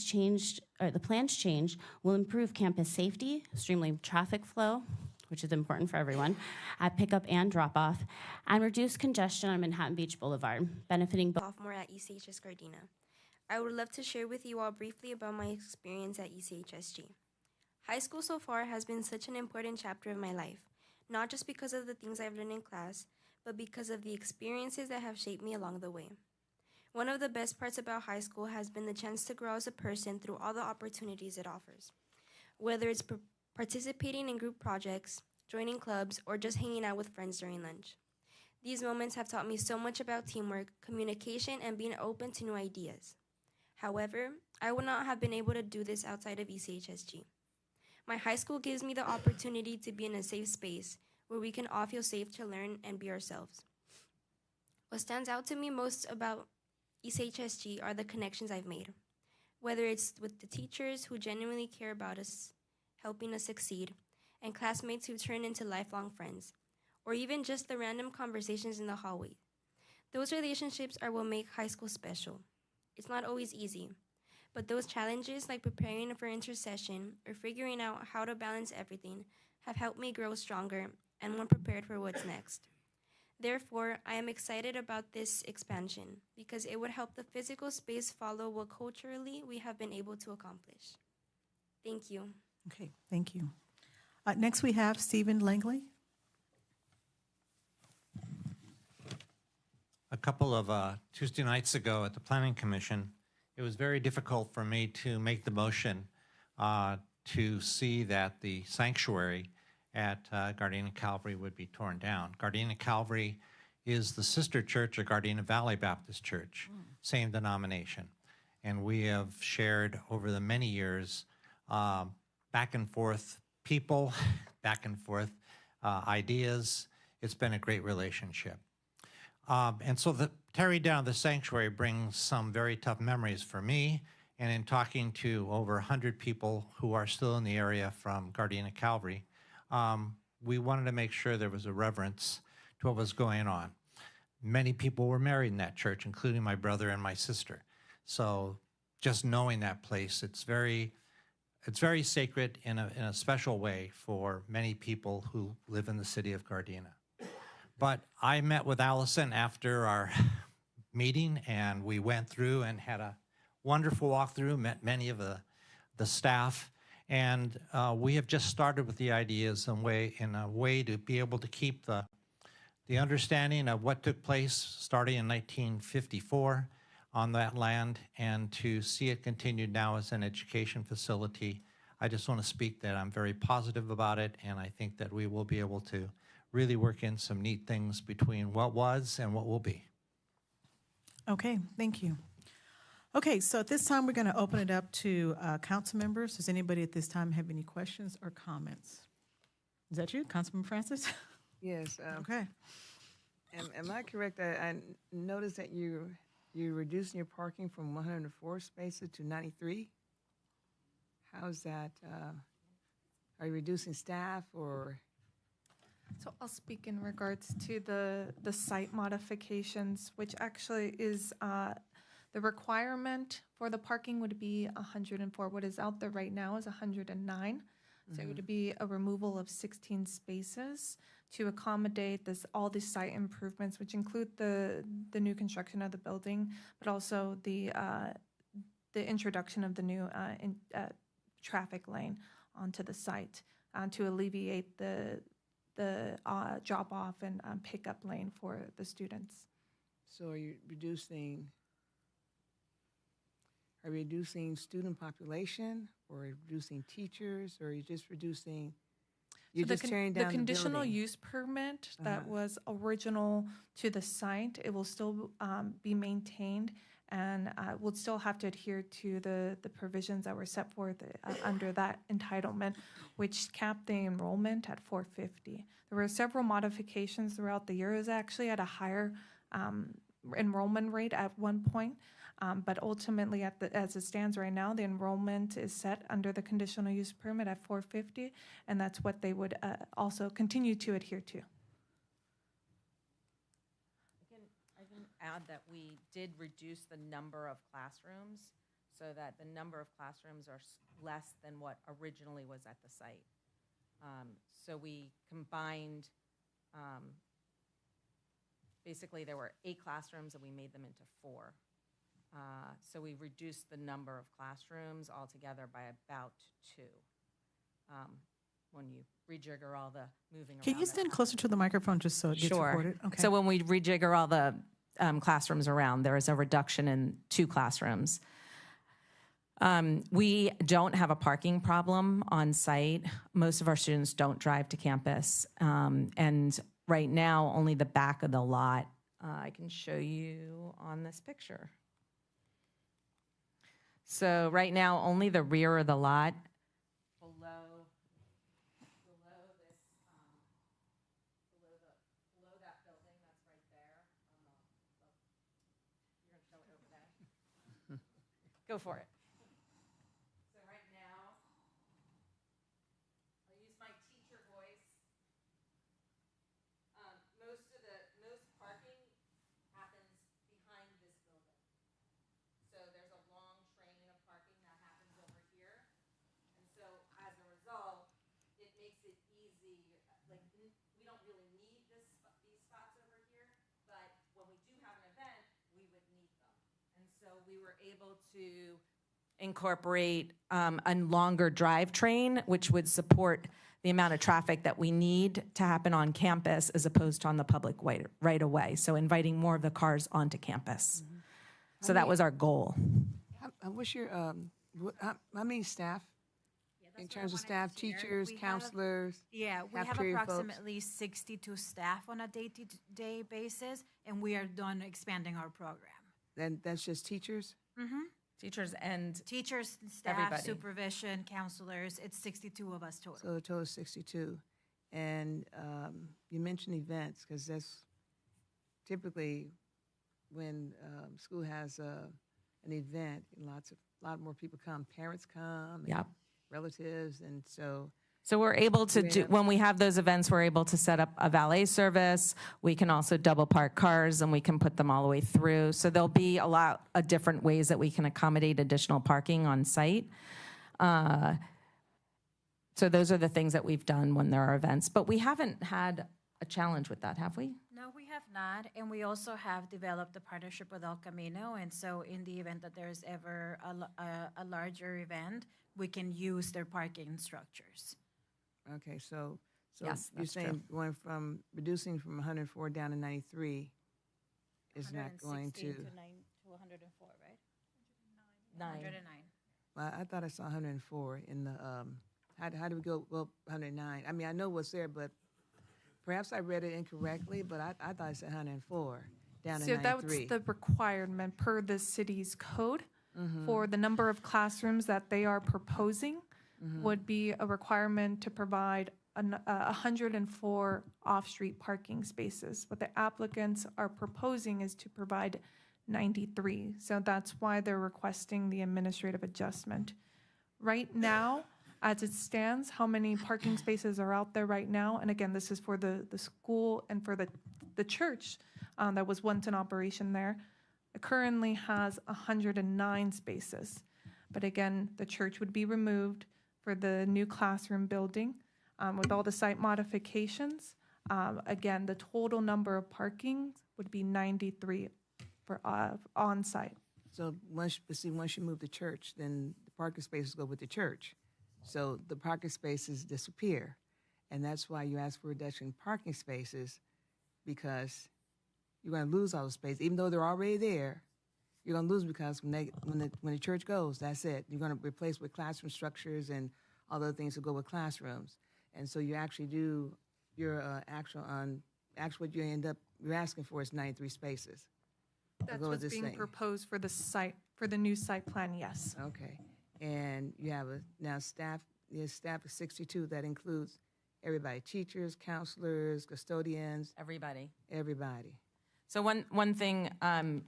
change will improve campus safety, streamline traffic flow, which is important for everyone, at pickup and drop-off, and reduce congestion on Manhattan Beach Boulevard, benefiting both. Sophomore at ECHS Gardena. I would love to share with you all briefly about my experience at ECHSG. High school so far has been such an important chapter of my life, not just because of the things I've learned in class, but because of the experiences that have shaped me along the way. One of the best parts about high school has been the chance to grow as a person through all the opportunities it offers. Whether it's participating in group projects, joining clubs, or just hanging out with friends during lunch. These moments have taught me so much about teamwork, communication, and being open to new ideas. However, I would not have been able to do this outside of ECHSG. My high school gives me the opportunity to be in a safe space where we can all feel safe to learn and be ourselves. What stands out to me most about ECHSG are the connections I've made, whether it's with the teachers who genuinely care about us, helping us succeed, and classmates who turn into lifelong friends, or even just the random conversations in the hallway. Those relationships are what make high school special. It's not always easy, but those challenges like preparing for intercession or figuring out how to balance everything have helped me grow stronger and more prepared for what's next. Therefore, I am excited about this expansion because it would help the physical space follow what culturally we have been able to accomplish. Thank you. Okay, thank you. Next, we have Stephen Langley. A couple of Tuesday nights ago at the Planning Commission, it was very difficult for me to make the motion to see that the sanctuary at Gardena Calvary would be torn down. Gardena Calvary is the sister church of Gardena Valley Baptist Church, same denomination. And we have shared over the many years back and forth people, back and forth ideas. It's been a great relationship. And so the tearing down the sanctuary brings some very tough memories for me. And in talking to over 100 people who are still in the area from Gardena Calvary, we wanted to make sure there was a reverence to what was going on. Many people were married in that church, including my brother and my sister. So just knowing that place, it's very sacred in a special way for many people who live in the city of Gardena. But I met with Allison after our meeting, and we went through and had a wonderful walkthrough, met many of the staff, and we have just started with the ideas in a way to be able to keep the understanding of what took place starting in 1954 on that land, and to see it continued now as an education facility. I just want to speak that I'm very positive about it, and I think that we will be able to really work in some neat things between what was and what will be. Okay, thank you. Okay, so at this time, we're going to open it up to council members. Does anybody at this time have any questions or comments? Is that you, Councilman Francis? Yes. Okay. Am I correct that I noticed that you're reducing your parking from 104 spaces to 93? How's that? Are you reducing staff or? So I'll speak in regards to the site modifications, which actually is the requirement for the parking would be 104. What is out there right now is 109. So it would be a removal of 16 spaces to accommodate all these site improvements, which include the new construction of the building, but also the introduction of the new traffic lane onto the site to alleviate the drop-off and pickup lane for the students. So are you reducing student population, or are you reducing teachers, or are you just reducing? You're just tearing down the conditional building? use permit that was original to the site, it will still be maintained and we'll still have to adhere to the provisions that were set forth under that entitlement, which capped the enrollment at 450. There were several modifications throughout the year. It was actually at a higher enrollment rate at one point, but ultimately, as it stands right now, the enrollment is set under the conditional use permit at 450, and that's what they would also continue to adhere to. I can add that we did reduce the number of classrooms so that the number of classrooms are less than what originally was at the site. So we combined, basically there were 8 classrooms and we made them into 4. So we reduced the number of classrooms altogether by about 2. When you rejigger all the moving around. Can you stand closer to the microphone just so it gets recorded? Okay. So when we rejigger all the classrooms around, there is a reduction in 2 classrooms. We don't have a parking problem on site. Most of our students don't drive to campus. And right now, only the back of the lot. I can show you on this picture. So right now, only the rear of the lot below that building that's right there. You're gonna show it over there. Go for it. So right now, I'll use my teacher voice. Most parking happens behind this building. So there's a long train of parking that happens over here. And so as a result, it makes it easy, like we don't really need these spots over here, but when we do have an event, we would need them. And so we were able to incorporate a longer drive train, which would support the amount of traffic that we need to happen on campus as opposed to on the public right away. So inviting more of the cars onto campus. So that was our goal. What's your, how many staff? In terms of staff, teachers, counselors? We have cafeteria folks? approximately 62 staff on a day-to-day basis, and we are done expanding our program. Then that's just teachers? Teachers and Teachers, staff, everybody. supervision, counselors, it's 62 of us total. So a total of 62. And you mentioned events, because that's typically when school has an event, a lot more people come. Parents come, and Yep. relatives, and so. So we're able to do, when we have those events, we're able to set up a valet service. We can also double park cars and we can put them all the way through. So there'll be a lot of different ways that we can accommodate additional parking on site. So those are the things that we've done when there are events. But we haven't had a challenge with that, have we? No, we have not, and we also have developed a partnership with El Camino, and so in the event that there's ever a larger event, we can use their parking structures. Okay, so Yes, you're that's true. saying going from, reducing from 104 down to 93 is not going to. 104, right? 109. Well, I thought I saw 104 in the, how do we go, well, 109? I mean, I know what's there, but perhaps I read it incorrectly, but I thought it said 104 down to So 93. that's the requirement per the city's code for the number of classrooms that they are proposing would be a requirement to provide 104 off-street parking spaces. What the applicants are proposing is to provide 93. So that's why they're requesting the administrative adjustment. Right now, as it stands, how many parking spaces are out there right now? And again, this is for the school and for the church that was once in operation there. It currently has 109 spaces. But again, the church would be removed for the new classroom building with all the site modifications. Again, the total number of parkings would be 93 for on-site. So once you move the church, then the parking spaces go with the church. So the parking spaces disappear. And that's why you ask for reduction in parking spaces, because you're going to lose all the space. Even though they're already there, you're going to lose because when the church goes, that's it. You're going to replace with classroom structures and all other things that go with classrooms. And so you actually do your actually what you're asking for is 93 spaces. That's go with what's this being thing? proposed for the site, for the new site plan, yes. Okay. And you have now staff, your staff is 62. That includes everybody, teachers, counselors, custodians, Everybody. everybody. So one thing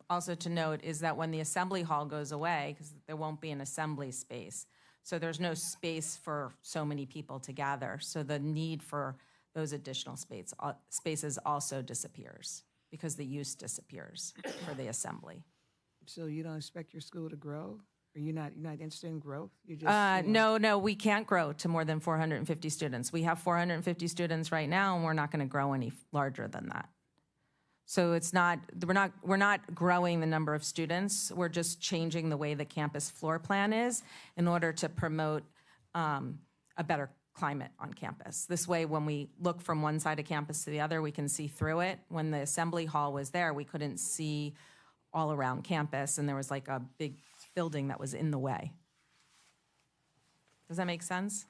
also to note is that when the assembly hall goes away, because there won't be an assembly space, so there's no space for so many people to gather. So the need for those additional spaces also disappears because the use disappears for the assembly. So you don't expect your school to grow? Or you're not interested in growth? You just No, we can't grow to more than 450 students. We have 450 students right now, and we're not going to grow any larger than that. So it's not, we're not growing the number of students. We're just changing the way the campus floor plan is in order to promote a better climate on campus. This way, when we look from one side of campus to the other, we can see through it. When the assembly hall was there, we couldn't see all around campus, and there was like a big building that was in the way. Does that make sense?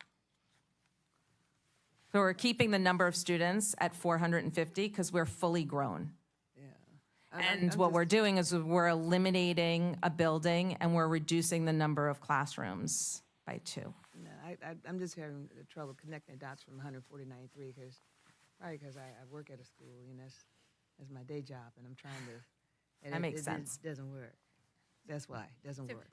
So we're keeping the number of students at 450 because we're fully grown. And what we're doing is we're eliminating a building and we're reducing the number of classrooms by 2. No, I'm just having trouble connecting the dots from 149.3 because probably because I work at a school, and that's my day job, and I'm trying to. And That makes sense. It doesn't work. That's why it doesn't work.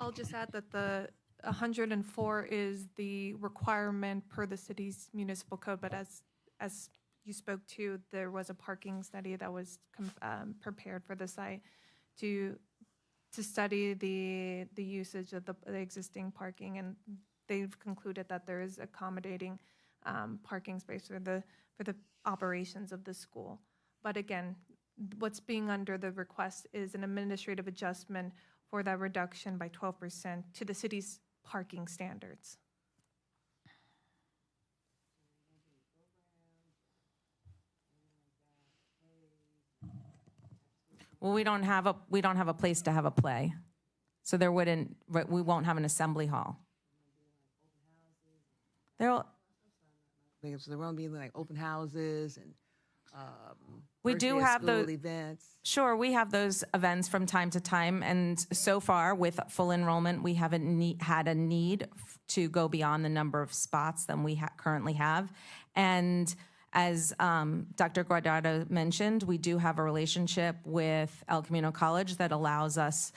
I'll just add that the 104 is the requirement per the city's municipal code, but as you spoke to, there was a parking study that was prepared for the site to study the usage of the existing parking, and they've concluded that there is accommodating parking space for the operations of the school. But again, what's being under the request is an administrative adjustment for that reduction by 12% to the city's parking standards. Well, we don't have a place to have a play, so we won't have an assembly hall. So there won't be like open houses and We do have those events. Sure, we have those events from time to time, and so far with full enrollment, we haven't had a need to go beyond the number of spots than we currently have. And as Dr. Guardado mentioned, we do have a relationship with El Camino College that allows us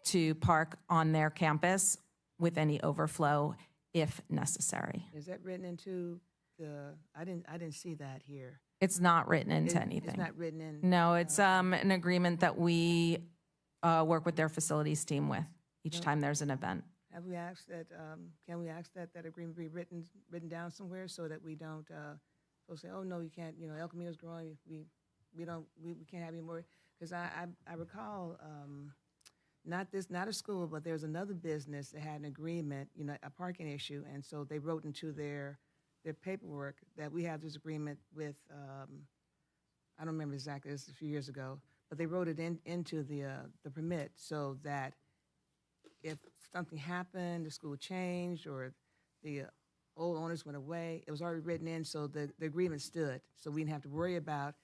to park on their campus with any overflow if necessary. Is that written into the? I didn't see that here. It's not written into anything. It's not written in. No, it's an agreement that we work with their facilities team with each time there's an event. Have we asked that? Can we ask that agreement be written down somewhere so that we don't say, oh no, you can't. You know, El Camino's growing. We can't have any more. Because I recall not a school, but there's another business that had an agreement, a parking issue, and so they wrote into their paperwork that we have this agreement with, I don't remember exactly, this was a few years ago, but they wrote it into the permit so that if something happened, the school changed, or the old owners went away, it was already written in, so the agreement stood. So we didn't have to worry about,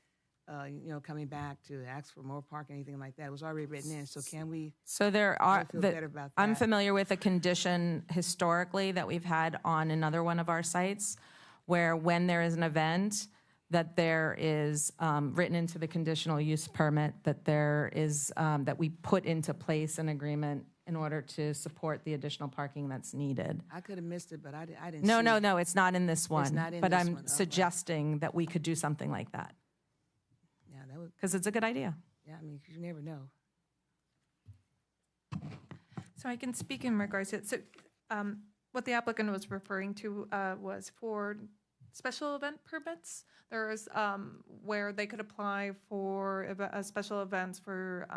coming back to ask for more parking, anything like that. It was already written in, so can we? So there are, feel better about that? I'm familiar with a condition historically that we've had on another one of our sites where when there is an event, that there is written into the conditional use permit that there is, that we put into place an agreement in order to support the additional parking that's needed. I could have missed it, but I didn't No, see no, it. no, it's not in this one. not in But this I'm one. Okay. suggesting that we could do something like that Yeah, that would, because it's a good idea. yeah, I mean, 'cause you never know. So I can speak in regards to it. So what the applicant was referring to was for special event permits. There's where they could apply for special events for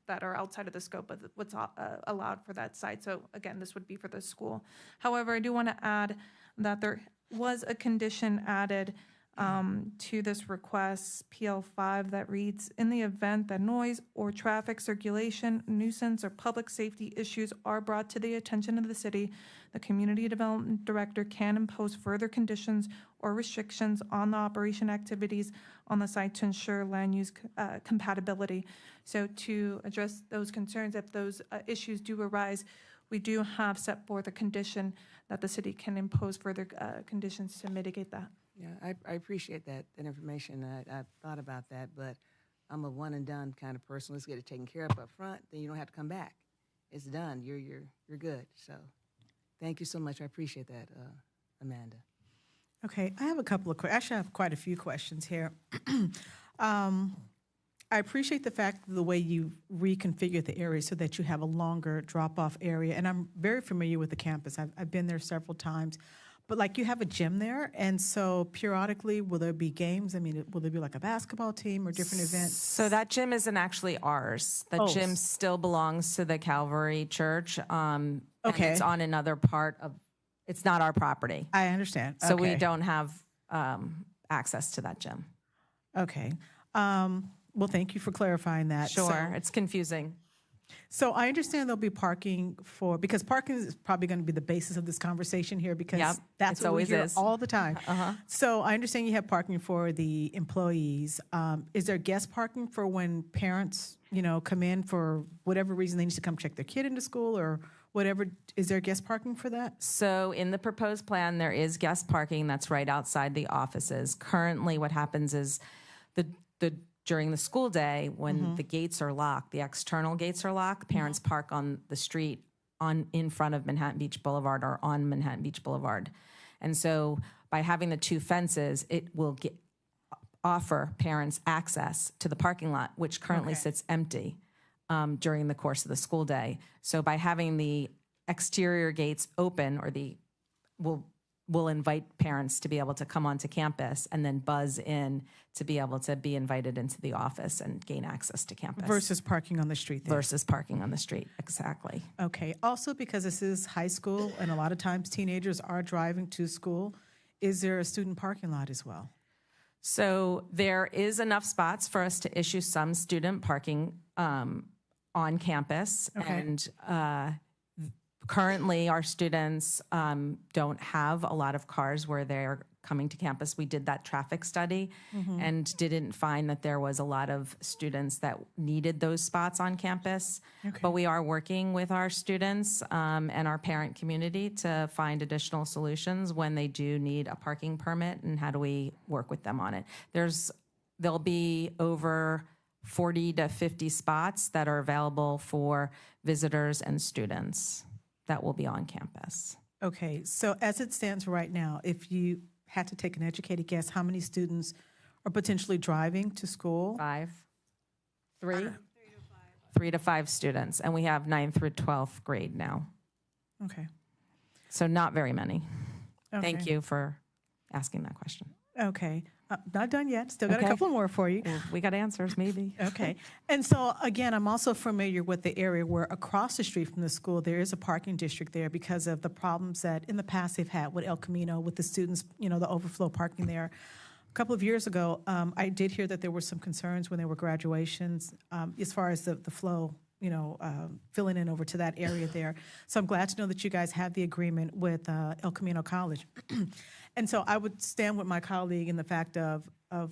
that are outside of the scope of what's allowed for that site. So again, this would be for the school. However, I do want to add that there was a condition added to this request, PL5, that reads, in the event that noise or traffic circulation, nuisance, or public safety issues are brought to the attention of the city, the Community Development Director can impose further conditions or restrictions on the operation activities on the site to ensure land use compatibility. So to address those concerns, if those issues do arise, we do have set forth a condition that the city can impose further conditions to mitigate that. Yeah, I appreciate that information. I've thought about that, but I'm a one and done kind of person. Let's get it taken care of up front, then you don't have to come back. It's done. You're good. So thank you so much. I appreciate that, Amanda. Okay, I have a couple of actually I have quite a few questions here. I appreciate the fact the way you reconfigure the area so that you have a longer drop-off area, and I'm very familiar with the campus. I've been there several times. But like you have a gym there, and so periodically, will there be games? I mean, will there be like a basketball team or different events? So that gym isn't actually ours. The gym still belongs to the Calvary Church. And it's on another part of, it's not our property. I understand. So we don't have access to that gym. Okay. Well, thank you for clarifying that. Sure, it's confusing. So I understand there'll be parking because parking is probably going to be the basis of this conversation here because that's what we hear all the time. So I understand you have parking for the employees. Is there guest parking for when parents, come in for whatever reason they need to come check their kid into school or whatever? Is there guest parking for that? So in the proposed plan, there is guest parking that's right outside the offices. Currently, what happens is during the school day, when the gates are locked, the external gates are locked, parents park on the street in front of Manhattan Beach Boulevard or on Manhattan Beach Boulevard. And so by having the two fences, it will offer parents access to the parking lot, which currently sits empty during the course of the school day. So by having the exterior gates open, we'll invite parents to be able to come onto campus and then buzz in to be able to be invited into the office and gain access to campus. Versus parking on the street there. Versus parking on the street, exactly. Okay. Also, because this is high school and a lot of times teenagers are driving to school, is there a student parking lot as well? So there is enough spots for us to issue some student parking on campus. Okay. And currently, our students don't have a lot of cars where they're coming to campus. We did that traffic study and didn't find that there was a lot of students that needed those spots on campus. Okay. But we are working with our students and our parent community to find additional solutions when they do need a parking permit, and how do we work with them on it. There'll be over 40 to 50 spots that are available for visitors and students that will be on campus. Okay, so as it stands right now, if you had to take an educated guess, how many students are potentially driving to school? 5. 3? 3 to 5 students, and we have 9th through 12th grade now. Okay. So not very many. Thank Okay. you for asking that question. Okay, not done yet. Still got a couple more for you. Well, we got answers, maybe. Okay. And so, again, I'm also familiar with the area where across the street from the school, there is a parking district there because of the problems that in the past they've had with El Camino, with the students, the overflow parking there. A couple of years ago, I did hear that there were some concerns when there were graduations as far as the flow, filling in over to that area there. So I'm glad to know that you guys have the agreement with El Camino College. And so I would stand with my colleague in the fact of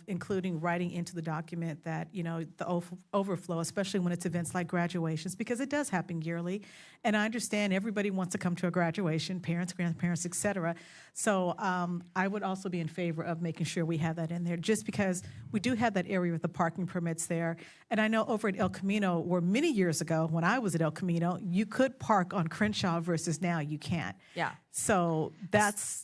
including writing into the document that, the overflow, especially when it's events like graduations, because it does happen yearly. And I understand everybody wants to come to a graduation, parents, grandparents, et cetera. So I would also be in favor of making sure we have that in there, just because we do have that area with the parking permits there. And I know over at El Camino, where many years ago, when I was at El Camino, you could park on Crenshaw versus now you can't. Yeah. So that's,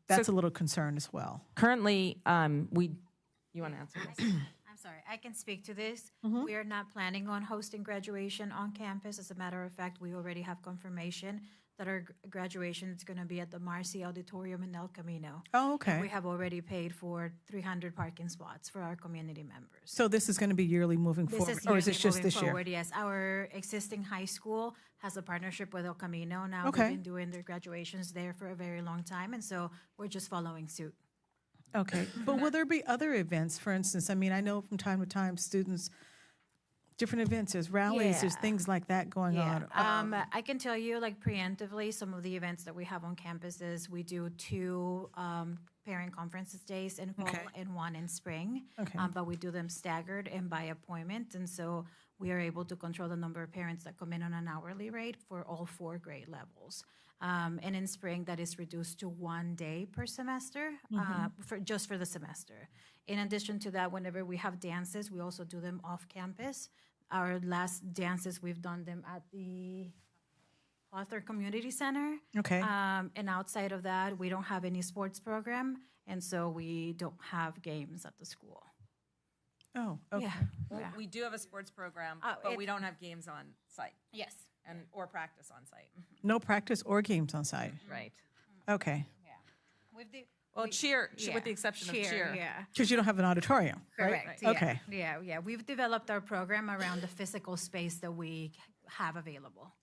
that's a little concern as well. Currently, you want to answer this? I'm sorry, I can speak to this. We are not planning on hosting graduation on campus. As a matter of fact, we already have confirmation that our graduation is going to be at the Marcy Auditorium in El Camino. Oh, okay. And we have already paid for 300 parking spots for our community members. So this is going to be yearly moving This forward, is or is yearly this just moving this forward, year? Yes, our existing high school has a partnership with El Camino now. Okay. We've been doing their graduations there for a very long time, and so we're just following suit. Okay, but will there be other events, for instance? I mean, I know from time to time, students, different events, there's rallies, there's Yeah. things like that going on. I can tell you, like preemptively, some of the events that we have on campus is we do 2 parent conferences days in fall Okay. and 1 in spring. Okay. But we do them staggered and by appointment, and so we are able to control the number of parents that come in on an hourly rate for all 4 grade levels. And in spring, that is reduced to 1 day per semester, just for the semester. In addition to that, whenever we have dances, we also do them off campus. Our last dances, we've done them at the Arthur Community Center. Okay. And outside of that, we don't have any sports program, and so we don't have games at the school. Oh, okay. Yeah. Well, Yeah. we do have a sports program, Oh, but we it- don't have games on site Yes. or practice on site. No practice or games on site? Right. Okay, Well, cheer, with the exception of cheer. Yeah. because you don't have an auditorium, right? Correct. Yeah. Okay. Yeah. We've developed our program around the physical space that we have available.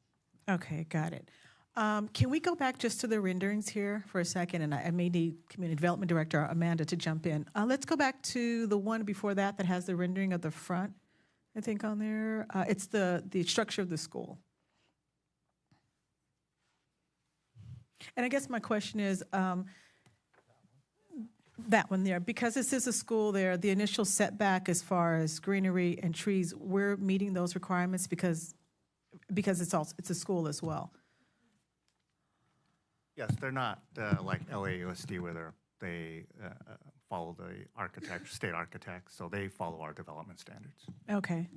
Okay, got it. Can we go back just to the renderings here for a second? And I may need Community Development Director Amanda to jump in. Let's go back to the one before that that has the rendering of the front, I think, on there. It's the structure of the school. And I guess my question is, that one there, because this is a school there, the initial setback as far as greenery and trees, we're meeting those requirements because it's a school as well. Yes, they're not like LAUSD where they follow the state architect, so they follow our development standards. Okay,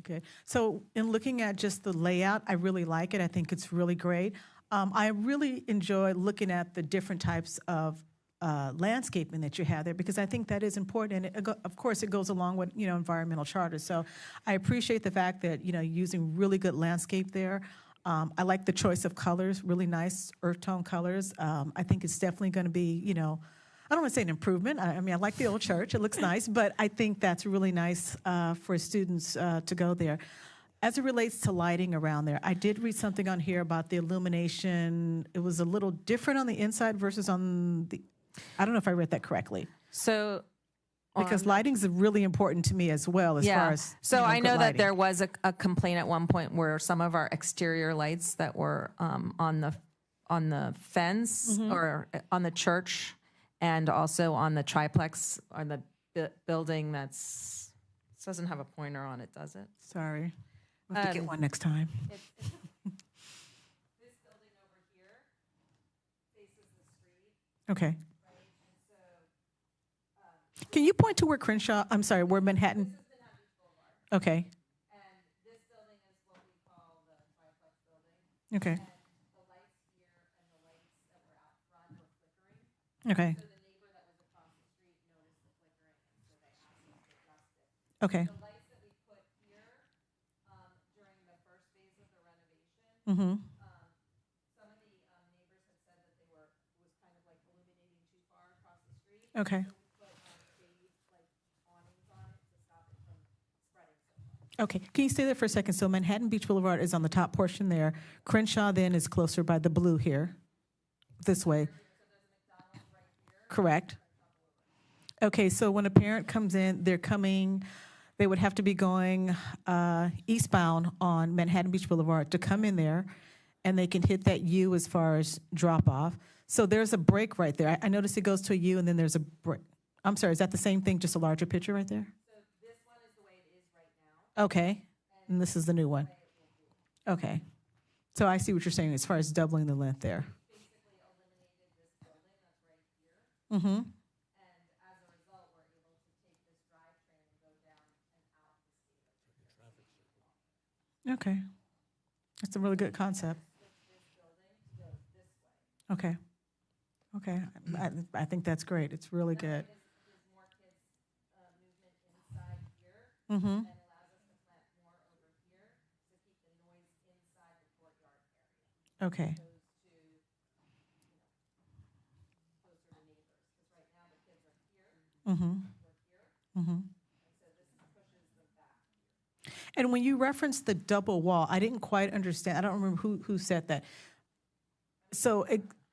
good. So in looking at just the layout, I really like it. I think it's really great. I really enjoy looking at the different types of landscaping that you have there, because I think that is important. And of course, it goes along with, environmental charters. So I appreciate the fact that, using really good landscape there. I like the choice of colors, really nice earth tone colors. I think it's definitely going to be, I don't want to say an improvement. I mean, I like the old church. It looks nice, but I think that's really nice for students to go there. As it relates to lighting around there, I did read something on here about the illumination. It was a little different on the inside versus on the, I don't know if I read that correctly. So Because lighting's really important to me as well, as far as So I good know that lighting. there was a complaint at one point where some of our exterior lights that were on the fence Mm-hmm. or on the church and also on the triplex on the building this doesn't have a pointer on it, does it? Sorry. We'll have to get one next time. This building over here faces the street. Okay. Can you point to where Crenshaw, I'm sorry, where Manhattan? Okay. And this building is what we call the triplex building. Okay. And the lights here and the lights that were out front were flickering. Okay. So the neighbor that was across the street noticed the flickering, and so they asked us to adjust it. Okay. The lights that we put here during the first phase of the renovation, Mm-hmm. some of the neighbors had said that was kind of like illuminating too far across the street. Okay. So we put shade, like awnings on it to stop it from spreading so far. Okay. Can you stay there for a second? So Manhattan Beach Boulevard is on the top portion there. Crenshaw then is closer by the blue here, this way. Correct. Okay, so when a parent comes in, they would have to be going eastbound on Manhattan Beach Boulevard to come in there, and they can hit that U as far as drop off. So there's a break right there. I noticed it goes to a U, and then there's a break. I'm sorry, is that the same thing, just a larger picture right there? So this one is the way it is right now. Okay, and this is the new one. Okay, so I see what you're saying as far as doubling the length there. Basically eliminated this building that's right here. Mm-hmm. And as a result, we're able to take this drivetrain and go down and out the state. Okay, that's a really good concept. Okay, okay, I think that's great. It's really good. There's more kids movement inside here. Mm-hmm. And allows us to plant more over here to keep the noise inside the courtyard area. Okay. Opposed to, closer to neighbors. Because right now the kids are here. Mm-hmm. We're here. Mm-hmm. And so this pushes them back. And when you referenced the double wall, I didn't quite understand. I don't remember who said that. So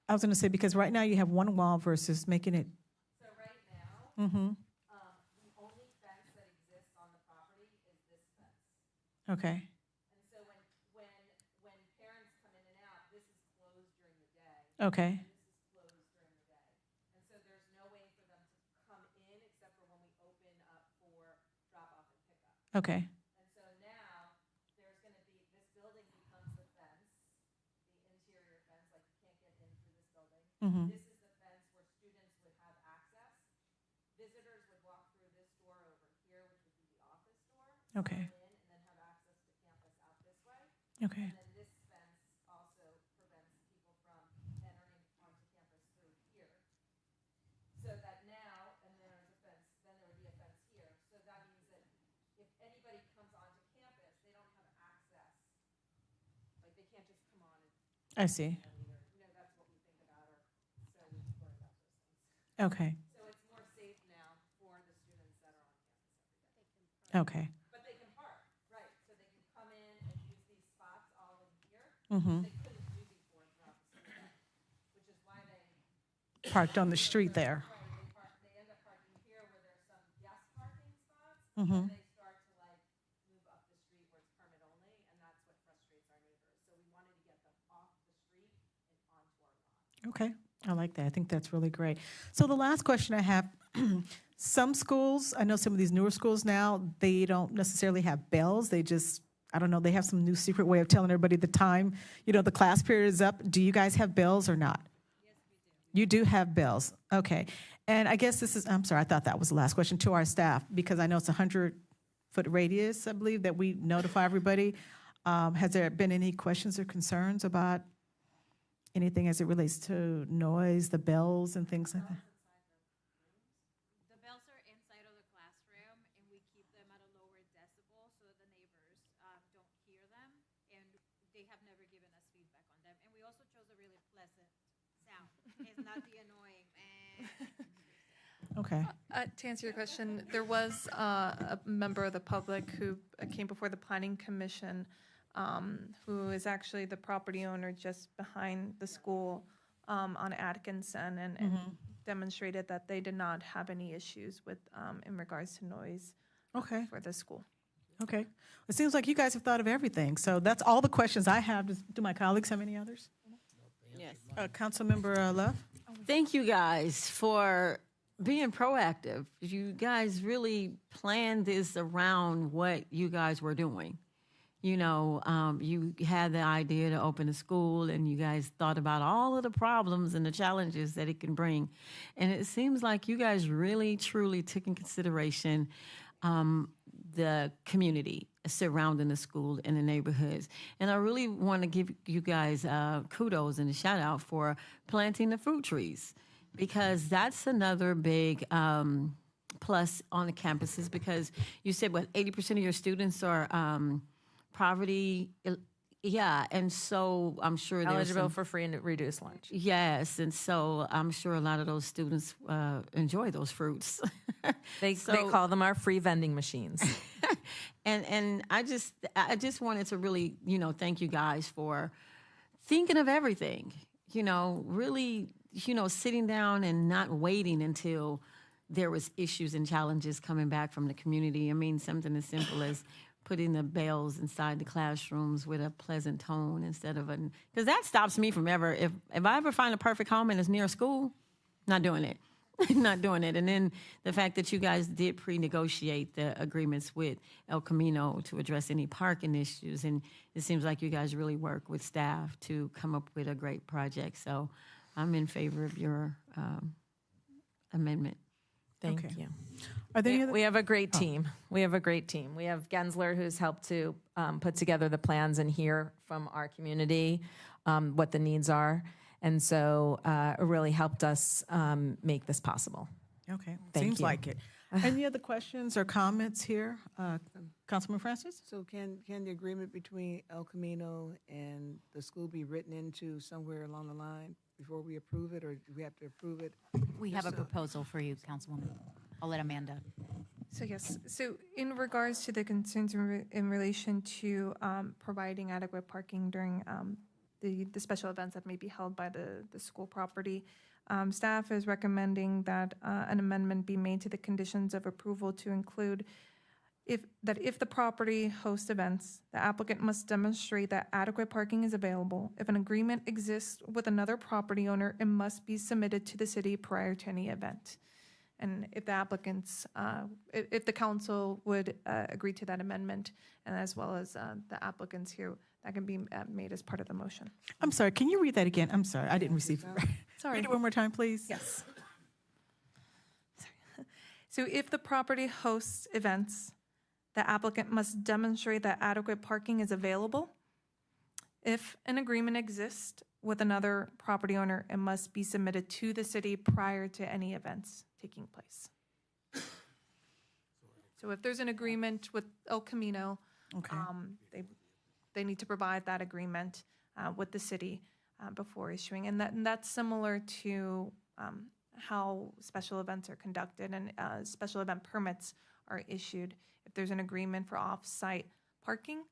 I was going to say, because right now you have one wall versus making it. So right now, Mm-hmm. The only fence that exists on the property is this fence. Okay. And so when parents come in and out, this is closed during the day. Okay. And this is closed during the day. And so there's no way for them to come in except for when we open up for drop off and pickup. Okay. And so now there's going to be, this building becomes the fence, the interior fence, like you can't get in through this building. Mhm. This is the fence where students would have access. Visitors would walk through this door over here, which would be the office door. Okay. come in, and then have access to campus out this way. Okay. And then this fence also prevents people from entering onto campus through here. So that now, and there's a fence, then there would be a fence here. So that means that if anybody comes onto campus, they don't have access. Like, they can't just come on and, I see. that's what we think about, or so we worry about those things. Okay. So it's more safe now for the students that are on campus every day. Okay. But they can park, right, so they can come in and use these spots all in here. Mhm. They couldn't do before throughout the school, which is why they Parked on the street there. They end up parking here where there's some guest parking spots, Mhm. and they start to like move up the street where it's permit only, and that's what frustrates our neighbors. So we wanted to get them off the street and onto our lot. Okay. I like that. I think that's really great. So the last question I have, some schools, I know some of these newer schools now, they don't necessarily have bells. They just, I don't know, they have some new secret way of telling everybody the time, the class period is up. Do you guys have bells or not? You do have bells. Okay. And I guess I'm sorry, I thought that was the last question to our staff, because I know it's a 100-foot radius, I believe, that we notify everybody. Has there been any questions or concerns about anything as it relates to noise, the bells and things like that? The bells are inside of the classroom, and we keep them at a lower decibel so the neighbors don't hear them, and they have never given us feedback on them. And we also chose a really pleasant sound. It's not the annoying, Okay. To answer your question, there was a member of the public who came before the Planning Commission, who is actually the property owner just behind the school on Atkinson, and demonstrated that they did not have any issues with in regards to noise Okay. for the school. Okay. It seems like you guys have thought of everything. So that's all the questions I have. Do my colleagues have any others? Yes. Councilmember Love? Thank you guys for being proactive. You guys really planned this around what you guys were doing. You had the idea to open a school, and you guys thought about all of the problems and the challenges that it can bring. And it seems like you guys really, truly took in consideration the community surrounding the school and the neighborhoods. And I really want to give you guys kudos and a shout out for planting the fruit trees, because that's another big plus on the campuses, because you said, 80% of your students are poverty. Yeah, and so I'm sure there's Eligible for free and reduced lunch. Yes, and so I'm sure a lot of those students enjoy those fruits. They call them our free vending machines. And I just wanted to really, thank you guys for thinking of everything. Really, sitting down and not waiting until there was issues and challenges coming back from the community. I mean, something as simple as putting the bells inside the classrooms with a pleasant tone instead of because that stops me from ever, if I ever find a perfect home and it's near a school, not doing it. Not doing it. And then the fact that you guys did pre-negotiate the agreements with El Camino to address any parking issues. And it seems like you guys really work with staff to come up with a great project. So I'm in favor of your amendment. Thank Okay. you. Are there any other? We have a great team. We have a great team. We have Gensler, who's helped to put together the plans and hear from our community what the needs are. And so it really helped us make this possible. Okay. Thank Seems you. like it. Any other questions or comments here? Councilman Francis? So can the agreement between El Camino and the school be written into somewhere along the line before we approve it, or do we have to approve it? We have a proposal for you, Councilwoman. I'll let Amanda. So yes, so in regards to the concerns in relation to providing adequate parking during the special events that may be held by the school property, Staff is recommending that an amendment be made to the conditions of approval to include if the property hosts events, the applicant must demonstrate that adequate parking is available. If an agreement exists with another property owner, it must be submitted to the city prior to any event. And if the applicants, if the council would agree to that amendment, and as well as the applicants here, that can be made as part of the motion. I'm sorry, can you read that again? I'm sorry, I didn't receive it. Sorry. Read it one more time, please. Yes. Sorry. So if the property hosts events, the applicant must demonstrate that adequate parking is available. If an agreement exists with another property owner, it must be submitted to the city prior to any events taking place. So if there's an agreement with El Camino, they need to provide that agreement with the city before issuing. And that's similar to how special events are conducted and special event permits are issued. If there's an agreement for off-site parking,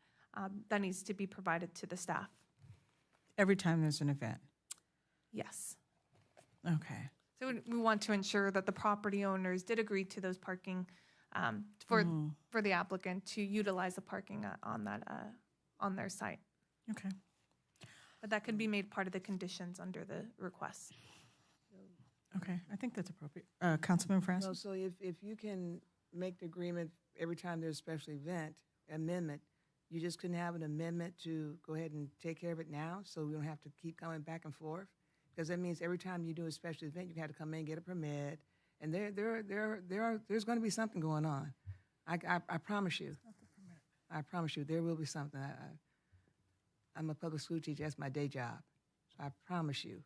that needs to be provided to the staff. Every time there's an event? Yes. Okay. So we want to ensure that the property owners did agree to those parking for the applicant to utilize the parking on their site. Okay. But that could be made part of the conditions under the request. Okay, I think that's appropriate. Councilman Francis? So if you can make the agreement every time there's a special event, amendment, you just couldn't have an amendment to go ahead and take care of it now, so we don't have to keep coming back and forth? Because that means every time you do a special event, you have to come in and get a permit, and there's going to be something going on. I promise you. I promise you, there will be something. I'm a public school teacher. That's my day job. So I promise you,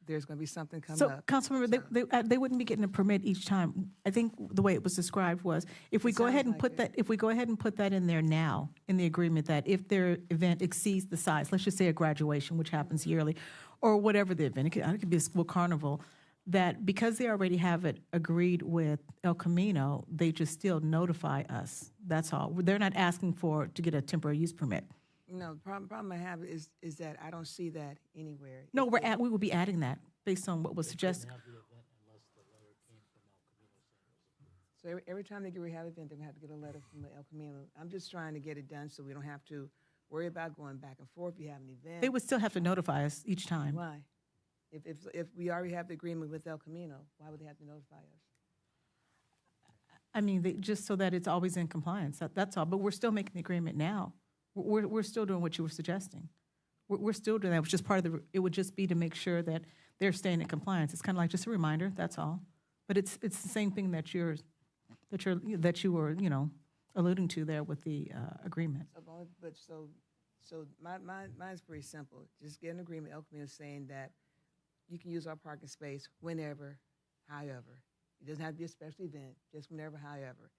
there's going to be something coming So, up. Councilmember, they wouldn't be getting a permit each time. I think the way it was described was, if we go ahead and put that, if we go ahead and put that in there now, in the agreement, that if their event exceeds the size, let's just say a graduation, which happens yearly, or whatever the event, it could be a school carnival, that because they already have it agreed with El Camino, they just still notify us. That's all. They're not asking to get a temporary use permit. No, the problem I have is that I don't see that anywhere. No, we will be adding that based on what was suggested. So every time they have an event, they have to get a letter from the El Camino. I'm just trying to get it done so we don't have to worry about going back and forth. If you have an event. They would still have to notify us each time. Why? If we already have the agreement with El Camino, why would they have to notify us? I mean, just so that it's always in compliance, that's all. But we're still making the agreement now. We're still doing what you were suggesting. We're still doing that. It was just part of it would just be to make sure that they're staying in compliance. It's kind of like just a reminder, that's all. But it's the same thing that you were, alluding to there with the agreement. So mine's pretty simple. Just get an agreement, El Camino, saying that you can use our parking space whenever, however. It doesn't have to be a special event, just whenever, however.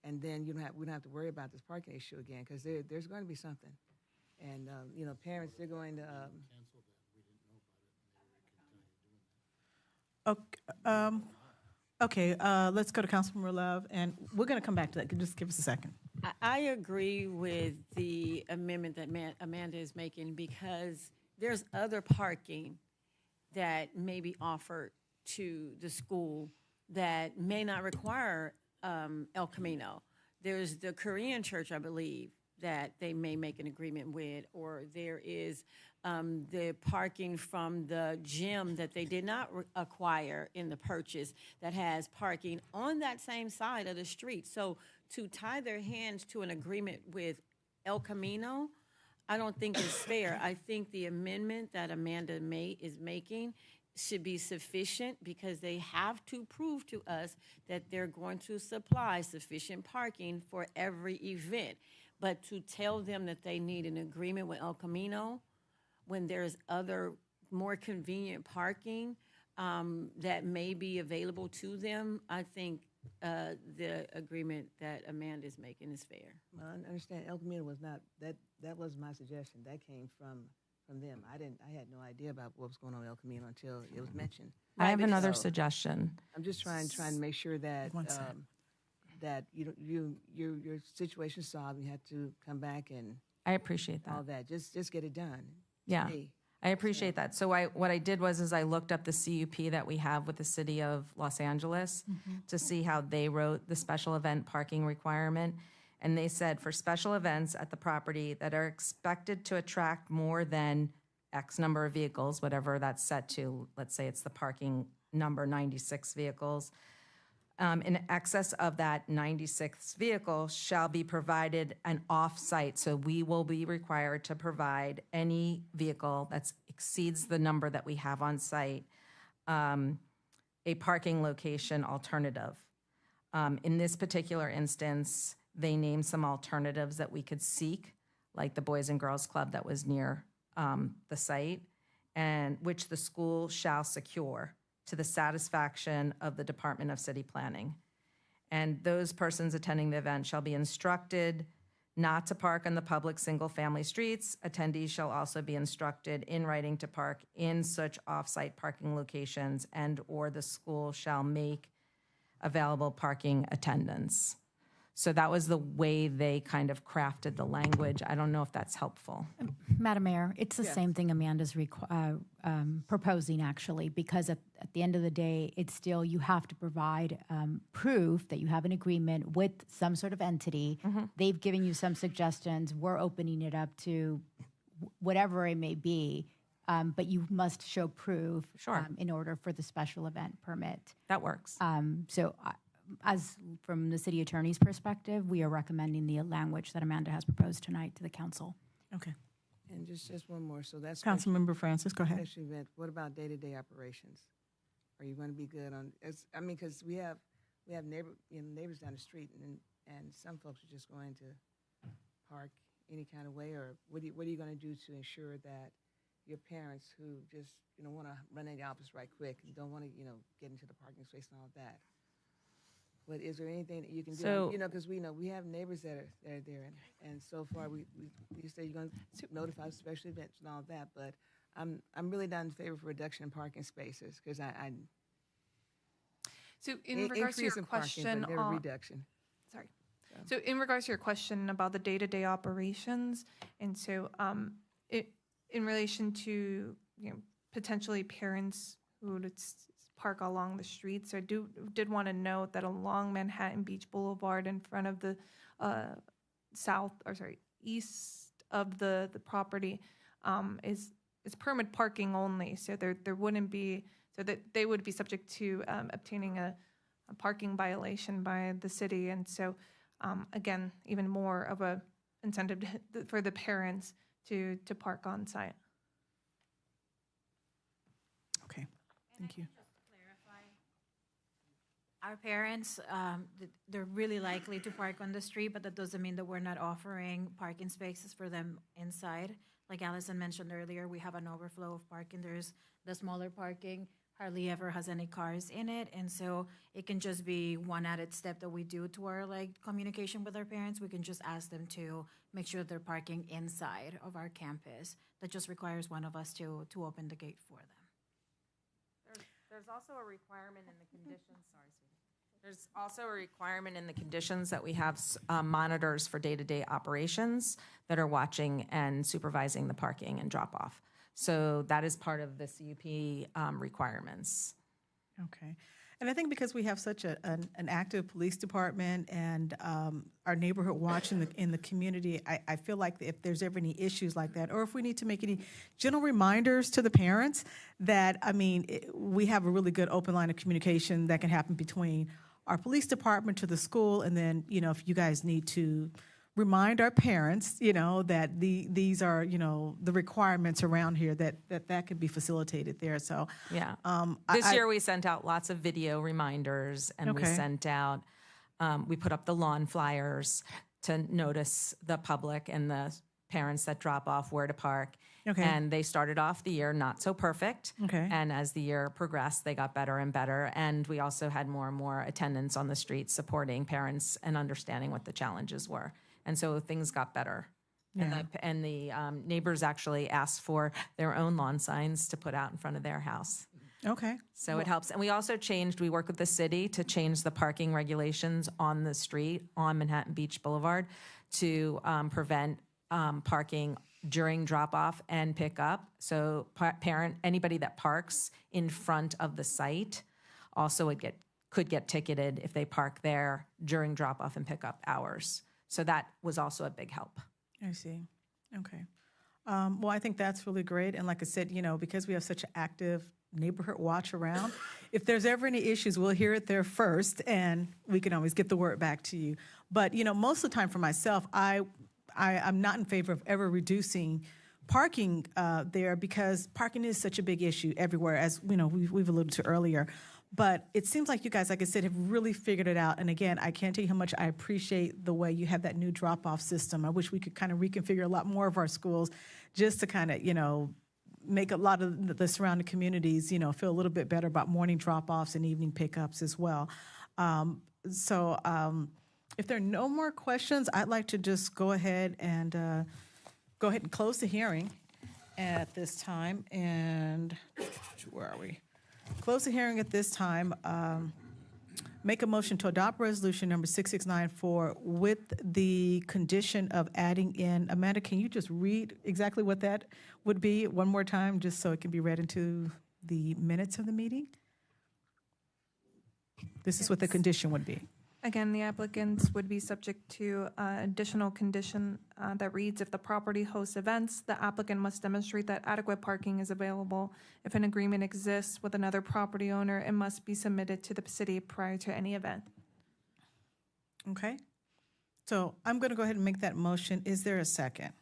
And then we don't have to worry about this parking issue again, because there's going to be something. And, parents, they're going to... Okay, let's go to Councilmember Love, and we're going to come back to that. Just give us a second. I agree with the amendment that Amanda is making, because there's other parking that may be offered to the school that may not require El Camino. There's the Korean church, I believe, that they may make an agreement with, or there is the parking from the gym that they did not acquire in the purchase that has parking on that same side of the street. So to tie their hands to an agreement with El Camino, I don't think is fair. I think the amendment that Amanda is making should be sufficient, because they have to prove to us that they're going to supply sufficient parking for every event. But to tell them that they need an agreement with El Camino when there's other more convenient parking that may be available to them, I think the agreement that Amanda is making is fair. Well, I understand El Camino was not, that was my suggestion. That came from them. I had no idea about what was going on with El Camino until it was mentioned. I have another suggestion. I'm just trying to make sure that that your situation's solved. You have to come back and I appreciate that. all that. Just get it done. Yeah. Hey. I appreciate that. So what I did was I looked up the CUP that we have with the city of Los Angeles to see how they wrote the special event parking requirement. And they said for special events at the property that are expected to attract more than X number of vehicles, whatever that's set to, let's say it's the parking number 96 vehicles, in excess of that 96th vehicle shall be provided an off-site. So we will be required to provide any vehicle that exceeds the number that we have on site, a parking location alternative. In this particular instance, they named some alternatives that we could seek, like the Boys and Girls Club that was near the site, and which the school shall secure to the satisfaction of the Department of City Planning. And those persons attending the event shall be instructed not to park on the public single-family streets. Attendees shall also be instructed in writing to park in such off-site parking locations, and/or the school shall make available parking attendance. So that was the way they kind of crafted the language. I don't know if that's helpful. Madam Mayor, it's the same thing Amanda's proposing, actually, because at the end of the day, it's still, you have to provide proof that you have an agreement with some sort of entity. They've given you some suggestions. We're opening it up to whatever it may be, but you must show proof in order for the special event permit. That works. As from the city attorney's perspective, we are recommending the language that Amanda has proposed tonight to the council. Okay. And just one more. So that's Councilmember Francis, go ahead. special event. What about day-to-day operations? Are you going to be good on? I mean, because we have neighbors down the street, and some folks are just going to park any kind of way. Or what are you going to do to ensure that your parents who just want to run in the office right quick and don't want to get into the parking space and all of that? But is there anything that you can do? So- Because we have neighbors that are there, and so far you say you're going to notify special events and all that. But I'm really not in favor of reduction in parking spaces because I So in regards to your increase in parking, question but never on, reduction. sorry. So in regards to your question about the day-to-day operations, and so in relation to potentially parents who would park along the streets, I did want to note that along Manhattan Beach Boulevard in front of the east of the property is permit parking only. So there wouldn't be, so that they would be subject to obtaining a parking violation by the city. And so again, even more of a incentive for the parents to park on site. Okay, thank you. Our parents, they're really likely to park on the street, but that doesn't mean that we're not offering parking spaces for them inside. Like Allison mentioned earlier, we have an overflow of parking. There's the smaller parking, hardly ever has any cars in it. And so it can just be one added step that we do to our communication with our parents. We can just ask them to make sure they're parking inside of our campus. That just requires one of us to open the gate for them. There's also a requirement in the conditions, There's also a requirement in the conditions that we have monitors for day-to-day operations that are watching and supervising the parking and drop-off. So that is part of the CUP requirements. Okay. And I think because we have such an active police department and our neighborhood watch in the community, I feel like if there's ever any issues like that, or if we need to make any general reminders to the parents that, we have a really good open line of communication that can happen between our police department to the school, and then, if you guys need to remind our parents, that these are, the requirements around here, that can be facilitated there. So yeah, this year we sent out lots of video reminders, and we sent out, we put up the lawn flyers to notice the public and the parents that drop off where to park. Okay. And they started off the year not so perfect. Okay. And as the year progressed, they got better and better. And we also had more and more attendance on the streets supporting parents and understanding what the challenges were. And so things got better. Yeah. And the neighbors actually asked for their own lawn signs to put out in front of their house. Okay. So it helps. And we also we work with the city to change the parking regulations on the street on Manhattan Beach Boulevard to prevent parking during drop-off and pickup. So anybody that parks in front of the site also could get ticketed if they park there during drop-off and pickup hours. So that was also a big help. I see. Okay. Well, I think that's really great. And like I said, because we have such an active neighborhood watch around, if there's ever any issues, we'll hear it there first, and we can always get the word back to you. But, most of the time for myself, I'm not in favor of ever reducing parking there, because parking is such a big issue everywhere, as we've alluded to earlier. But it seems like you guys, like I said, have really figured it out. And again, I can't tell you how much I appreciate the way you have that new drop-off system. I wish we could kind of reconfigure a lot more of our schools just to kind of, make a lot of the surrounding communities, feel a little bit better about morning drop-offs and evening pickups as well. If there are no more questions, I'd like to just go ahead and close the hearing at this time. And where are we? Close the hearing at this time. Make a motion to adopt resolution number 6694 with the condition of adding in, Amanda, can you just read exactly what that would be one more time, just so it can be read into the minutes of the meeting? This is what the condition would be. Again, the applicants would be subject to additional condition that reads, if the property hosts events, the applicant must demonstrate that adequate parking is available. If an agreement exists with another property owner, it must be submitted to the city prior to any event. Okay. So I'm going to go ahead and make that motion. Is there a second?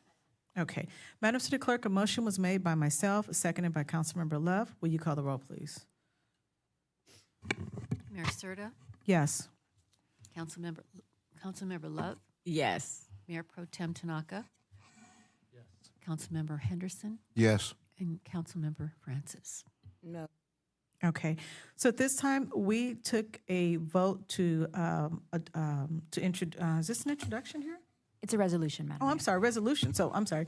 Okay. Madam City Clerk, a motion was made by myself, seconded by Councilmember Love. Will you call the roll, please? Mayor Serta, Yes. Councilmember Love, Yes. Mayor Pro Tem Tanaka. Yes. Councilmember Henderson Yes. and Councilmember Francis. No. Okay. So at this time, we took a vote to introduce, is this an introduction here? It's a resolution, Madam Oh, I'm Mayor. sorry, resolution. So I'm sorry.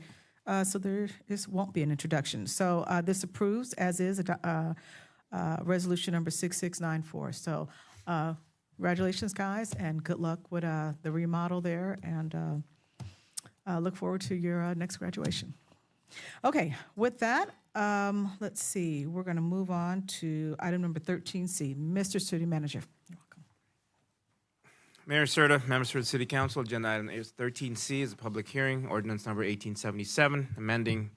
So this won't be an introduction. So this approves as is resolution number 6694. So congratulations, guys, and good luck with the remodel there, and look forward to your next graduation. Okay, with that, let's see. We're going to move on to item number 13C. Mr. City Manager. You're welcome. Mayor Serta, members of the City Council, agenda item 13C is a public hearing, ordinance number 1877, amending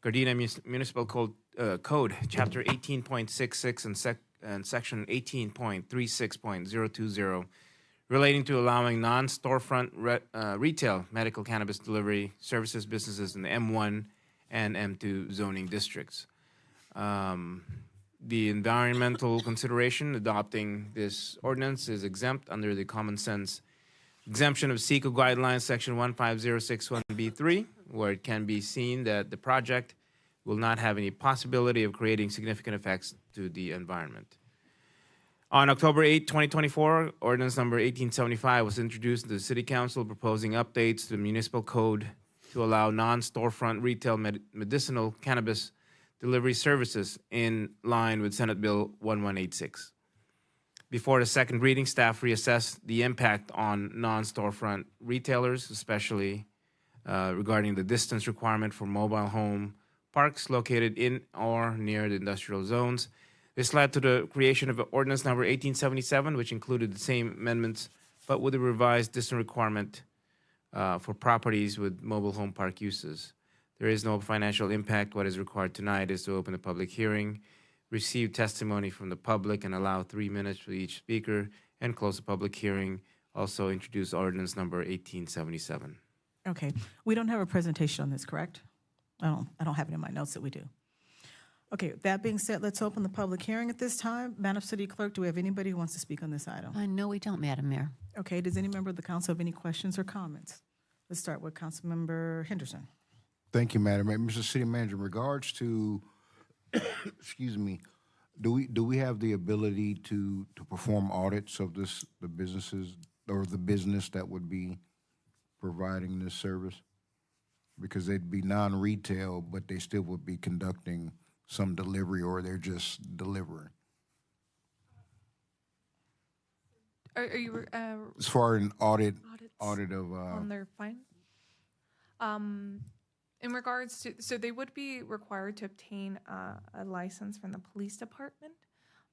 Gardena Municipal Code, Chapter 18.66 and Section 18.36.020, relating to allowing non-storefront retail medical cannabis delivery services businesses in the M1 and M2 zoning districts. The environmental consideration adopting this ordinance is exempt under the common sense exemption of SECO guidelines, Section 15061B3, where it can be seen that the project will not have any possibility of creating significant effects to the environment. On October 8, 2024, ordinance number 1875 was introduced to the City Council proposing updates to the municipal code to allow non-storefront retail medicinal cannabis delivery services in line with Senate Bill 1186. Before the second reading, staff reassessed the impact on non-storefront retailers, especially regarding the distance requirement for mobile home parks located in or near the industrial zones. This led to the creation of ordinance number 1877, which included the same amendments, but with a revised distance requirement for properties with mobile home park uses. There is no financial impact. What is required tonight is to open a public hearing, receive testimony from the public, and allow 3 minutes for each speaker, and close the public hearing. Also introduce ordinance number 1877. Okay. We don't have a presentation on this, correct? I don't have it in my notes that we do. Okay, that being said, let's open the public hearing at this time. Madam City Clerk, do we have anybody who wants to speak on this item? No, we don't, Madam Mayor. Okay, does any member of the council have any questions or comments? Let's start with Councilmember Henderson. Thank you, Madam Mayor. Mr. City Manager, in regards to, excuse me, do we have the ability to perform audits of the businesses or the business that would be providing this service? Because they'd be non-retail, but they still would be conducting some delivery, or they're just delivering. Are you As far as an audit audits of on their fine? In regards to, so they would be required to obtain a license from the police department.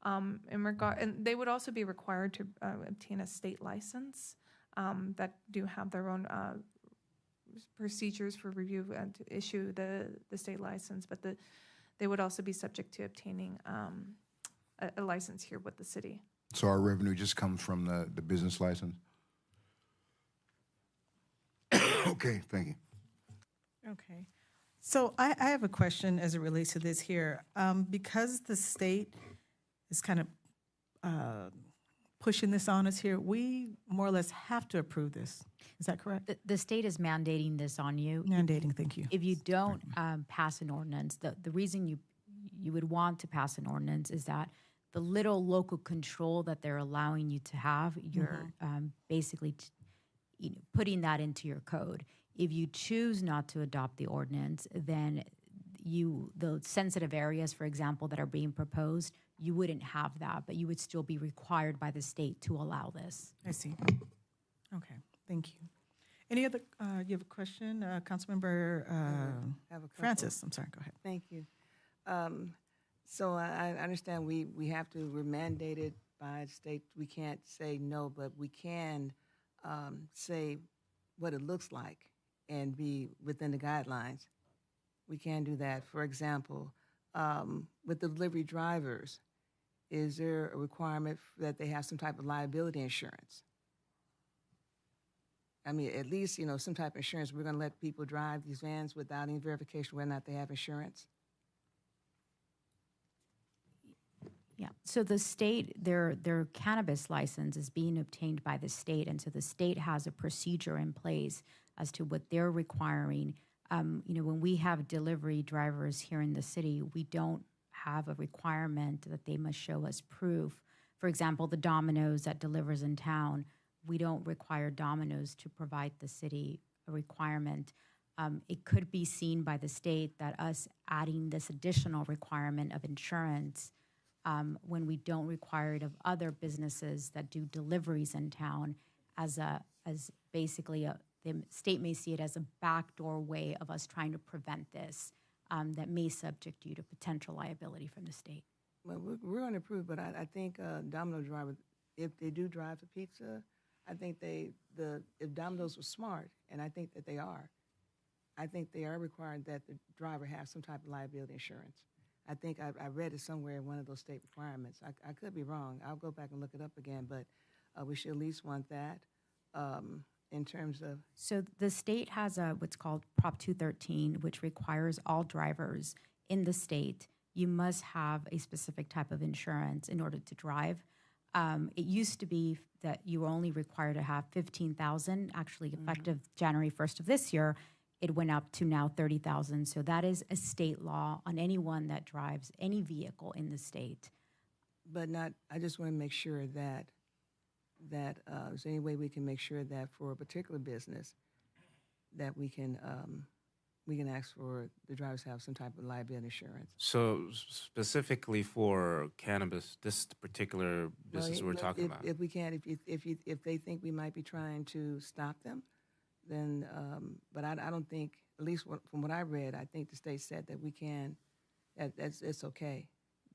And they would also be required to obtain a state license that do have their own procedures for review and to issue the state license, but they would also be subject to obtaining a license here with the city. So our revenue just comes from the business license? Okay, thank you. Okay. So I have a question as it relates to this here. Because the state is kind of pushing this on us here, we more or less have to approve this. Is that correct? The state is mandating this on you. Mandating, thank you. If you don't pass an ordinance, the reason you would want to pass an ordinance is that the little local control that they're allowing you to have, you're basically putting that into your code. If you choose not to adopt the ordinance, then the sensitive areas, for example, that are being proposed, you wouldn't have that, but you would still be required by the state to allow this. I see. Okay, thank you. Any other, you have a question? Councilmember I have a couple. Francis, I'm sorry, go ahead. Thank you. So I understand we're mandated by the state. We can't say no, but we can say what it looks like and be within the guidelines. We can do that. For example, with the delivery drivers, is there a requirement that they have some type of liability insurance? I mean, at least, some type of insurance. We're going to let people drive these vans without any verification whether or not they have insurance? Yeah, so the state, their cannabis license is being obtained by the state, and so the state has a procedure in place as to what they're requiring. When we have delivery drivers here in the city, we don't have a requirement that they must show us proof. For example, the Domino's that delivers in town, we don't require Domino's to provide the city a requirement. It could be seen by the state that us adding this additional requirement of insurance when we don't require it of other businesses that do deliveries in town as basically the state may see it as a backdoor way of us trying to prevent this that may subject you to potential liability from the state. Well, we're going to approve, but I think Domino drivers, if they do drive the pizza, I think if Domino's was smart, and I think that they are, I think they are required that the driver have some type of liability insurance. I think I read it somewhere in one of those state requirements. I could be wrong. I'll go back and look it up again, but we should at least want that in terms of. So the state has what's called Prop 213, which requires all drivers in the state, you must have a specific type of insurance in order to drive. It used to be that you were only required to have 15,000. Actually, effective January 1st of this year, it went up to now 30,000. So that is a state law on anyone that drives any vehicle in the state. But I just want to make sure that is there any way we can make sure that for a particular business that we can ask for the drivers to have some type of liability insurance. So specifically for cannabis, this particular business we're talking about. If we can, if they think we might be trying to stop them, then, but I don't think, at least from what I read, I think the state said that we can, that it's okay,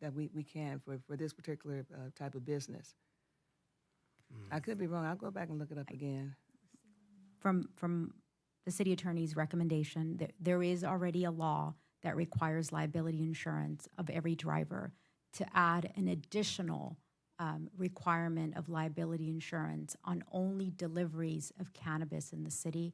that we can for this particular type of business. I could be wrong. I'll go back and look it up again. From the city attorney's recommendation, there is already a law that requires liability insurance of every driver. To add an additional requirement of liability insurance on only deliveries of cannabis in the city,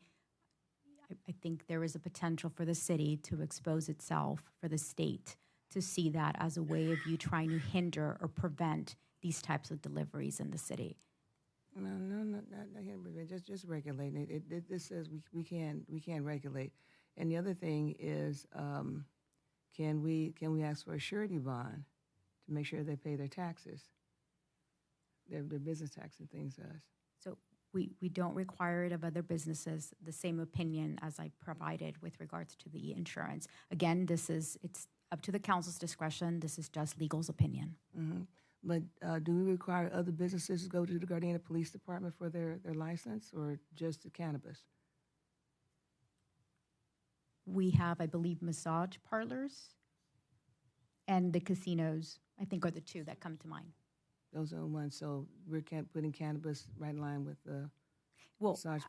I think there is a potential for the city to expose itself, for the state to see that as a way of you trying to hinder or prevent these types of deliveries in the city. No, not just regulating it. This says we can regulate. And the other thing is, can we ask for a surety bond to make sure they pay their taxes, their business tax and things to us? So we don't require it of other businesses. The same opinion as I provided with regards to the insurance. Again, it's up to the council's discretion. This is just legal's opinion. Mm-hmm. But do we require other businesses to go to the Gardena Police Department for their license, or just the cannabis? We have, I believe, massage parlors and the casinos, I think, are the two that come to mind. Those are the ones. So we're putting cannabis right in line with the massage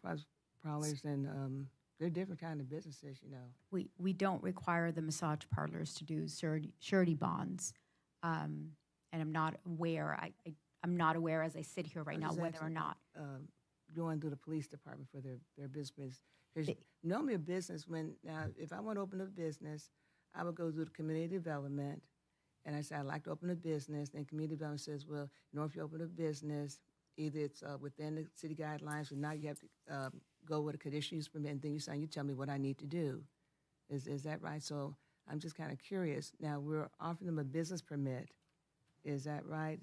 parlors, and they're different kind of businesses, you know. We don't require the massage parlors to do surety bonds, and I'm not aware. I'm not aware as I sit here right now whether or not. Going through the police department for their business. Because normally a business, if I want to open a business, I would go through the community development, and I say I'd like to open a business. Then community development says, well, if you open a business, either it's within the city guidelines, or now you have to go with a conditional use permit, and then you tell me what I need to do. Is that right? So I'm just kind of curious. Now we're offering them a business permit. Is that right?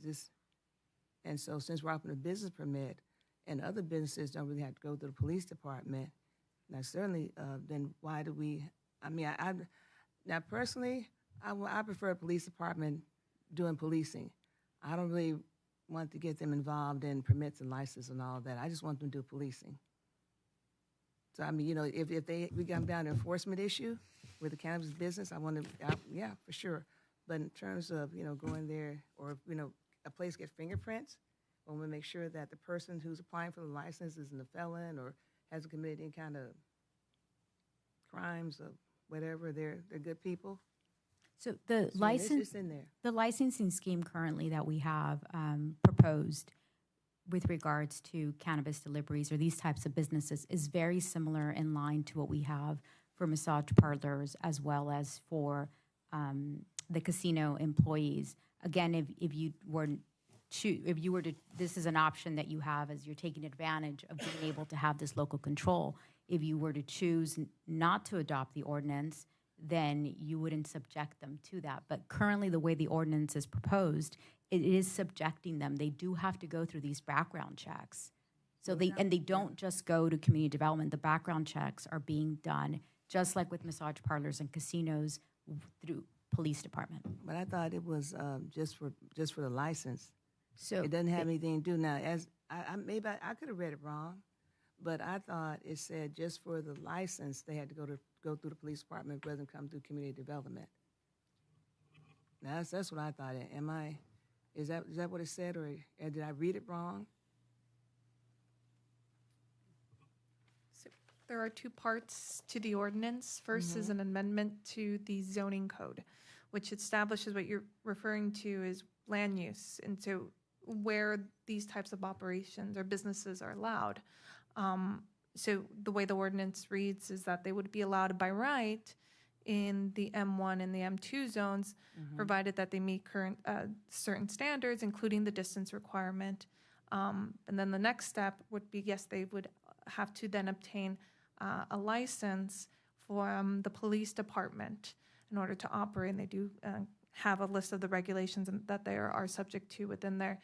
And so since we're offering a business permit, and other businesses don't really have to go to the police department, now certainly, then why do we? I mean, now personally, I prefer a police department doing policing. I don't really want to get them involved in permits and licenses and all that. I just want them to do policing. So I mean, if we come down to enforcement issue with the cannabis business, yeah, for sure. But in terms of going there, or a place get fingerprints, I want to make sure that the person who's applying for the license isn't a felon or hasn't committed any kind of crimes or whatever. They're good people. So the it's in there. The licensing scheme currently that we have proposed with regards to cannabis deliveries or these types of businesses is very similar in line to what we have for massage parlors as well as for the casino employees. Again, if you were to, this is an option that you have as you're taking advantage of being able to have this local control. If you were to choose not to adopt the ordinance, then you wouldn't subject them to that. But currently, the way the ordinance is proposed, it is subjecting them. They do have to go through these background checks. So they don't just go to community development. The background checks are being done just like with massage parlors and casinos through police department. But I thought it was just for the license. So it doesn't have anything to do now. As maybe I could have read it wrong, but I thought it said just for the license they had to go through the police department rather than come through community development. Now that's what I thought. Is that what it said, or did I read it wrong? So there are two parts to the ordinance. First is an amendment to the zoning code, which establishes what you're referring to as land use, and so where these types of operations or businesses are allowed. So the way the ordinance reads is that they would be allowed by right in the M1 and the M2 zones, provided that they meet current certain standards, including the distance requirement. And then the next step would be, yes, they would have to then obtain a license from the police department in order to operate. And they do have a list of the regulations that they are subject to within their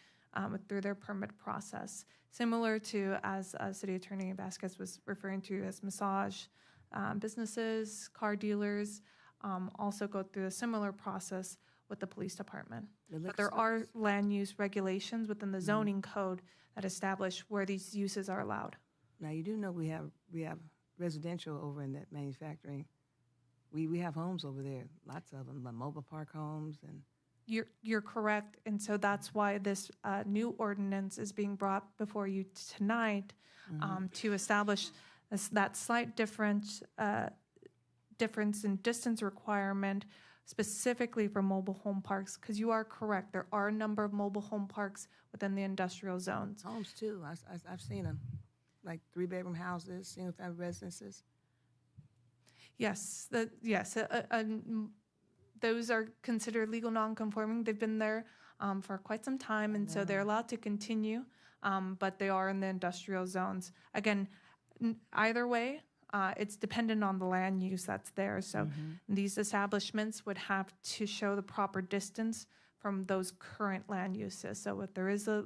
through their permit process, similar to as City Attorney Vasquez was referring to as massage businesses, car dealers, also go through a similar process with the police department. But there are land use regulations within the zoning code that establish where these uses are allowed. Now you do know we have residential over in that manufacturing. We have homes over there, lots of them, like mobile park homes and. You're correct, and so that's why this new ordinance is being brought before you tonight to establish that slight difference in distance requirement specifically for mobile home parks, because you are correct, there are a number of mobile home parks within the industrial zones. Homes too, I've seen them, like 3-bedroom houses, single-family residences. Yes, those are considered legal non-conforming. They've been there for quite some time, and so they're allowed to continue, but they are in the industrial zones. Again, either way, it's dependent on the land use that's there. So these establishments would have to show the proper distance from those current land uses. So if there is a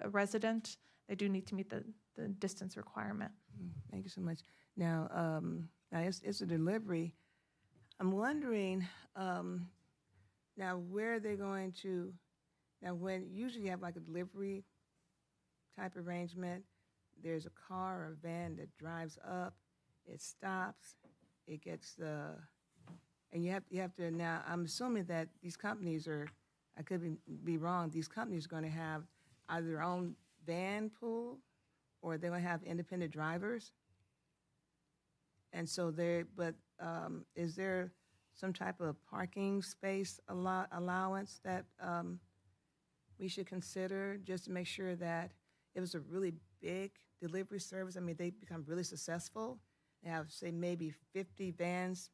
resident, they do need to meet the distance requirement. Thank you so much. Now, it's a delivery. I'm wondering, now where are they going to, now when usually you have like a delivery type arrangement, there's a car or a van that drives up, it stops, it gets, and you have to, now, I'm assuming that these companies are, I could be wrong, these companies are going to have either their own van pool, or they're going to have independent drivers. And so is there some type of parking space allowance that we should consider, just to make sure that it was a really big delivery service? I mean, they become really successful. They have, say, maybe 50 vans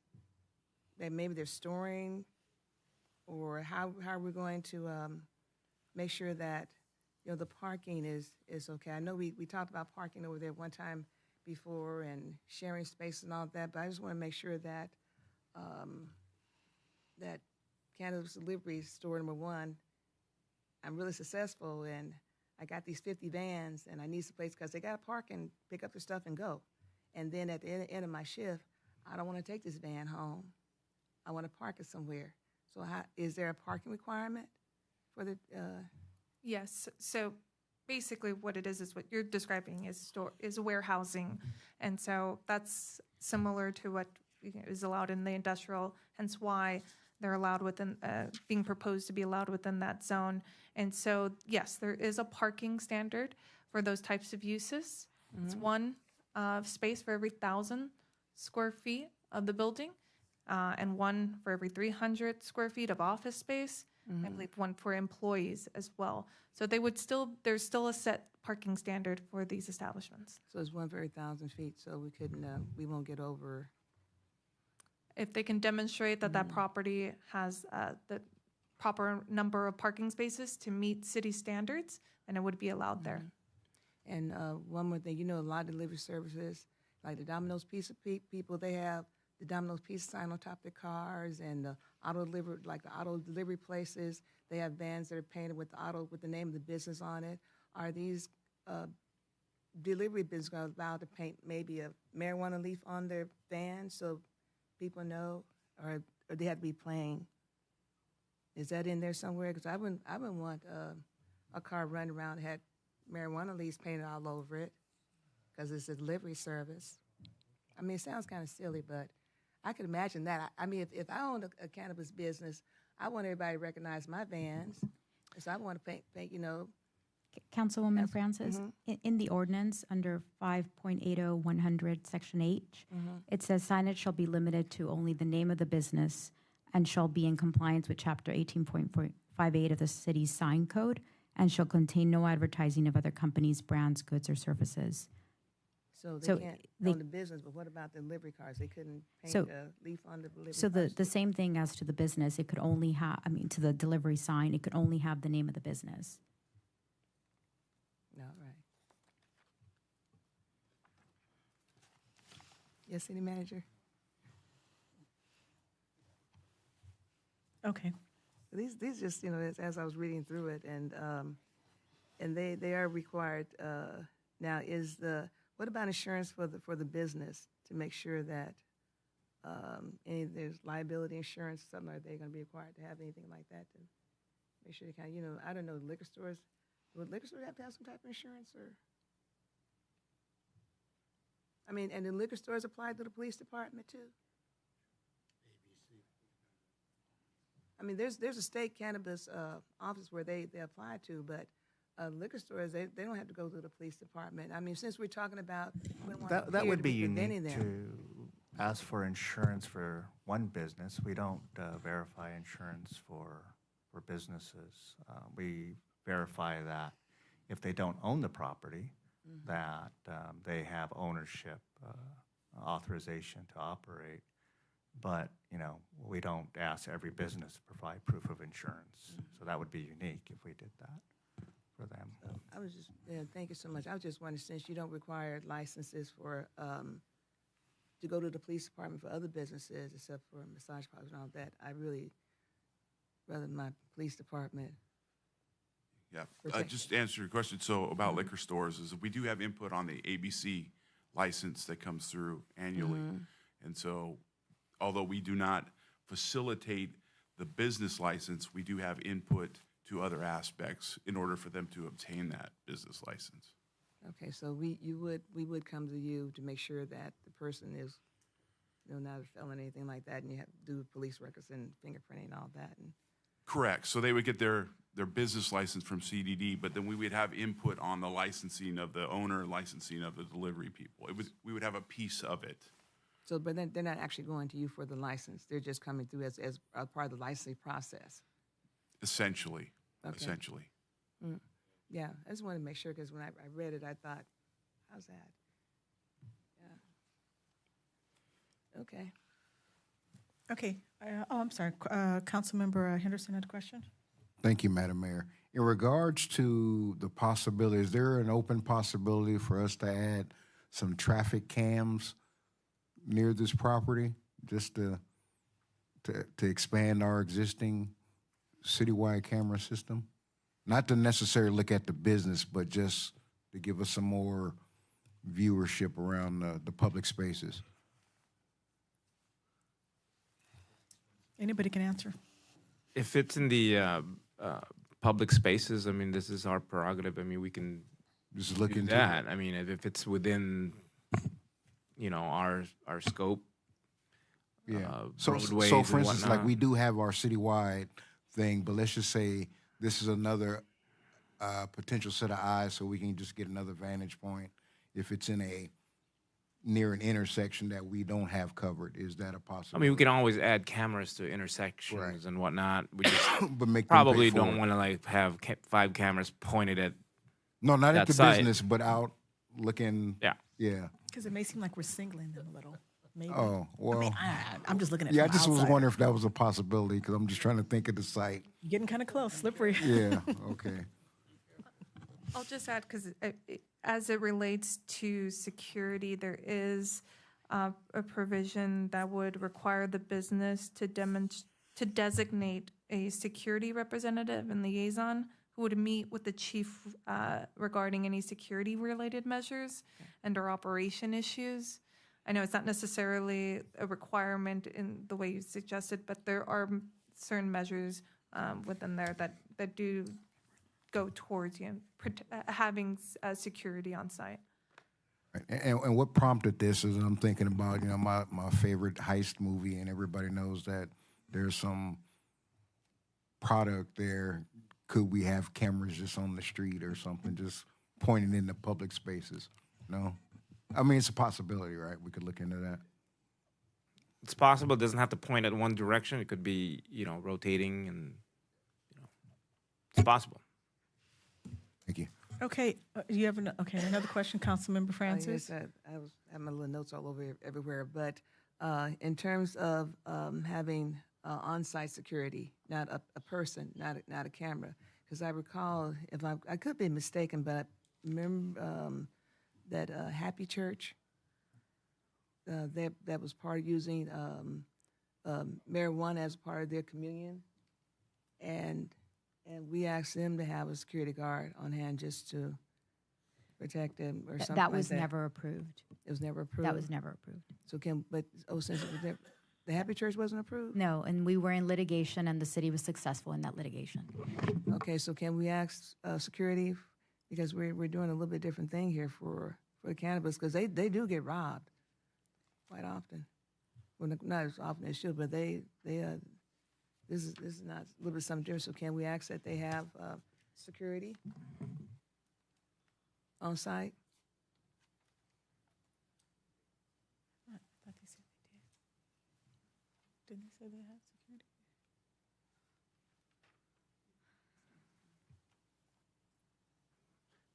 that maybe they're storing, or how are we going to make sure that, you know, the parking is okay? I know we talked about parking over there one time before and sharing space and all that, but I just want to make sure that that Cannabis Delivery Store number 1, I'm really successful, and I got these 50 vans, and I need some place because they got to park and pick up their stuff and go. And then at the end of my shift, I don't want to take this van home. I want to park it somewhere. So is there a parking requirement for the? Yes. So basically, what it is what you're describing is warehousing, and so that's similar to what is allowed in the industrial. Hence why they're allowed within, being proposed to be allowed within that zone. And so, yes, there is a parking standard for those types of uses. It's one space for every 1,000 square feet of the building, and one for every 300 square feet of office space. I believe one for employees as well. So there's still a set parking standard for these establishments. So it's one for every 1,000 feet, so we won't get over. If they can demonstrate that that property has the proper number of parking spaces to meet city standards, then it would be allowed there. And one more thing, you know, a lot of delivery services, like the Domino's Pizza people, they have the Domino's Pizza sign on top of their cars, and the auto delivery places, they have vans that are painted with the name of the business on it. Are these delivery businesses allowed to paint maybe a marijuana leaf on their van so people know, or they have to be plain? Is that in there somewhere? Because I wouldn't want a car running around that had marijuana leaves painted all over it, because it's a delivery service. I mean, it sounds kind of silly, but I could imagine that. I mean, if I owned a cannabis business, I want everybody to recognize my vans. So I want to paint, you know. Councilwoman Francis, in the ordinance under 5.80-100 Section H, it says signage shall be limited to only the name of the business and shall be in compliance with Chapter 18.58 of the city's sign code, and shall contain no advertising of other companies, brands, goods, or services. So they can't own the business, but what about the delivery cars? They couldn't paint a leaf on the delivery So cars? the same thing as to the business, it could only have, to the delivery sign, it could only have the name of the business. All right. Yes, City Manager? Okay. These just, you know, as I was reading through it, and they are required. Now, what about insurance for the business to make sure that there's liability insurance, something? Are they going to be required to have anything like that to make sure they kind of, you know, I don't know, liquor stores, would liquor stores have to have some type of insurance, or? I mean, and the liquor stores apply to the police department too? I mean, there's a state cannabis office where they apply to, but liquor stores, they don't have to go to the police department. I mean, since we're talking about That would be unique to ask for insurance for one business. We don't verify insurance for businesses. We verify that if they don't own the property, that they have ownership authorization to operate. But, you know, we don't ask every business to provide proof of insurance. So that would be unique if we did that for them. I was just, thank you so much. I was just wondering, since you don't require licenses for, to go to the police department for other businesses, except for massage parlors and all that, I really rather my police department. Yeah, just to answer your question, so about liquor stores, is we do have input on the ABC license that comes through annually. And so, although we do not facilitate the business license, we do have input to other aspects in order for them to obtain that business license. Okay, so we would come to you to make sure that the person is not a felon, anything like that, and you have to do police records and fingerprinting and all that. And Correct. So they would get their business license from CDD, but then we would have input on the licensing of the owner, licensing of the delivery people. We would have a piece of it. so, but then they're not actually going to you for the license. They're just coming through as a part of the licensing process. Essentially. Okay. Essentially. Mm. Yeah, I just wanted to make sure because when I read it, I thought, how's that? Yeah. Okay. Okay. I'm sorry. Councilmember Henderson had a question? Thank you, Madam Mayor. In regards to the possibility, is there an open possibility for us to add some traffic cams near this property, just to expand our existing citywide camera system? Not to necessarily look at the business, but just to give us some more viewership around the public spaces. Anybody can answer. If it's in the public spaces, I mean, this is our prerogative. I mean, we can just look do into that. it. I mean, if it's within, our scope. Yeah. Roadways So for and instance, whatnot. like we do have our citywide thing, but let's just say this is another potential set of eyes, so we can just get another vantage point. If it's in near an intersection that we don't have covered, is that a I possibility? mean, we can always add cameras to intersections and whatnot. We just But make them probably pay for don't it. want to like have 5 cameras pointed at. No, not at that the site. business, but out looking. Yeah. Yeah. Because it may seem like we're singling them a little. Maybe. Oh, well. I mean, I'm just looking at it Yeah, I from just was outside. wondering if that was a possibility, because I'm just trying to think of the site. You're getting kind of close, slippery. Yeah, okay. I'll just add, because as it relates to security, there is a provision that would require the business to designate a security representative and liaison who would meet with the chief regarding any security-related measures and or operation issues. I know it's not necessarily a requirement in the way you suggested, but there are certain measures within there that do go towards having security on site. And what prompted this is I'm thinking about, my favorite heist movie, and everybody knows that there's some product there. Could we have cameras just on the street or something, just pointing into public spaces? No? I mean, it's a possibility, right? We could look into that. It's possible. It doesn't have to point at one direction. It could be, rotating and, it's possible. Thank you. Okay, you have another question, Councilmember Francis? Yes, I have my little notes all over everywhere, but in terms of having on-site security, not a person, not a camera, because I recall, if I could be mistaken, but I remember that Happy Church, that was part of using marijuana as part of their communion, and we asked them to have a security guard on hand just to protect them or something That like was that. never approved. It was never approved? That was never approved. So since it was never, the Happy Church wasn't approved? No, and we were in litigation, and the city was successful in that litigation. Okay, so can we ask security, because we're doing a little bit different thing here for the cannabis, because they do get robbed quite often. Well, not as often as should, but this is not a little bit something different. So can we ask that they have security on site? I thought they said they did. Didn't they say they had security?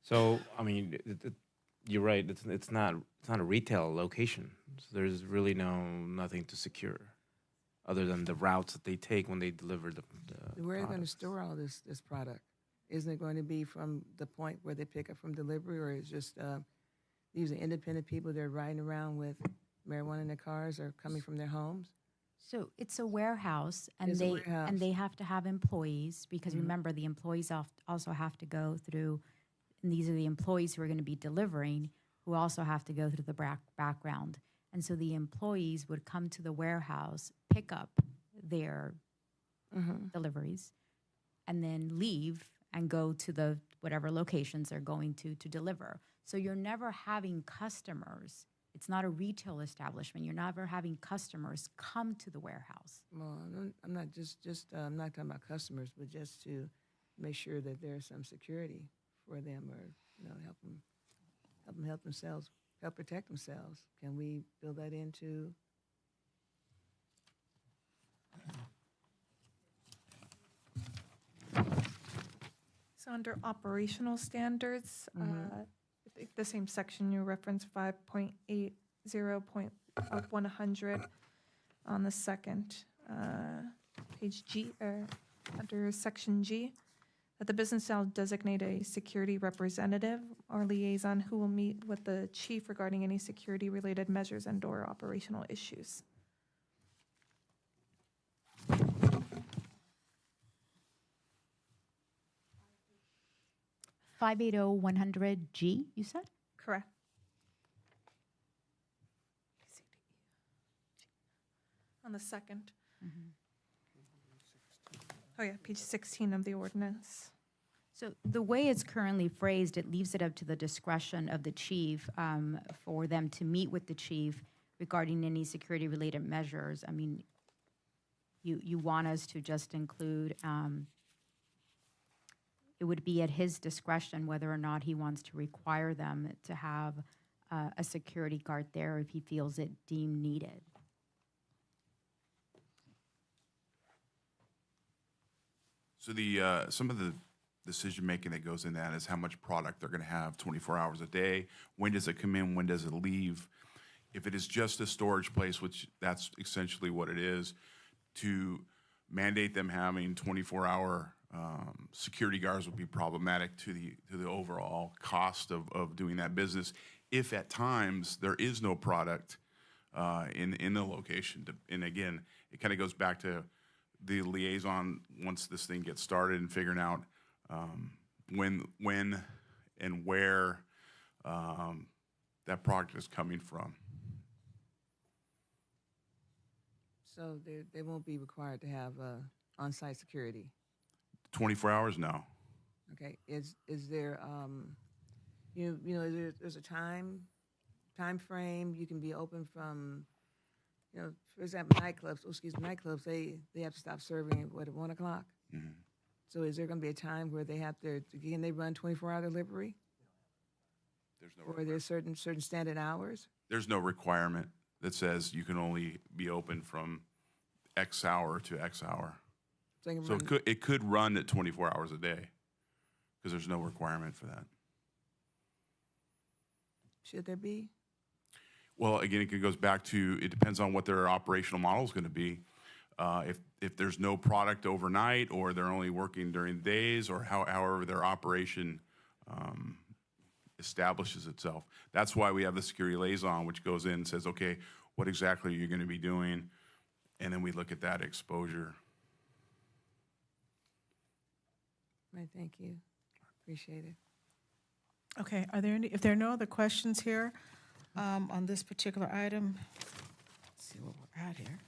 So, I mean, you're right. It's not a retail location. So there's really nothing to secure, other than the routes that they take when they deliver the Where are they going to products. store all this product? Isn't it going to be from the point where they pick up from delivery, or is just these are independent people that are riding around with marijuana in their cars or coming from their homes? So it's a warehouse, and It's a they warehouse. and they have to have employees, because Mhm. remember, the employees also have to go through, and these are the employees who are going to be delivering, who also have to go through the background. And so the employees would come to the warehouse, pick up their deliveries, and then leave and go to the whatever locations they're going to deliver. So you're never having customers It's not a retail establishment. You're never having customers come to the warehouse. Well, I'm not I'm not talking about customers, but just to make sure that there's some security for them, or help them help themselves, help protect themselves. Can we build that into? So under operational standards, I think the same section you referenced, 5.80.100 on the second page G, under section G, that the business shall designate a security representative or liaison who will meet with the chief regarding any security-related measures and/or operational issues. $580,100G, you said? Correct. On the second. Oh yeah, page 16 of the ordinance. So the way it's currently phrased, it leaves it up to the discretion of the chief for them to meet with the chief regarding any security-related measures. I mean, you want us to just include, it would be at his discretion whether or not he wants to require them to have a security guard there if he feels it deemed needed. So some of the decision-making that goes in that is how much product they're going to have 24 hours a day. When does it come in? When does it leave? If it is just a storage place, which that's essentially what it is, to mandate them having 24-hour security guards would be problematic to the overall cost of doing that business. If at times there is no product in the location, and again, it kind of goes back to the liaison once this thing gets started and figuring out when and where that product is coming from. So they won't be required to have on-site security. 24 hours? No. Okay. Is there there's a time frame you can be open from? For example, nightclubs, they have to stop serving at 1 o'clock? Mm-hmm. So is there going to be a time where they have to, again, they run 24-hour delivery? There's no Or there's certain standard hours? There's no requirement that says you can only be open from X hour to X hour. So it could run at 24 hours a day because there's no requirement for that. Should there be? Well, again, it goes back to, it depends on what their operational model is going to be. If there's no product overnight, or they're only working during the days, or however their operation establishes itself. That's why we have the security liaison, which goes in and says, okay, what exactly are you going to be doing? And then we look at that exposure. Right, thank you. Appreciate it. Okay, if there are no other questions here on this particular item, let's see where we're at here.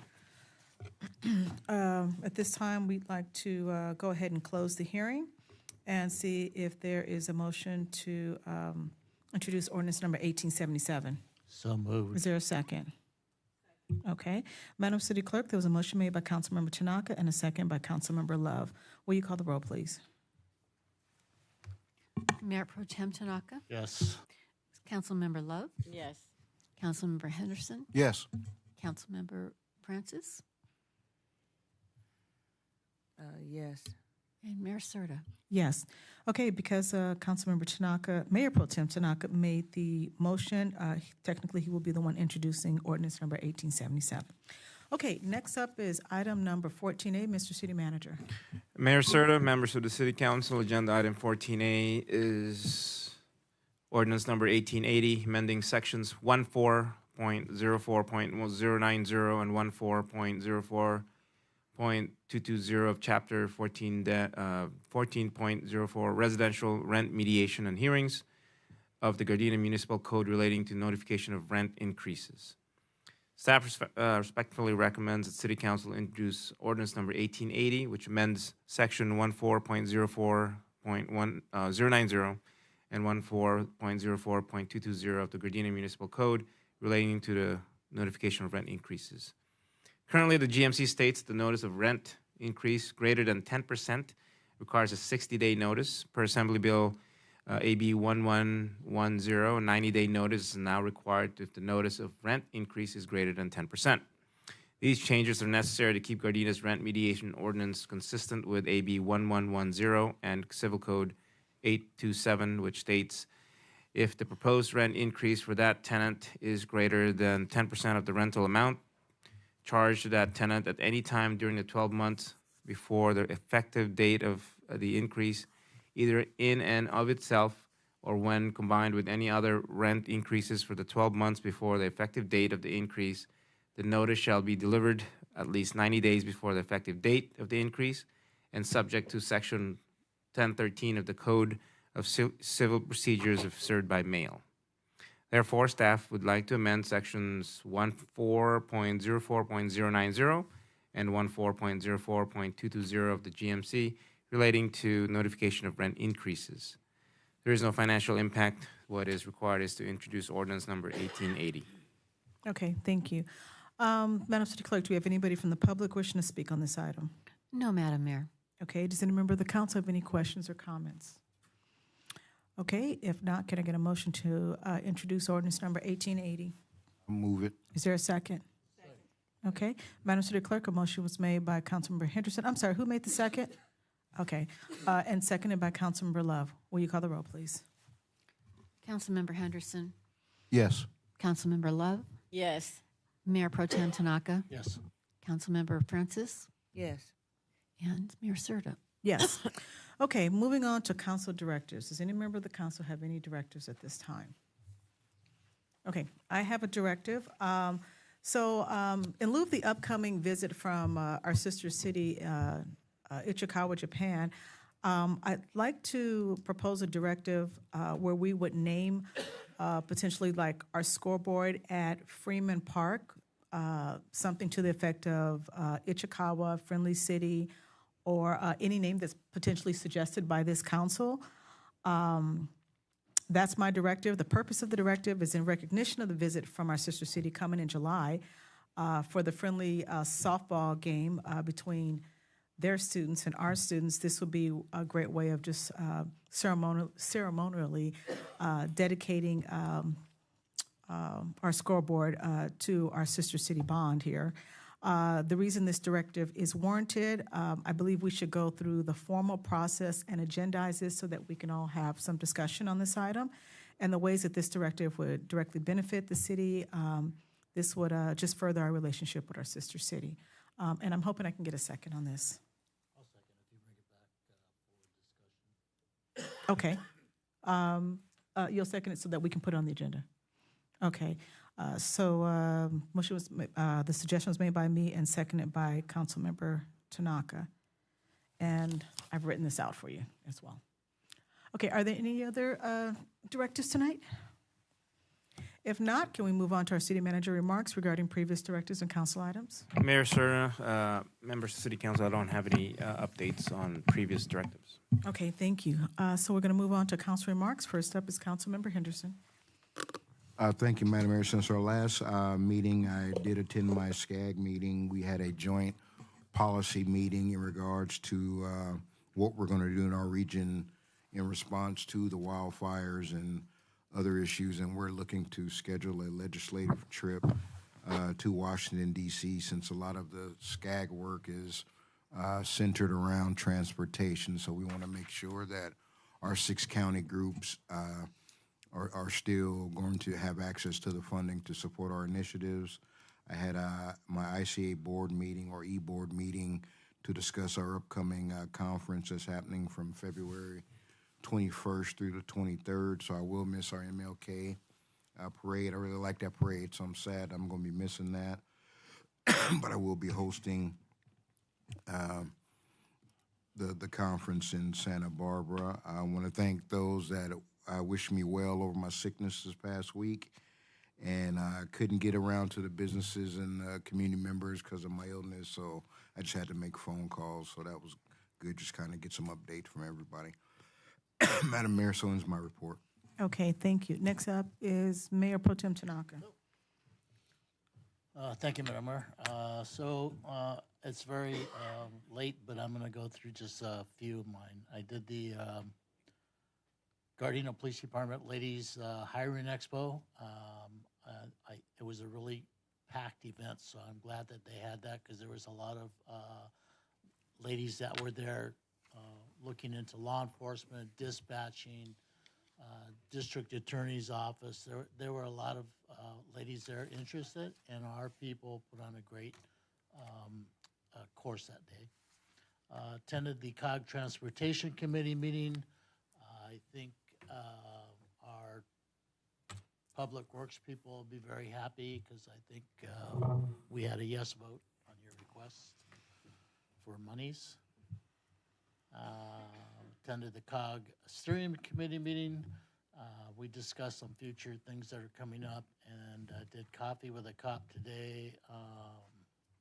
At this time, we'd like to go ahead and close the hearing and see if there is a motion to introduce ordinance number 1877. So moved. Is there a second? Okay. Madam City Clerk, there was a motion made by Councilmember Tanaka and a second by Councilmember Love. Will you call the roll, please? Mayor Pro Tem Tanaka? Yes. Councilmember Love? Yes. Councilmember Henderson? Yes. Councilmember Francis? Yes. And Mayor Serta? Yes. Okay, because Councilmember Tanaka, Mayor Pro Tem Tanaka made the motion, technically he will be the one introducing ordinance number 1877. Okay, next up is item number 14A. Mr. City Manager. Mayor Serta, members of the City Council, agenda item 14A is ordinance number 1880, amending sections 14.04.090 and 14.04.220 of chapter 14.04 residential rent mediation and hearings of the Gardena Municipal Code relating to notification of rent increases. Staff respectfully recommends that City Council introduce ordinance number 1880, which amends section 14.04.090 and 14.04.220 of the Gardena Municipal Code relating to the notification of rent increases. Currently, the GMC states the notice of rent increase greater than 10% requires a 60-day notice. Per Assembly Bill AB 1110, a 90-day notice is now required if the notice of rent increase is greater than 10%. These changes are necessary to keep Gardena's rent mediation ordinance consistent with AB 1110 and Civil Code 827, which states if the proposed rent increase for that tenant is greater than 10% of the rental amount charged to that tenant at any time during the 12 months before the effective date of the increase, either in and of itself or when combined with any other rent increases for the 12 months before the effective date of the increase, the notice shall be delivered at least 90 days before the effective date of the increase and subject to Section 1013 of the Code of Civil Procedures if served by mail. Therefore, staff would like to amend Sections 14.04.090 and 14.04.220 of the GMC relating to notification of rent increases. There is no financial impact. What is required is to introduce ordinance number 1880. Okay, thank you. Madam City Clerk, do we have anybody from the public wishing to speak on this item? No, Madam Mayor. Okay, does any member of the council have any questions or comments? Okay, if not, can I get a motion to introduce ordinance number 1880? Move it. Is there a second? Okay, Madam City Clerk, a motion was made by Councilmember Henderson. I'm sorry, who made the second? Okay, and seconded by Councilmember Love. Will you call the roll, please? Councilmember Henderson. Yes. Councilmember Love. Yes. Mayor Pro Tem Tanaka. Yes. Councilmember Francis. Yes. And Mayor Serta. Yes. Okay, moving on to council directives. Does any member of the council have any directives at this time? Okay, I have a directive. In lieu of the upcoming visit from our sister city, Ichikawa, Japan, I'd like to propose a directive where we would name potentially like our scoreboard at Freeman Park, something to the effect of Ichikawa, Friendly City, or any name that's potentially suggested by this council. That's my directive. The purpose of the directive is in recognition of the visit from our sister city coming in July for the friendly softball game between their students and our students. This will be a great way of just ceremonially dedicating our scoreboard to our sister city bond here. The reason this directive is warranted, I believe we should go through the formal process and agendize this so that we can all have some discussion on this item and the ways that this directive would directly benefit the city. This would just further our relationship with our sister city. And I'm hoping I can get a second on this. I'll second if you bring it back for discussion. Okay. You'll second it so that we can put it on the agenda. Okay. Motion was the suggestion was made by me and seconded by Councilmember Tanaka, and I've written this out for you as well. Okay, are there any other directives tonight? If not, can we move on to our city manager remarks regarding previous directives and council items? Mayor Serta, members of the City Council, I don't have any updates on previous directives. Okay, thank you. So we're going to move on to council remarks. First up is Councilmember Henderson. Thank you, Madam Mayor. Since our last meeting, I did attend my SCAG meeting. We had a joint policy meeting in regards to what we're going to do in our region in response to the wildfires and other issues, and we're looking to schedule a legislative trip to Washington, D.C., since a lot of the SCAG work is centered around transportation. So we want to make sure that our 6 county groups are still going to have access to the funding to support our initiatives. I had my ICA board meeting or e-board meeting to discuss our upcoming conference that's happening from February 21st through the 23rd. So I will miss our MLK parade. I really like that parade, so I'm sad I'm going to be missing that. But I will be hosting the conference in Santa Barbara. I want to thank those that wished me well over my sickness this past week, and I couldn't get around to the businesses and community members because of my illness, so I just had to make phone calls, so that was good, just kind of get some updates from everybody. Madam Mayor, so ends my report. Okay, thank you. Next up is Mayor Pro Tem Tanaka. Thank you, Madam Mayor. It's very late, but I'm going to go through just a few of mine. I did the Gardena Police Department Ladies Hiring Expo. It was a really packed event, so I'm glad that they had that because there was a lot of ladies that were there looking into law enforcement, dispatching, district attorney's office. There were a lot of ladies there interested, and our people put on a great course that day. Attended the COG Transportation Committee meeting. I think our Public Works people will be very happy because I think we had a yes vote on your request for monies. Attended the COG Steering Committee meeting. We discussed some future things that are coming up, and did coffee with a cop today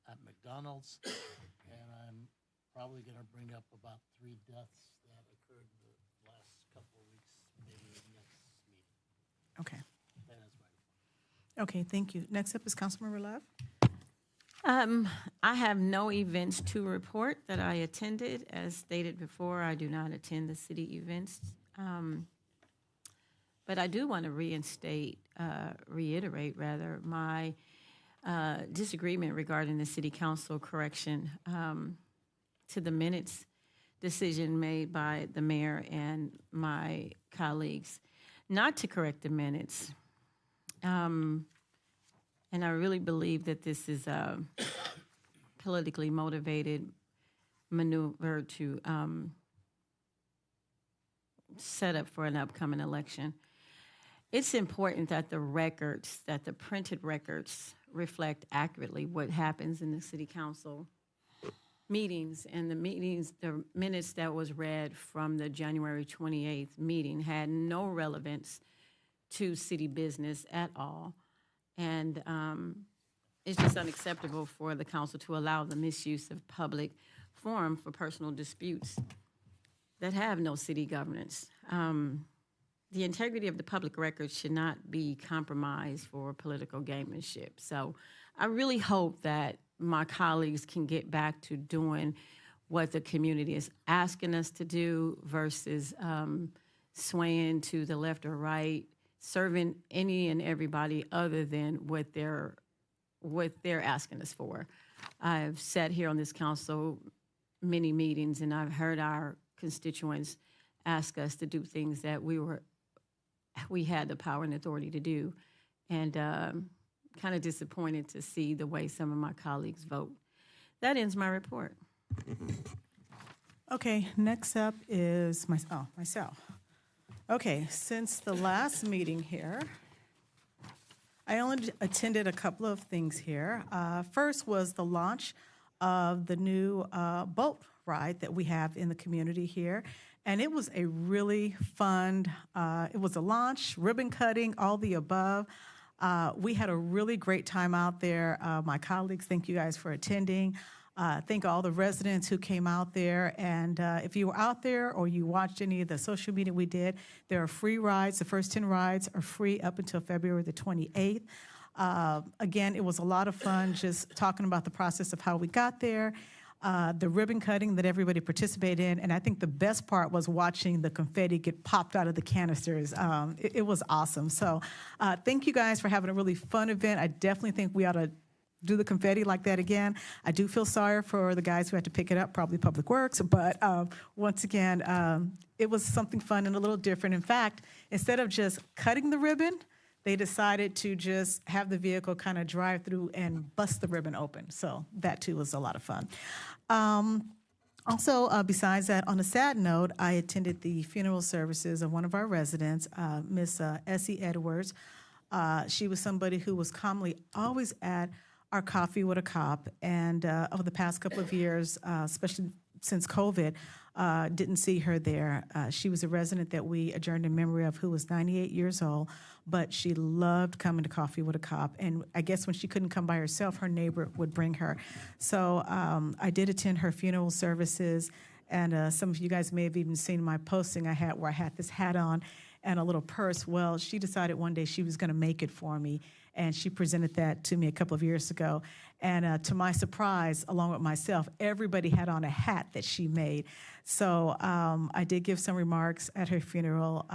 at McDonald's. And I'm probably going to bring up about 3 deaths that occurred in the last couple of weeks, maybe next meeting. Okay. That is my Okay, thank you. Next up is Councilmember Love. I have no events to report that I attended. As stated before, I do not attend the city events. But I do want to reiterate my disagreement regarding the city council correction to the minutes decision made by the mayor and my colleagues not to correct the minutes. And I really believe that this is a politically motivated maneuver to set up for an upcoming election. It's important that the printed records reflect accurately what happens in the city council meetings. And the minutes that was read from the January 28th meeting had no relevance to city business at all. And it's just unacceptable for the council to allow the misuse of public forum for personal disputes that have no city governance. The integrity of the public records should not be compromised for political gamemanship. So I really hope that my colleagues can get back to doing what the community is asking us to do versus swaying to the left or right, serving any and everybody other than what they're asking us for. I've sat here on this council many meetings, and I've heard our constituents ask us to do things that we had the power and authority to do, and kind of disappointed to see the way some of my colleagues vote. That ends my report. Okay, next up is myself. Okay, since the last meeting here, I only attended a couple of things here. First was the launch of the new boat ride that we have in the community here. And it was a really fun, it was a launch, ribbon cutting, all the above. We had a really great time out there. My colleagues, thank you guys for attending. Thank all the residents who came out there. And if you were out there or you watched any of the social media we did, there are free rides. The first 10 rides are free up until February the 28th. Again, it was a lot of fun just talking about the process of how we got there. The ribbon cutting that everybody participated in, and I think the best part was watching the confetti get popped out of the canisters. It was awesome. So thank you guys for having a really fun event. I definitely think we ought to do the confetti like that again. I do feel sorry for the guys who had to pick it up, probably Public Works, but once again, it was something fun and a little different. In fact, instead of just cutting the ribbon, they decided to just have the vehicle kind of drive through and bust the ribbon open. So that too was a lot of fun. Also, besides that, on a sad note, I attended the funeral services of one of our residents, Miss Essie Edwards. She was somebody who was commonly always at our Coffee with a Cop, and over the past couple of years, especially since COVID, didn't see her there. She was a resident that we adjourned in memory of who was 98 years old, but she loved coming to Coffee with a Cop. And I guess when she couldn't come by herself, her neighbor would bring her. So I did attend her funeral services, and some of you guys may have even seen my posting I had where I had this hat on. and a little purse. Well, she decided one day she was going to make it for me, and she presented that to me a couple of years ago. And to my surprise, along with myself, everybody had on a hat that she made. So I did give some remarks at her funeral,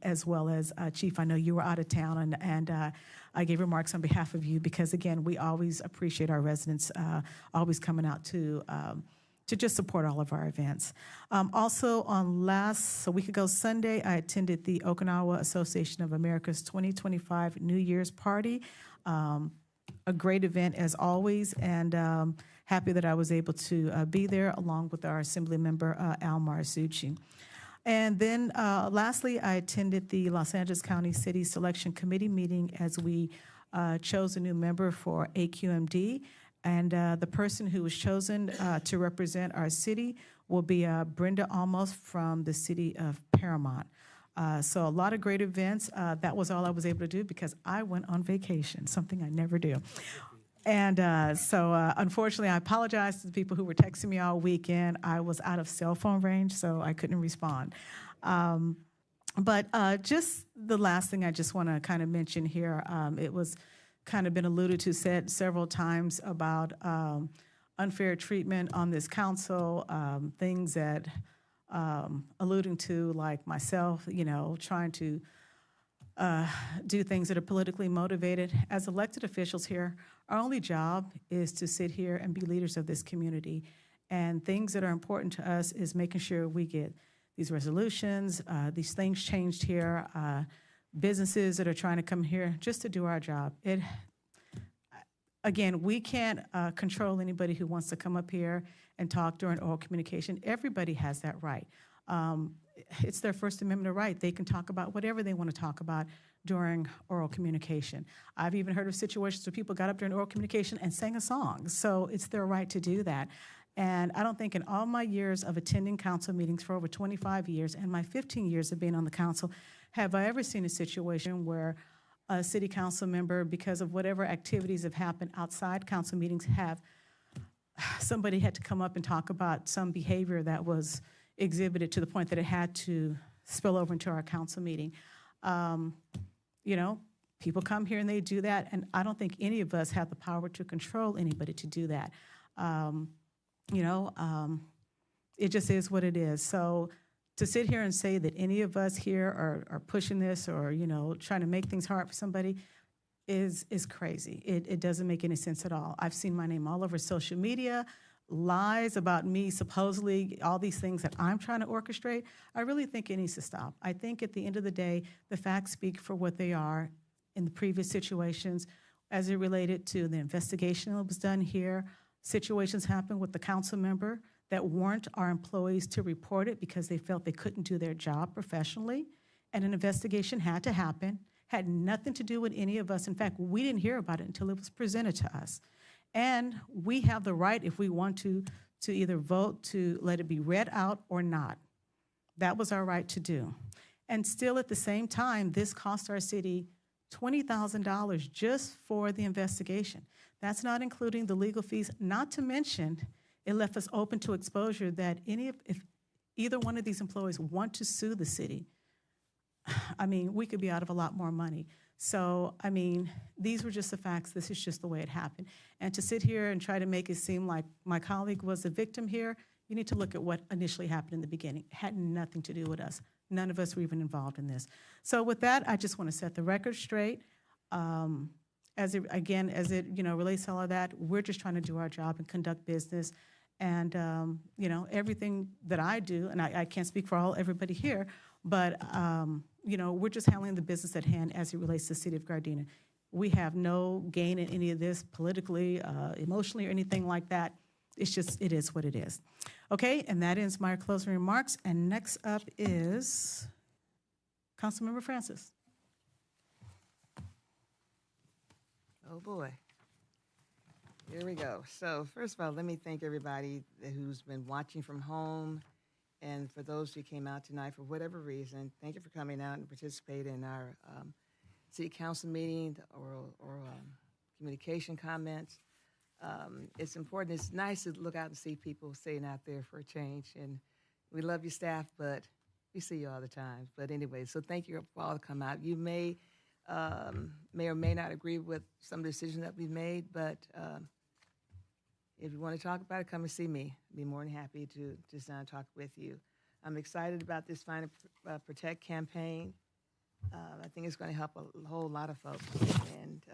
as well as, Chief, I know you were out of town, and I gave remarks on behalf of you because, again, we always appreciate our residents always coming out to just support all of our events. Also, on a week ago Sunday, I attended the Okinawa Association of America's 2025 New Year's Party. A great event as always, and happy that I was able to be there along with our Assembly member, Al Marzucci. And then lastly, I attended the Los Angeles County City Selection Committee meeting as we chose a new member for AQMD. And the person who was chosen to represent our city will be Brenda Almost from the city of Paramount. So a lot of great events. That was all I was able to do because I went on vacation, something I never do. And so unfortunately, I apologize to the people who were texting me all weekend. I was out of cell phone range, so I couldn't respond. But just the last thing I just want to kind of mention here, it was kind of been alluded to, said several times about unfair treatment on this council, things that alluding to, like myself, trying to do things that are politically motivated. As elected officials here, our only job is to sit here and be leaders of this community. And things that are important to us is making sure we get these resolutions, these things changed here, businesses that are trying to come here just to do our job. Again, we can't control anybody who wants to come up here and talk during oral communication. Everybody has that right. It's their First Amendment right. They can talk about whatever they want to talk about during oral communication. I've even heard of situations where people got up during oral communication and sang a song. So it's their right to do that. And I don't think in all my years of attending council meetings for over 25 years and my 15 years of being on the council, have I ever seen a situation where a city council member, because of whatever activities have happened outside council meetings, somebody had to come up and talk about some behavior that was exhibited to the point that it had to spill over into our council meeting. People come here and they do that, and I don't think any of us have the power to control anybody to do that. It just is what it is. So to sit here and say that any of us here are pushing this or, trying to make things hard for somebody is crazy. It doesn't make any sense at all. I've seen my name all over social media, lies about me, supposedly all these things that I'm trying to orchestrate. I really think it needs to stop. I think at the end of the day, the facts speak for what they are in the previous situations as it related to the investigation that was done here. Situations happened with the council member that warned our employees to report it because they felt they couldn't do their job professionally, and an investigation had to happen, had nothing to do with any of us. In fact, we didn't hear about it until it was presented to us. And we have the right, if we want to either vote to let it be read out or not. That was our right to do. And still at the same time, this cost our city $20,000 just for the investigation. That's not including the legal fees, not to mention it left us open to exposure that if either one of these employees want to sue the city, we could be out of a lot more money. So, these were just the facts. This is just the way it happened. And to sit here and try to make it seem like my colleague was the victim here, you need to look at what initially happened in the beginning. It had nothing to do with us. None of us were even involved in this. So with that, I just want to set the record straight. As it relates to all of that, we're just trying to do our job and conduct business. And, everything that I do, and I can't speak for everybody here, but, we're just handling the business at hand as it relates to the city of Gardena. We have no gain in any of this politically, emotionally, or anything like that. It is what it is. Okay, and that ends my closing remarks. And next up is Councilmember Francis. Oh, boy. Here we go. So first of all, let me thank everybody who's been watching from home. And for those who came out tonight for whatever reason, thank you for coming out and participating in our city council meeting or communication comments. It's important. It's nice to look out and see people sitting out there for a change. And we love your staff, but We see you all the time. But anyway, so thank you for all to come out. You may or may not agree with some decisions that we've made, but if you want to talk about it, come and see me. I'd be more than happy to sit down and talk with you. I'm excited about this Find and Protect campaign. I think it's going to help a whole lot of folks, and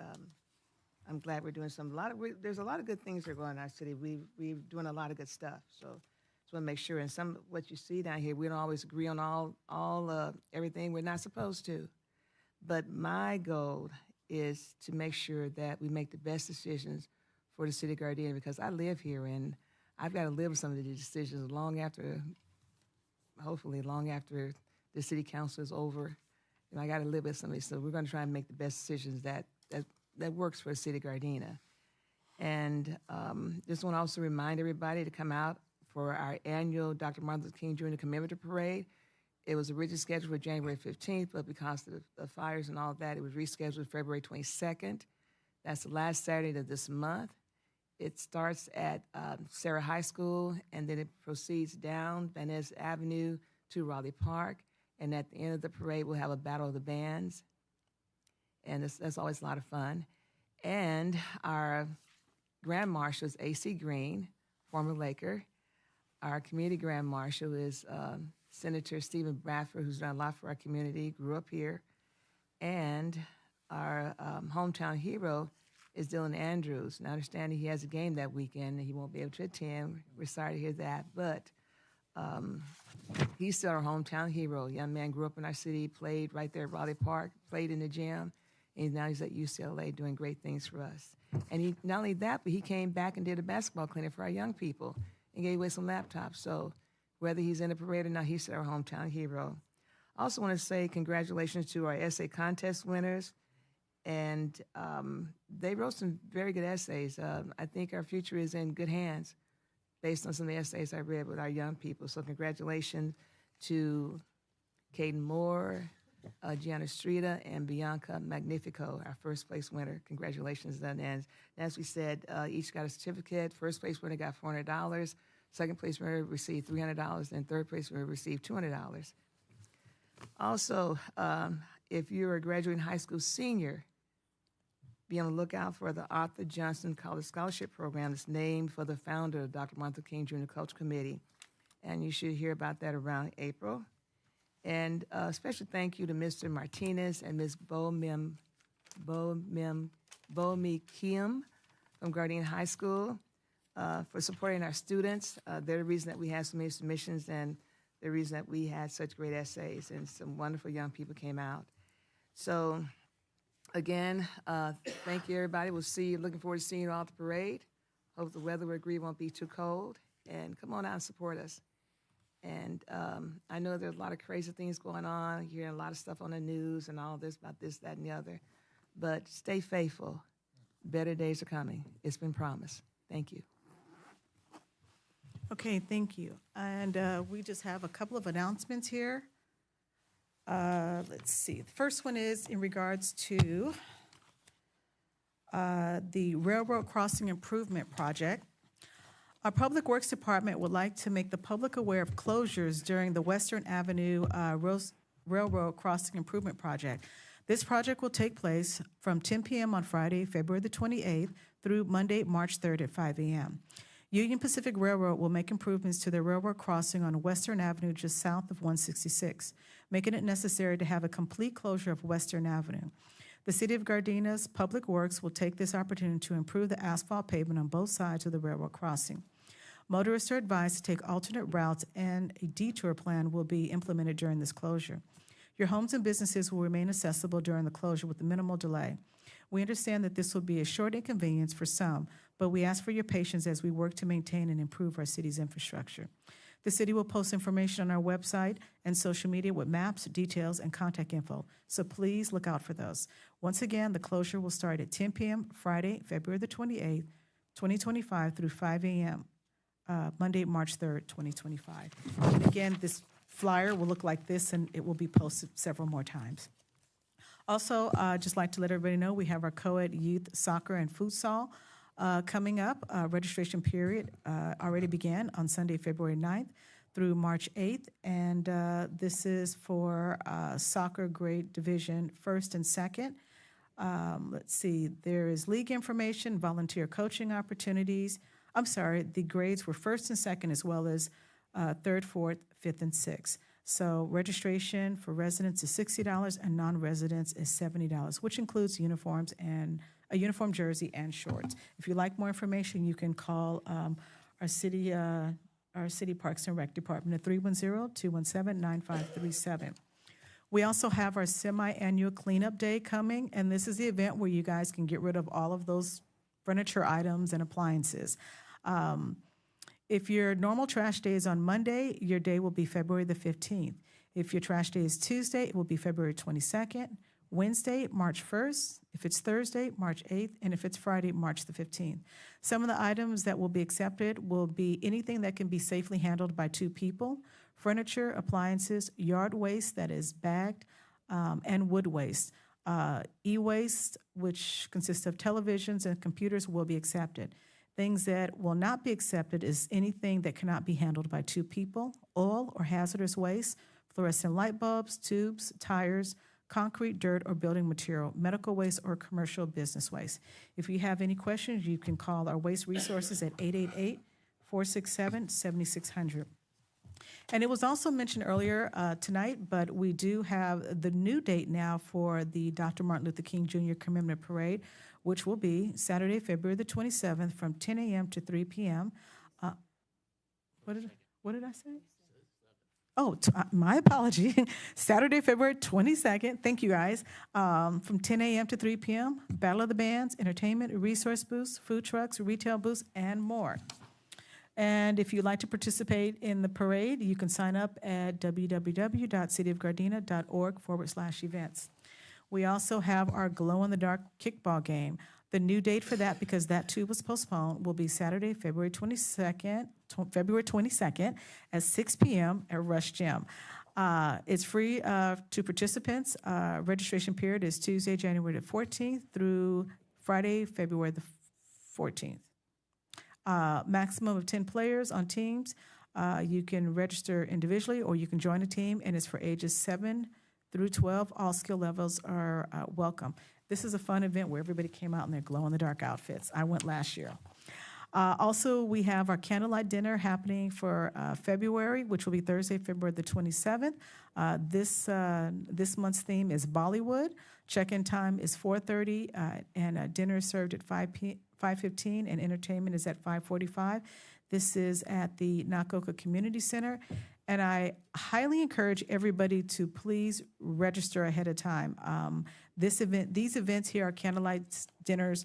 I'm glad we're doing there's a lot of good things that are going on in our city. We're doing a lot of good stuff, so just want to make sure. And what you see down here, we don't always agree on all everything. We're not supposed to, but my goal is to make sure that we make the best decisions for the city of Gardena, because I live here and I've got to live with some of these decisions hopefully long after the city council is over. I got to live with some of these, so we're going to try and make the best decisions that works for the city of Gardena. And just want to also remind everybody to come out for our annual Dr. Martin Luther King Jr. Commemorative Parade. It was originally scheduled for January 15th, but because of the fires and all of that, it was rescheduled for February 22nd. That's the last Saturday of this month. It starts at Sarah High School, and then it proceeds down Van Ness Avenue to Raleigh Park. And at the end of the parade, we'll have a battle of the bands. And that's always a lot of fun. And our Grand Marshal is A.C. Green, former Laker. Our community Grand Marshal is Senator Stephen Bradford, who's done a lot for our community, grew up here. And our hometown hero is Dylan Andrews. And I understand he has a game that weekend and he won't be able to attend. We're sorry to hear that. But he's still our hometown hero. Young man grew up in our city, played right there at Raleigh Park, played in the gym, and now he's at UCLA doing great things for us. And he not only that, but he came back and did a basketball clinic for our young people and gave away some laptops. So whether he's in the parade or not, he's still our hometown hero. I also want to say congratulations to our essay contest winners. And they wrote some very good essays. I think our future is in good hands based on some of the essays I read with our young people. So congratulations to Caden Moore, Gianna Strita, and Bianca Magnifico, our first place winner. Congratulations. And as we said, each got a certificate. First place winner got $400. Second place winner received $300. And third place winner received $200. Also, if you're a graduating high school senior, be on the lookout for the Arthur Johnson College Scholarship Program that's named for the founder of Dr. Martin Luther King Jr. Culture Committee. And you should hear about that around April. And a special thank you to Mr. Martinez and Ms. Bo-Mi Kim from Gardena High School for supporting our students. They're the reason that we had so many submissions and the reason that we had such great essays, and some wonderful young people came out. So again, thank you, everybody. Looking forward to seeing you all at the parade. Hope the weather, we agree, won't be too cold. And come on out and support us. And I know there's a lot of crazy things going on. You're hearing a lot of stuff on the news and all this about this, that, and the other. But stay faithful. Better days are coming. It's been promised. Thank you. Okay, thank you. And we just have a couple of announcements here. Let's see. The first one is in regards to the Railroad Crossing Improvement Project. Our Public Works Department would like to make the public aware of closures during the Western Avenue Railroad Crossing Improvement Project. This project will take place from 10 p.m. on Friday, February the 28th, through Monday, March 3rd at 5 a.m. Union Pacific Railroad will make improvements to the railroad crossing on Western Avenue just south of 166, making it necessary to have a complete closure of Western Avenue. The City of Gardena's Public Works will take this opportunity to improve the asphalt pavement on both sides of the railroad crossing. Motorists are advised to take alternate routes, and a detour plan will be implemented during this closure. Your homes and businesses will remain accessible during the closure with minimal delay. We understand that this will be a short inconvenience for some, but we ask for your patience as we work to maintain and improve our city's infrastructure. The city will post information on our website and social media with maps, details, and contact info, so please look out for those. Once again, the closure will start at 10 p.m. Friday, February the 28th, 2025 through 5 a.m. Monday, March 3rd, 2025. And again, this flyer will look like this, and it will be posted several more times. Also, just like to let everybody know, we have our co-ed youth soccer and futsal coming up. Registration period already began on Sunday, February 9th through March 8th, and this is for soccer grade division, first and second. Let's see, there is league information, volunteer coaching opportunities. I'm sorry, the grades were first and second, as well as third, fourth, fifth, and sixth. So registration for residents is $60 and non-residents is $70, which includes uniforms and a uniform jersey and shorts. If you'd like more information, you can call our city Parks and Rec Department at 310-217-9537. We also have our semi-annual cleanup day coming, and this is the event where you guys can get rid of all of those furniture items and appliances. If your normal trash day is on Monday, your day will be February the 15th. If your trash day is Tuesday, it will be February 22nd. Wednesday, March 1st. If it's Thursday, March 8th. And if it's Friday, March the 15th. Some of the items that will be accepted will be anything that can be safely handled by 2 people, furniture, appliances, yard waste that is bagged, and wood waste. E-waste, which consists of televisions and computers, will be accepted. Things that will not be accepted is anything that cannot be handled by 2 people, oil or hazardous waste, fluorescent light bulbs, tubes, tires, concrete, dirt, or building material, medical waste, or commercial business waste. If you have any questions, you can call our waste resources at 888-467-7600. And it was also mentioned earlier tonight, but we do have the new date now for the Dr. Martin Luther King Jr. Commemorative Parade, which will be Saturday, February the 27th from 10 a.m. to 3 p.m. What did I say? Oh, my apology. Saturday, February 22nd. Thank you, guys. From 10 a.m. to 3 p.m. Battle of the Bands, entertainment, resource booths, food trucks, retail booths, and more. And if you'd like to participate in the parade, you can sign up at www.cityofgardena.org/events. We also have our glow-in-the-dark kickball game. The new date for that, because that too was postponed, will be Saturday, February 22nd at 6 p.m. at Rush Gym. It's free to participants. Registration period is Tuesday, January the 14th through Friday, February the 14th. Maximum of 10 players on teams. You can register individually or you can join a team, and it's for ages 7 through 12. All skill levels are welcome. This is a fun event where everybody came out in their glow-in-the-dark outfits. I went last year. Also, we have our candlelight dinner happening for February, which will be Thursday, February the 27th. This month's theme is Bollywood. Check-in time is 4:30, and dinner is served at 5:15, and entertainment is at 5:45. This is at the Nakoka Community Center, and I highly encourage everybody to please register ahead of time. These events here are candlelight dinners.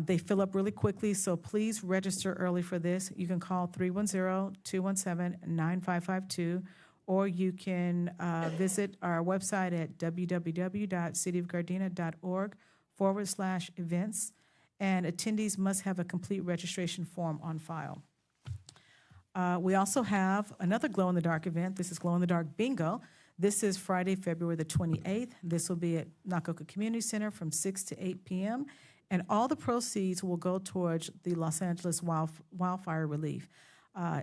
They fill up really quickly, so please register early for this. You can call 310-217-9552, or you can visit our website at www.cityofgardena.org/events, and attendees must have a complete registration form on file. We also have another glow-in-the-dark event. This is glow-in-the-dark bingo. This is Friday, February the 28th. This will be at Nakoka Community Center from 6 to 8 p.m., and all the proceeds will go towards the Los Angeles wildfire relief.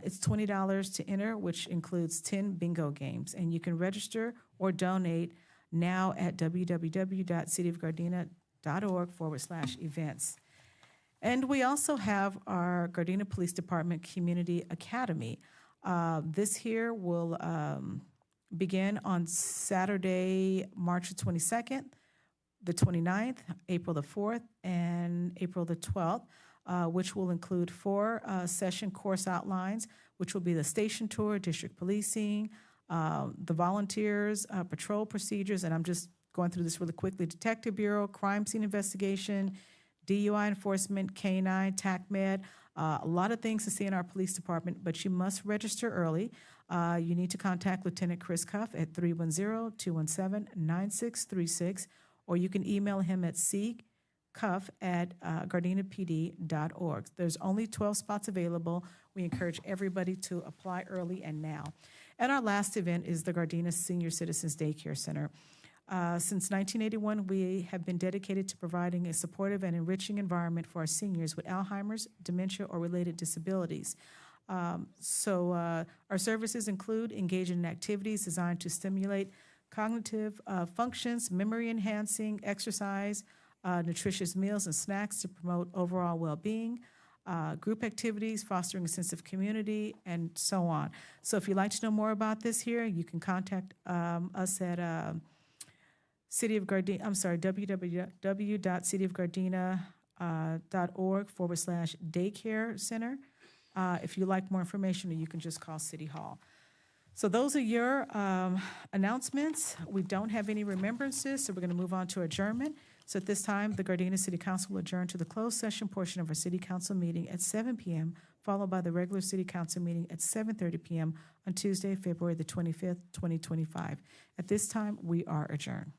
It's $20 to enter, which includes 10 bingo games, and you can register or donate now at www.cityofgardena.org/events. And we also have our Gardena Police Department Community Academy. This here will begin on Saturday, March the 22nd, the 29th, April the 4th, and April the 12th, which will include 4 session course outlines, which will be the station tour, district policing, the volunteers, patrol procedures, and I'm just going through this really quickly, Detective Bureau, crime scene investigation, DUI enforcement, K-9, TACMED, a lot of things to see in our police department, but you must register early. You need to contact Lieutenant Chris Cuff at 310-217-9636, or you can email him at ccuff@gardenapd.org. There's only 12 spots available. We encourage everybody to apply early and now. And our last event is the Gardena Senior Citizens Daycare Center. Since 1981, we have been dedicated to providing a supportive and enriching environment for our seniors with Alzheimer's, dementia, or related disabilities. Our services include engaging in activities designed to stimulate cognitive functions, memory enhancing, exercise, nutritious meals and snacks to promote overall well-being, group activities, fostering a sense of community, and so on. So if you'd like to know more about this here, you can contact us at www.cityofgardena.org/daycare center. If you'd like more information, or you can just call City Hall. So those are your announcements. We don't have any remembrances, so we're going to move on to adjournment. So at this time, the Gardena City Council will adjourn to the closed session portion of our City Council meeting at 7 p.m., followed by the regular City Council meeting at 7:30 p.m. on Tuesday, February the 25th, 2025. At this time, we are adjourned.